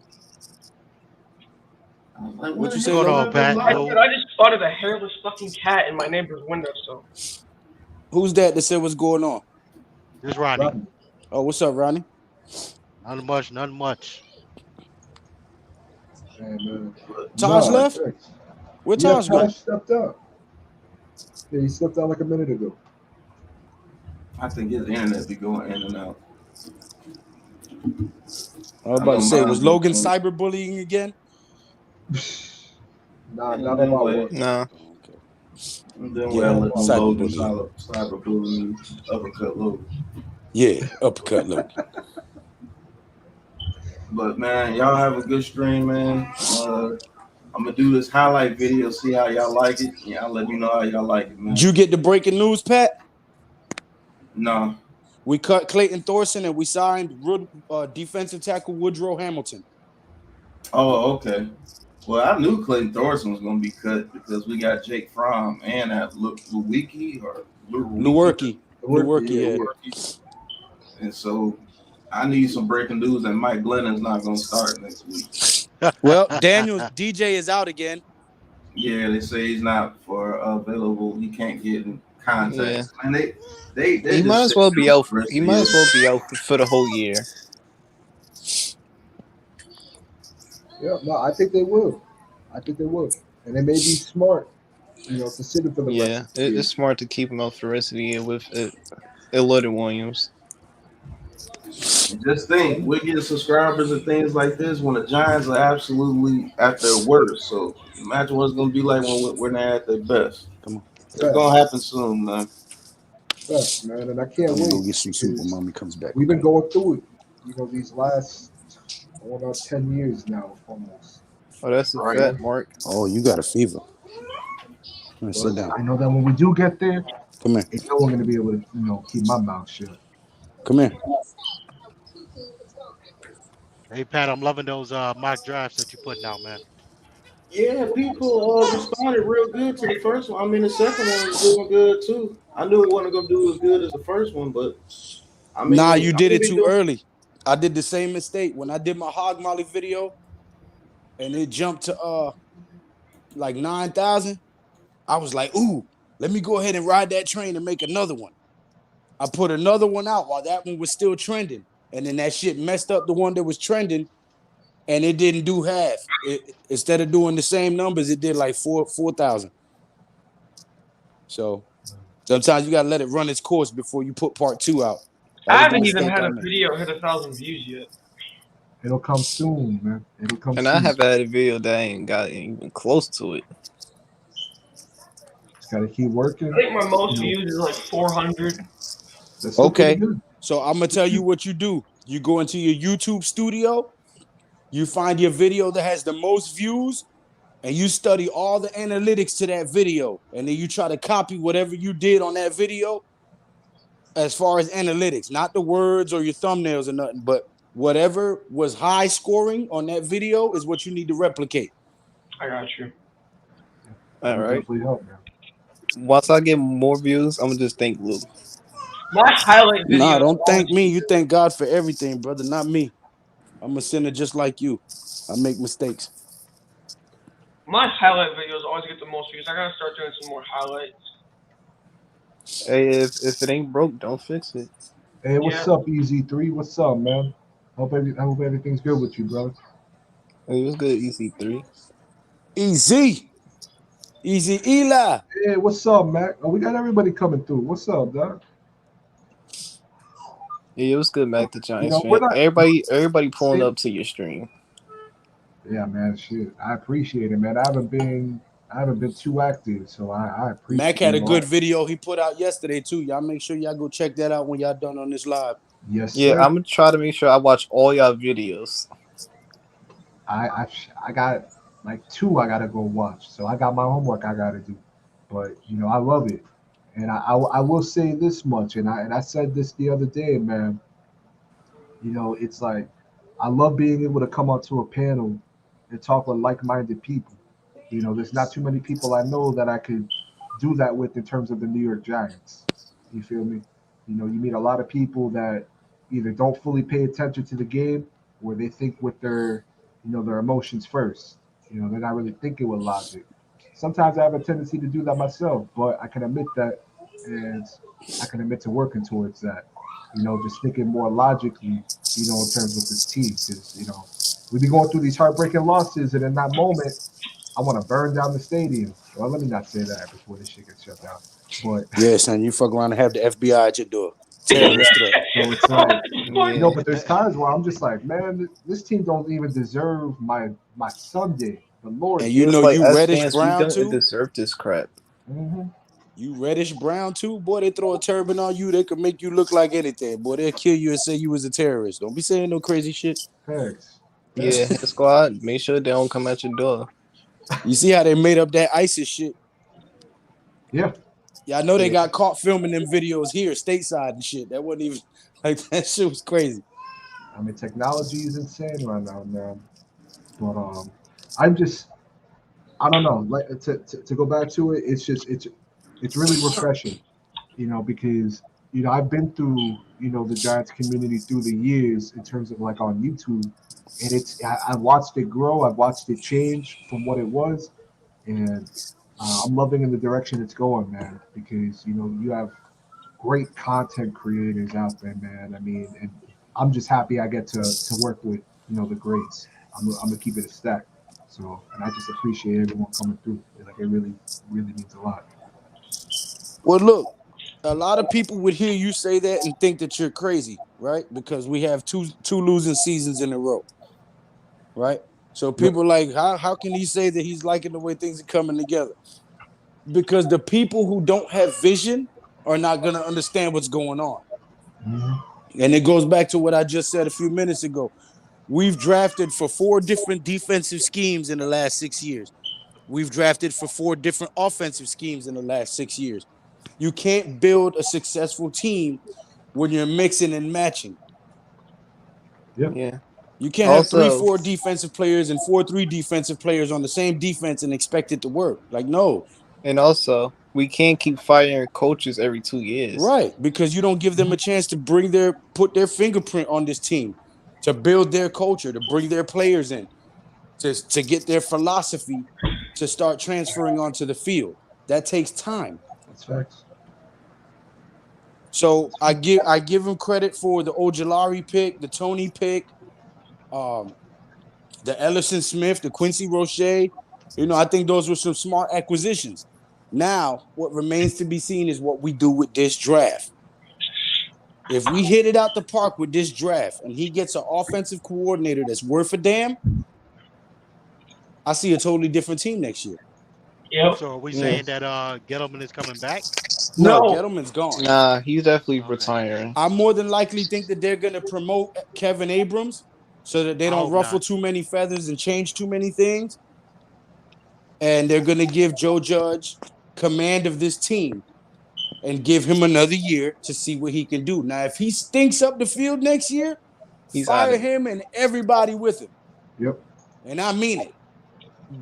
I was like, What you the say, hell Going is on, that Pat? live? I said I just spotted a hairless fucking cat in my neighbor's window. So Who's that said what's going on? Here's Ronnie. Rodney. Oh, what's up, Ronnie? Nothing much, nothing much. And, Taj no, left? thanks. Where Yeah, Taj go? Taj stepped up. Yeah, he stepped out like a minute ago. I think his internet be going in and out. I was about to say, was Logan cyberbullying again? Nah, not on my watch. Nah. And then Yeah, we'll let Logan cyberbullying. cyberbullying uppercut Logan. Yeah, uppercut Logan. But man, y'all have a good stream, man. I'm gonna do this highlight video, see how y'all like it. Yeah, I'll let you know how y'all like it, man. Did you get the breaking news, Pat? No. We cut Clayton Thorson and we signed defensive tackle Woodrow Hamilton. Oh, okay. Well, I knew Clayton Thorson was gonna be cut because we got Jake Fromm and that Lewicki or Lewerke, yeah. And so I need some breaking news that Mike Glennon's not gonna start next week. Well, Daniels DJ is out again. Yeah, they say he's not available. He can't get in contact. Yeah. And they He might as well be out. He might as well be out for the whole year. Yeah, no, I think they will. I think they will. And they may be smart, to sit it for the Yeah, rest of the year. it's smart to keep him out for the rest of the year with Lloyd Williams. Just think, we're getting subscribers and things like this when the Giants are absolutely at their worst. So imagine what it's going to be like when we're not at their best. Come on. It's going to happen soon, man. Yes, man, and I can't I'm gonna go wait. get some soup when mommy comes back. We've been going through it, these last 10 years now, almost. Oh, that's a fat Mark. Oh, you got a fever. Sit down. I know that when we do get there, Come here. I know I'm going to be able to, keep my mouth shut. Come here. Hey, Pat, I'm loving those mock drafts that you're putting out, man. Yeah, people responded real good to the first one. I mean, the second one was doing good too. I knew it wasn't going to do as good as the first one, but I mean, Nah, you did it too early. I did the same mistake when I did my hog molly video, and it jumped to like 9,000. I was like, ooh, let me go ahead and ride that train and make another one. I put another one out while that one was still trending, and then that shit messed up the one that was trending, and it didn't do half. Instead of doing the same numbers, it did like 4,000. So sometimes you gotta let it run its course before you put part 2 out. I haven't even had a video hit 1,000 views yet. It'll come soon, man. It'll come And soon. I have had a video that ain't got even close to it. Just got to keep working. I think my most views is like 400. That's still Okay, pretty good. so I'm gonna tell you what you do. You go into your YouTube studio, you find your video that has the most views, and you study all the analytics to that video, and then you try to copy whatever you did on that video as far as analytics, not the words or your thumbnails or nothing, but whatever was high scoring on that video is what you need to replicate. I got you. All right. Definitely help, man. Once I get more views, I'm gonna just thank Luke. My highlight video. Nah, don't thank me. You thank God for everything, brother, not me. I'm a sinner just like you. I make mistakes. My highlight videos always get the most views. I gotta start doing some more highlights. Hey, if it ain't broke, don't fix it. Hey, what's Yeah. up, EZ3? What's up, man? I hope everything's good with you, brother. It was good, EC3. Easy Eli. Hey, what's up, Mac? Oh, we got everybody coming through. What's up, dog? Yeah, it was good, Mac the Giants we're fan. not- Everybody pulling up to your stream. Yeah, man. Shit, I appreciate it, man. I haven't been too active, so I appreciate. Mac had a it good lot. video he put out yesterday too. Y'all make sure y'all go check that out when y'all done on this live. Yes, Yeah, sir. I'm gonna try to make sure I watch all y'all videos. I got like 2 I gotta go watch, so I got my homework I gotta do. But I love it, and I will say this much, and I said this the other day, man. It's like I love being able to come onto a panel and talk with like-minded people. There's not too many people I know that I could do that with in terms of the New York Giants. You feel me? You meet a lot of people that either don't fully pay attention to the game or they think with their emotions first. They're not really thinking with logic. Sometimes I have a tendency to do that myself, but I can admit that, and I can admit to working towards that. Just thinking more logically, in terms of this team, because we be going through these heartbreaking losses, and in that moment, I want to burn down the stadium. Well, let me not say that before this shit gets shut down. But Yeah, son, you fuck around and have the FBI at your door. Terrorist threat. so it's like, Yeah. but there's times where I'm just like, man, this team don't even deserve my Sunday. The Lord. And you It's know like, you us reddish fans, brown we don't too. deserve this crap. Mhm. You reddish brown too, boy. They throw a turban on you, they could make you look like anything. Boy, they'll kill you and say you was a terrorist. Don't be saying no crazy shit. Thanks. Yeah, hit squad. Make sure they don't come at your door. You see how they made up that ISIS shit? Yeah. Yeah, I know they Yeah. got caught filming them videos here, stateside and shit. That wasn't even like that shit was crazy. I mean, technology is insane right now, man. But I don't know. Like to go back to it, it's really refreshing, because I've been through the Giants community through the years in terms of like on YouTube, and I watched it grow, I've watched it change from what it was, and I'm loving in the direction it's going, man. Because you have great content creators out there, man. I mean, and I'm just happy I get to work with the greats. I'm gonna keep it a stack. So, and I just appreciate everyone coming through. Like it really means a lot. Well, look, a lot of people would hear you say that and think that you're crazy, right? Because we have two losing seasons in a row, right? So people are like, how can he say that he's liking the way things are coming together? Because the people who don't have vision are not going to understand what's going on. And it goes back to what I just said a few minutes ago. We've drafted for 4 different defensive schemes in the last 6 years. We've drafted for 4 different offensive schemes in the last 6 years. You can't build a successful team when you're mixing and matching. Yeah. You can't have Also- 3-4 defensive players and 4-3 defensive players on the same defense and expect it to work. Like, no. And also, we can't keep firing coaches every 2 years. Right, because you don't give them a chance to put their fingerprint on this team, to build their culture, to bring their players in, to get their philosophy to start transferring onto the field. That takes time. That's facts. So I give him credit for the Ojulari pick, the Tony pick, the Ellison Smith, the Quincy Roche. I think those were some smart acquisitions. Now, what remains to be seen is what we do with this draft. If we hit it out the park with this draft and he gets an offensive coordinator that's worth a damn, I see a totally different team next year. Yep. So are we saying that Gettleman is coming back? No, No. Gettleman's gone. Nah, he's definitely Okay. retiring. I more than likely think that they're going to promote Kevin Abrams so that they I don't hope ruffle not. too many feathers and change too many things. And they're going to give Joe Judge command of this team and give him another year to see what he can do. Now, if he stinks up the field next year, He's fire outta him and everybody with him. Yep. And I mean it.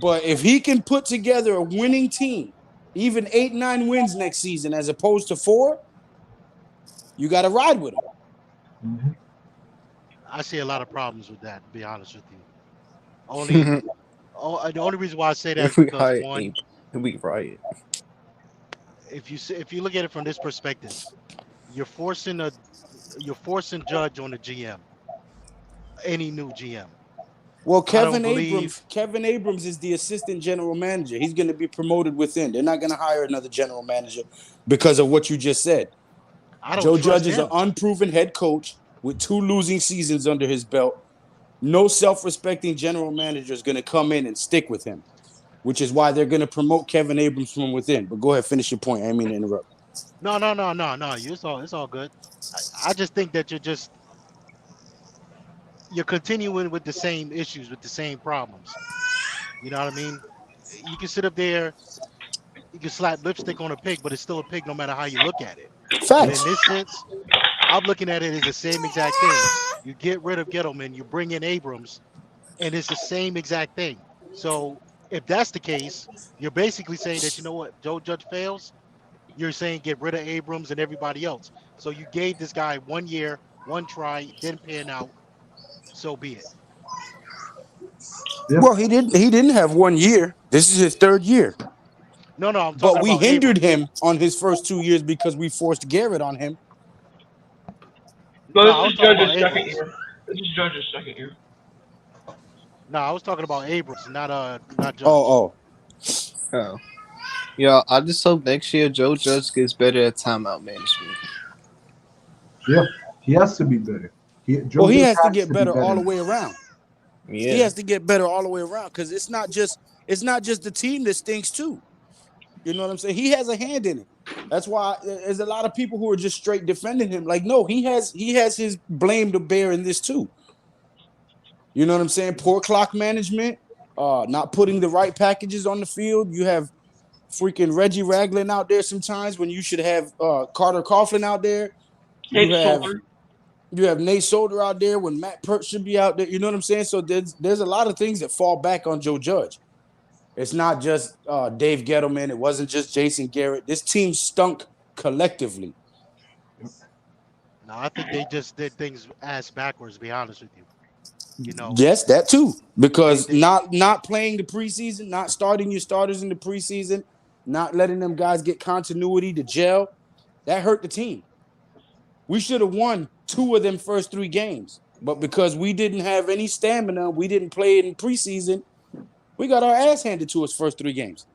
But if he can put together a winning team, even 8-9 wins next season as opposed to 4, You got to ride with him. Mhm. I see a lot of problems with that. To be honest with you, only the only reason why I say that is If we because hire one, we riot. if you look at it from this perspective, you're forcing a you're forcing Judge on the GM, any new GM. Well, I don't believe. Kevin Abrams is the assistant general manager. He's going to be promoted within. They're not going to hire another general manager because of what you just said. I don't Joe trust Judge is an him. unproven head coach with 2 losing seasons under his belt. No self-respecting general manager is going to come in and stick with him, which is why they're going to promote Kevin Abrams from within. But go ahead, finish your point. I didn't mean to interrupt. No. It's all good. I just think that you're continuing with the same issues, with the same problems. You know what I mean? You can sit up there, you can slap lipstick on a pig, but it's still a pig no matter how you look at it. And Facts. in this sense, I'm looking at it as the same exact thing. You get rid of Gettleman, you bring in Abrams, and it's the same exact thing. So if that's the case, you're basically saying that, you know what, Joe Judge fails, you're saying get rid of Abrams and everybody else. So you gave this guy 1 year, one try, didn't pan out, so be it. Yeah. Well, he didn't have 1 year. This is his 3rd year. No, I'm talking But we about hindered Abrams. him on his first 2 years because we forced Garrett on him. No, No, I this was is talking Judge's about second Abrams. year. This is Judge's second year. No, I was talking about Abrams, not Judge. Oh. Oh. Yeah, I just hope next year Joe Judge gets better at timeout management. Yeah, he has to be better. Well, he Judge has to get be better all the way around. Yeah. He has to get better all the way around because it's not just the team that stinks too. You know what I'm saying? He has a hand in it. That's why there's a lot of people who are just straight defending him. Like, no, he has his blame to bear in this too. You know what I'm saying? Poor clock management, not putting the right packages on the field. You have freaking Reggie Ragland out there sometimes when you should have Carter Coughlin out there. You have Nate Solder out there when Matt Peart should be out there. You know what I'm saying? So there's a lot of things that fall back on Joe Judge. It's not just Dave Gettleman. It wasn't just Jason Garrett. This team stunk collectively. No, I think they just did things ass backwards, to be honest with you. You know. Yes, that too. Because not playing the preseason, not starting your starters in the preseason, not letting them guys get continuity to gel, that hurt the team. We should have won 2 of them first 3 games. But because we didn't have any stamina, we didn't play it in preseason, we got our ass handed to us first 3 games.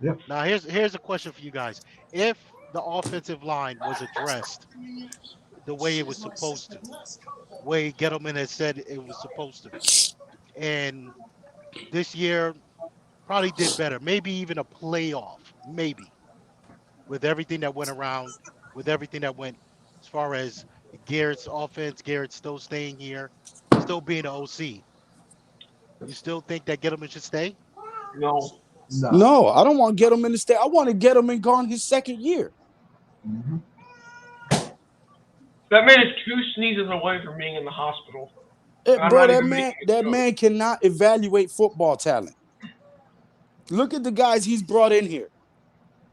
Yeah. Now here's a question for you guys. If the offensive line was addressed the way it was supposed to, way Gettleman has said it was supposed to, and this year probably did better, maybe even a playoff, maybe, with everything that went around, with everything that went as far as Garrett's offense, Garrett still staying here, still being the OC. You still think that Gettleman should stay? No. No, I don't want Gettleman to stay. I want to Gettleman gone his 2nd year. Mm-hmm. That man is 2 sneezes away from being in the hospital. Bro, that man cannot evaluate football talent. Look at the guys he's brought in here.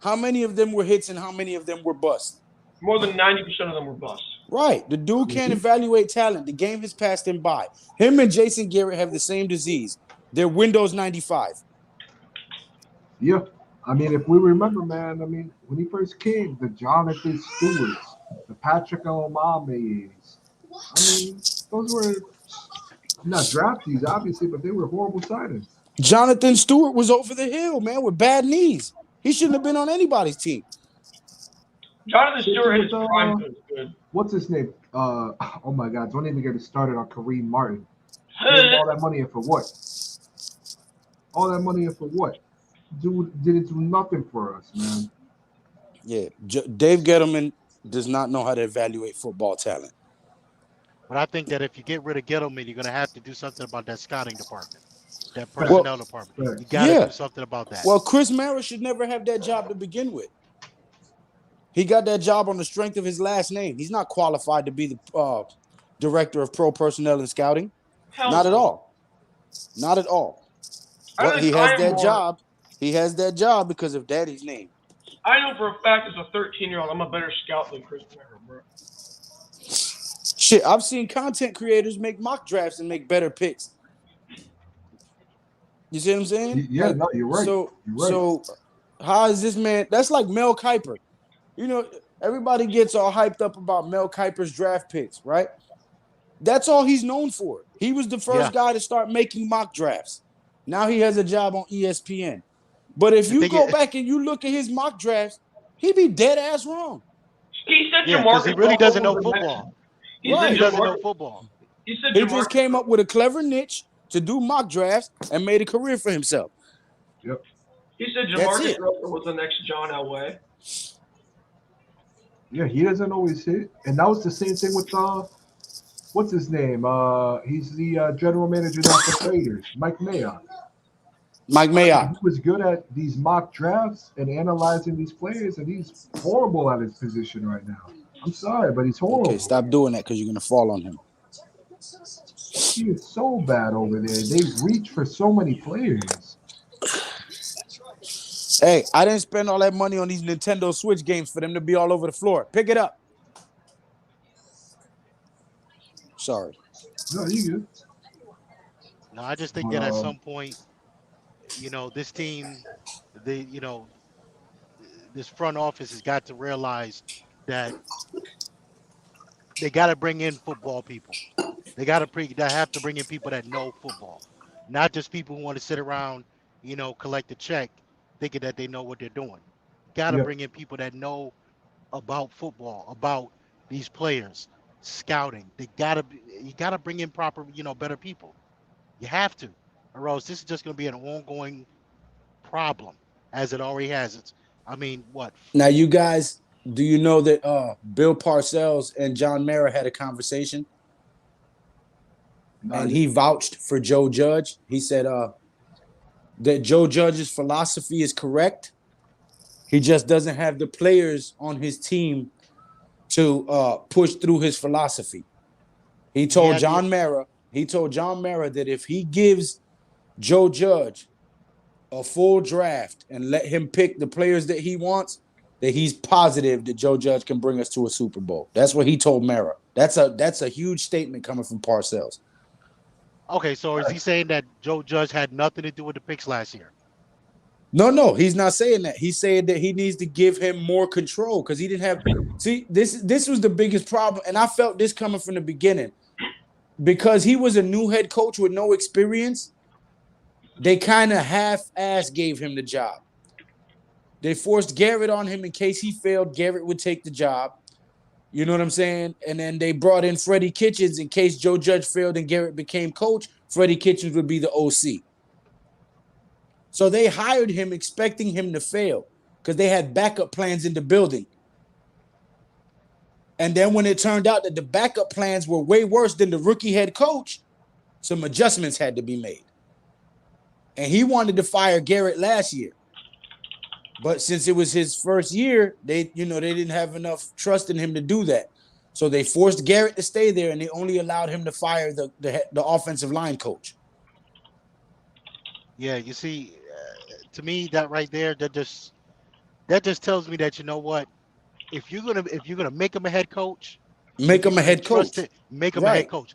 How many of them were hits and how many of them were busts? More than 90% of them were busts. Right. The dude can't evaluate talent. The game has passed him by. Him and Jason Garrett have the same disease. They're Windows 95. Yeah. I mean, if we remember, man, I mean, when he first came, the Jonathan Stewarts, the Patrick Omames, I mean, those were not draftees, obviously, but they were horrible signings. Jonathan Stewart was over the hill, man, with bad knees. He shouldn't have been on anybody's team. Jonathan Stewart hit his prime good. What's his name? Oh my God! Don't even get me started on Kareem Martin. All that money in for what? All that money in for what? Dude didn't do nothing for us, man. Yeah, Dave Gettleman does not know how to evaluate football talent. But I think that if you get rid of Gettleman, you're going to have to do something about that scouting department, that personnel department. You got to do something about that. Well, Chris Mara should never have that job to begin with. He got that job on the strength of his last name. He's not qualified to be the director of pro personnel and scouting. Not at all. Not at all. But he has that job. He has that job because of Daddy's name. I know for a fact as a 13-year-old, I'm a better scout than Chris Mara, bro. Shit, I've seen content creators make mock drafts and make better picks. You see what I'm saying? Yeah, no, you're right. So, You're right. so how is this man? That's like Mel Kiper. You know, everybody gets all hyped up about Mel Kiper's draft picks, right? That's all he's known for. He was the first guy to start making mock drafts. Now he has a job on ESPN. But if you go back and you look at his mock drafts, he be dead ass wrong. He said Yeah, because he really doesn't know Russell was the football. He Right. He doesn't know Jamarcus- football. He said He just Jamarcus came up with a clever niche to do mock drafts and made a career for himself. Yep. He said That's Jamarcus it. Russell was the next John Elway. Yeah, he doesn't always hit. And that was the same thing with what's his name? He's the general manager now for Raiders, Mike Mayock. Mike Mayock. He was good at these mock drafts and analyzing these players, and he's horrible at his position right now. I'm sorry, but he's horrible. Okay, stop doing that because you're gonna fall on him. He is so bad over there. They reach for so many players. Hey, I didn't spend all that money on these Nintendo Switch games for them to be all over the floor. Pick it up. Sorry. No, you good. No, I just think that at some point, you know, this team, this front office has got to realize that they got to bring in football people. They have to bring in people that know football, not just people who want to sit around, you know, collect a check, thinking that they know what they're doing. Got to Yep. bring in people that know about football, about these players, scouting. You got to bring in proper, you know, better people. You have to, or else this is just going to be an ongoing problem, as it already has. I mean, what? Now, you guys, do you know that Bill Parcells and John Mara had a conversation? No, And he vouched for Joe Judge. He said that Joe Judge's philosophy is correct. He just doesn't have the players on his team to push through his philosophy. He told John Mara that if he gives Joe Judge a full draft and let him pick the players that he wants, that he's positive that Joe Judge can bring us to a Super Bowl. That's what he told Mara. That's a huge statement coming from Parcells. Okay, so is he saying that Joe Judge had nothing to do with the picks last year? No, he's not saying that. He's saying that he needs to give him more control because he didn't have. See, this was the biggest problem, and I felt this coming from the beginning because he was a new head coach with no experience. They kind of half-ass gave him the job. They forced Garrett on him in case he failed. Garrett would take the job. You know what I'm saying? And then they brought in Freddie Kitchens in case Joe Judge failed and Garrett became coach. Freddie Kitchens would be the OC. So they hired him expecting him to fail because they had backup plans in the building. And then when it turned out that the backup plans were way worse than the rookie head coach, some adjustments had to be made. And he wanted to fire Garrett last year. But since it was his first year, they didn't have enough trust in him to do that. So they forced Garrett to stay there, and they only allowed him to fire the offensive line coach. Yeah, you see, to me that right there, that just tells me that, you know what, if you're gonna make him a head coach, make him a head coach. Make him a head coach.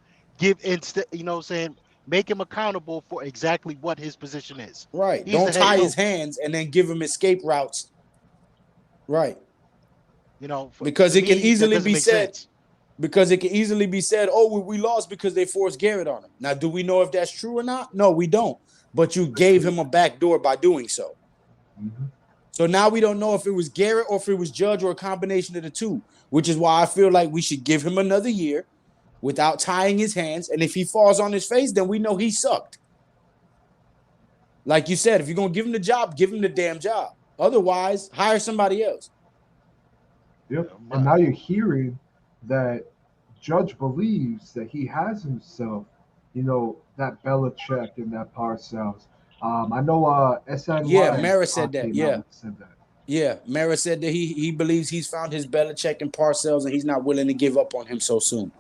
Make him accountable for exactly what his position is. Right. He's Don't the head tie his coach. hands and then give him escape routes. Right. You know, because to it can me, that easily doesn't be make said. sense. Because it can easily be said, oh, we lost because they forced Garrett on him. Now, do we know if that's true or not? No, we don't. But you gave him a back door by doing so. Mm-hmm. So now we don't know if it was Garrett or if it was Judge or a combination of the two, which is why I feel like we should give him another year without tying his hands. And if he falls on his face, then we know he sucked. Like you said, if you're going to give him the job, give him the damn job. Otherwise, hire somebody else. Yep. And now you're hearing that Judge believes that he has himself, you know, that Belichick and that Parcells. I know SNY. Yeah, Mara said that. Yeah. Said that. Yeah, Mara said that he believes he's found his Belichick and Parcells and he's not willing to give up on him so soon.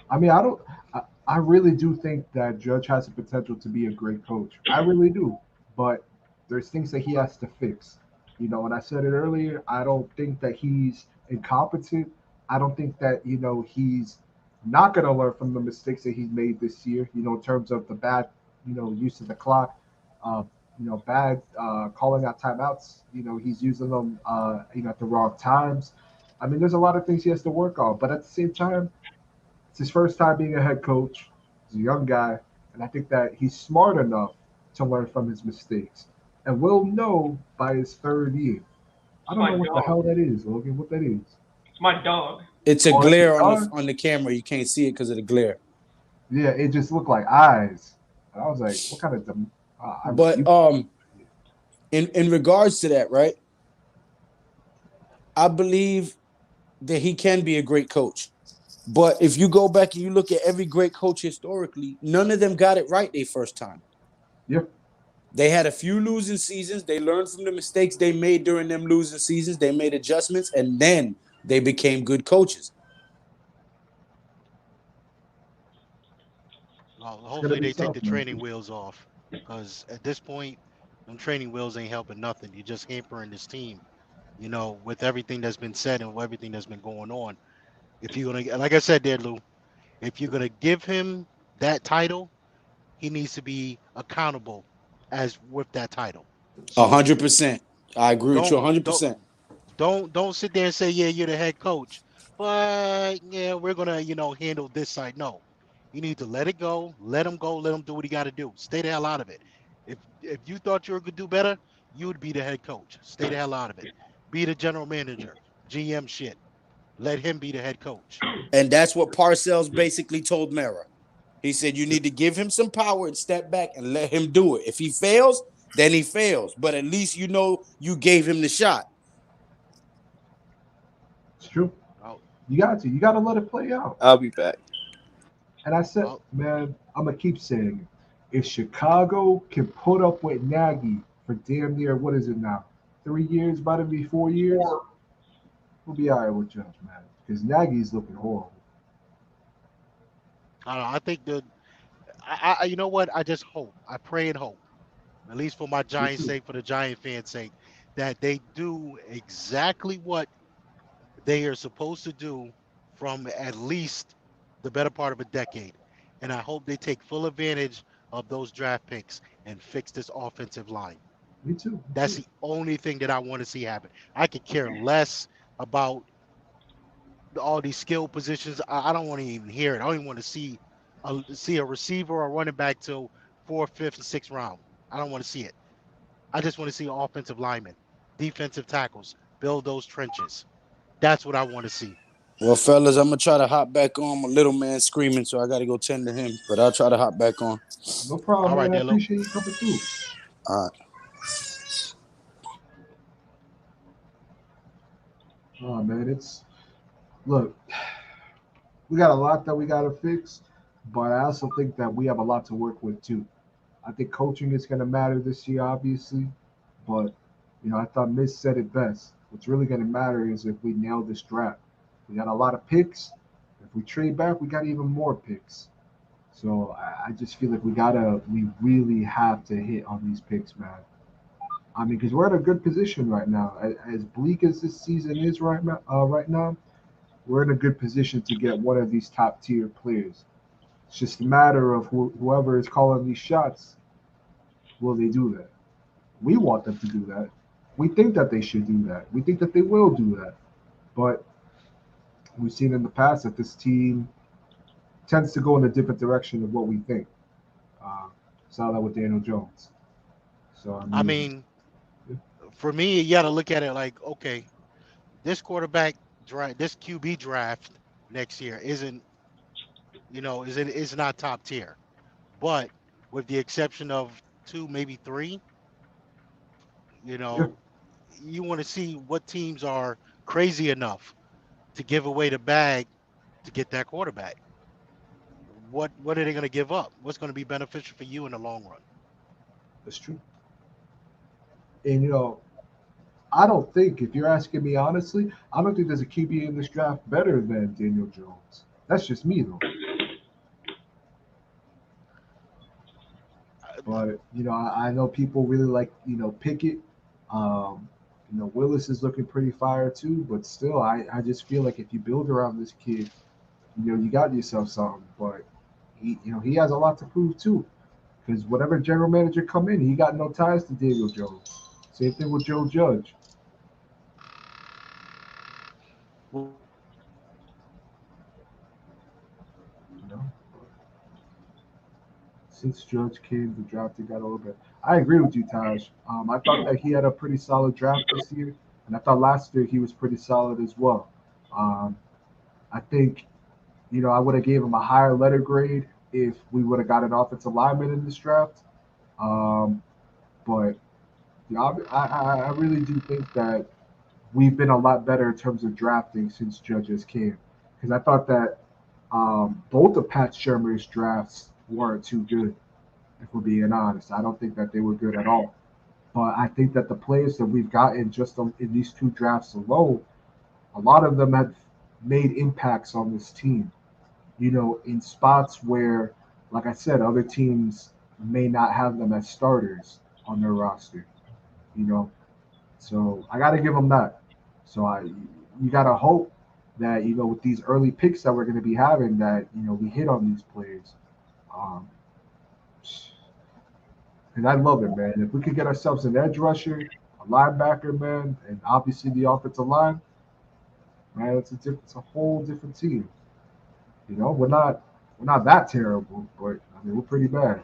I mean, I really do think that Judge has the potential to be a great coach. I really do. But there's things that he has to fix. And I said it earlier, I don't think that he's incompetent. I don't think that, he's not going to learn from the mistakes that he's made this year, in terms of the bad, use of the clock, uh, bad calling out timeouts. He's using them, at the wrong times. I mean, there's a lot of things he has to work on, but at the same time, it's his first time being a head coach. He's a young guy, and I think that he's smart enough to learn from his mistakes, and will know by his third year. I It's don't my know what the dog. hell that is, Logan. What that is? It's my dog. It's a Oh, glare it's on dog? the camera. You can't see it because of the glare. Yeah, it just looked like eyes. And I was like, what kind of But in regards to that, right? I believe that he can be a great coach. But if you go back and you look at every great coach historically, none of them got it right their first time. Yeah. They had a few losing seasons. They learned from the mistakes they made during them losing seasons. They made adjustments, and then they became good coaches. Well, It's gonna hopefully be they take tough, the man. training wheels off, because at this point, them training wheels ain't helping nothing. You're just hampering this team, with everything that's been said and everything that's been going on. If you're gonna, like I said there, Lou, if you're gonna give him that title, he needs to be accountable as with that title. So 100%. I agree with you don't don't 100%. don't sit there and say, yeah, you're the head coach, but yeah, we're gonna handle this side. No, you need to let it go, let him do what he got to do. Stay the hell out of it. If you thought you were gonna do better, you would be the head coach. Stay the hell out of it. Be the general manager, GM shit. Let him be the head coach. And that's what Parcells basically told Mara. He said, you need to give him some power and step back and let him do it. If he fails, then he fails. But at least you gave him the shot. It's true. Oh, You got to let it play out. I'll be back. And I said, well, man, I'm gonna keep saying it. If Chicago can put up with Nagy for damn near, what is it now? 3 years, about to be 4 years. We'll be all right with Judge, man. Because Nagy's looking horrible. I don't know. I think that you know what? I just hope. I pray and hope, at least for my Me Giants' too. sake, for the Giant fans' sake, that they do exactly what they are supposed to do from at least the better part of a decade. And I hope they take full advantage of those draft picks and fix this offensive line. Me too. Me That's too. the only thing that I want to see happen. I could care less about all these skill positions. I don't want to even hear it. I don't even want to see a receiver or running back till fourth, fifth, and sixth round. I don't want to see it. I just want to see offensive linemen, defensive tackles, build those trenches. That's what I want to see. Well, fellas, I'm going to try to hop back on. My little man screaming, so I got to go tend to him. But I'll try to hop back on. No problem, All right, man. I there, Lou. appreciate you coming through. All right. Oh man, look, we got a lot that we gotta fix, but I also think that we have a lot to work with too. I think coaching is gonna matter this year, obviously, but I thought Miz said it best. What's really gonna matter is if we nail this draft. We got a lot of picks. If we trade back, we got even more picks. So I just feel like we really have to hit on these picks, man. I mean, because we're in a good position right now. As bleak as this season is right now, we're in a good position to get one of these top tier players. It's just a matter of whoever is calling these shots, will they do that? We want them to do that. We think that they should do that. We think that they will do that. But we've seen in the past that this team tends to go in a different direction of what we think. Uh, Saw that with Daniel Jones. So I mean, for me, you got to look at it like, okay, this quarterback draft, this QB draft next year is not top tier, but with the exception of two, maybe three, you yeah, know, you want to see what teams are crazy enough to give away the bag to get that quarterback. What are they going to give up? What's going to be beneficial for you in the long run? that's true. And I don't think, if you're asking me honestly, I don't think there's a QB in this draft better than Daniel Jones. That's just me though. But I know people really like Pickett. Um, You know, Willis is looking pretty fire too, but still, I just feel like if you build around this kid, you know, you got yourself something. But he has a lot to prove too, because whatever general manager come in, he got no ties to Daniel Jones. Same thing with Joe Judge. You know, since Judge came, the draft got a little bit. I agree with you, Taj. I thought that he had a pretty solid draft this year, and I thought last year he was pretty solid as well. Um, I think, you know, I would have gave him a higher letter grade if we would have got an offensive lineman in this draft. Um, but yeah, I really do think that we've been a lot better in terms of drafting since Judges came. Because I thought that both of Pat Shermer's drafts weren't too good, if we're being honest. I don't think that they were good at all. But I think that the players that we've gotten just in these two drafts alone, a lot of them have made impacts on this team. You know, in spots where, like I said, other teams may not have them as starters on their roster. You know, so I got to give them that. So you got to hope that with these early picks that we're going to be having, that we hit on these players. Um, and I love it, man. If we could get ourselves an edge rusher, a linebacker, man, and obviously the offensive line, man, it's a whole different team. We're not that terrible, but I mean we're pretty bad.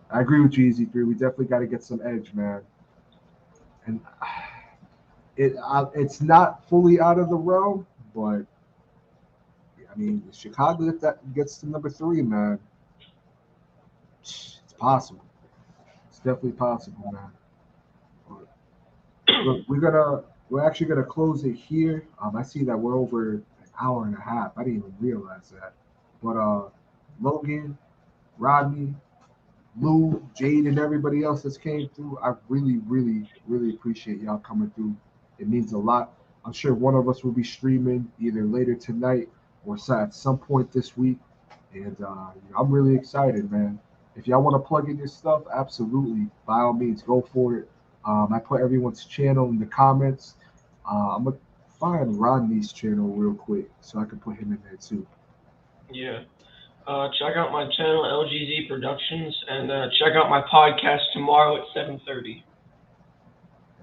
I agree with you, Easy 3. We definitely got to get some edge, man. And it's not fully out of the realm, but I mean Chicago, if that gets to number 3, man, it's possible. It's definitely possible, man. But look, we're actually gonna close it here. I see that we're over an hour and a half. I didn't even realize that. But Logan, Rodney, Lou, Jade, and everybody else that's came through, I really, really, really appreciate y'all coming through. It means a lot. I'm sure one of us will be streaming either later tonight or at some point this week. And I'm really excited, man. If y'all want to plug in your stuff, absolutely, by all means, go for it. I put everyone's channel in the comments. I'm gonna find Rodney's channel real quick so I can put him in there too. Yeah. Check out my channel, LGZ Productions, and check out my podcast tomorrow at 7:30.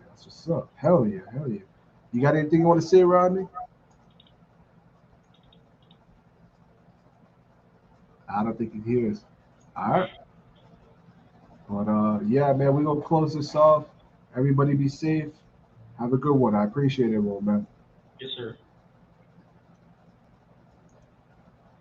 That's what's up. Hell yeah, hell yeah. You got anything you want to say, Rodney? I don't think he hears. All right. But yeah, man, we're gonna close this off. Everybody be safe. Have a good one. I appreciate it, man. Yes, sir.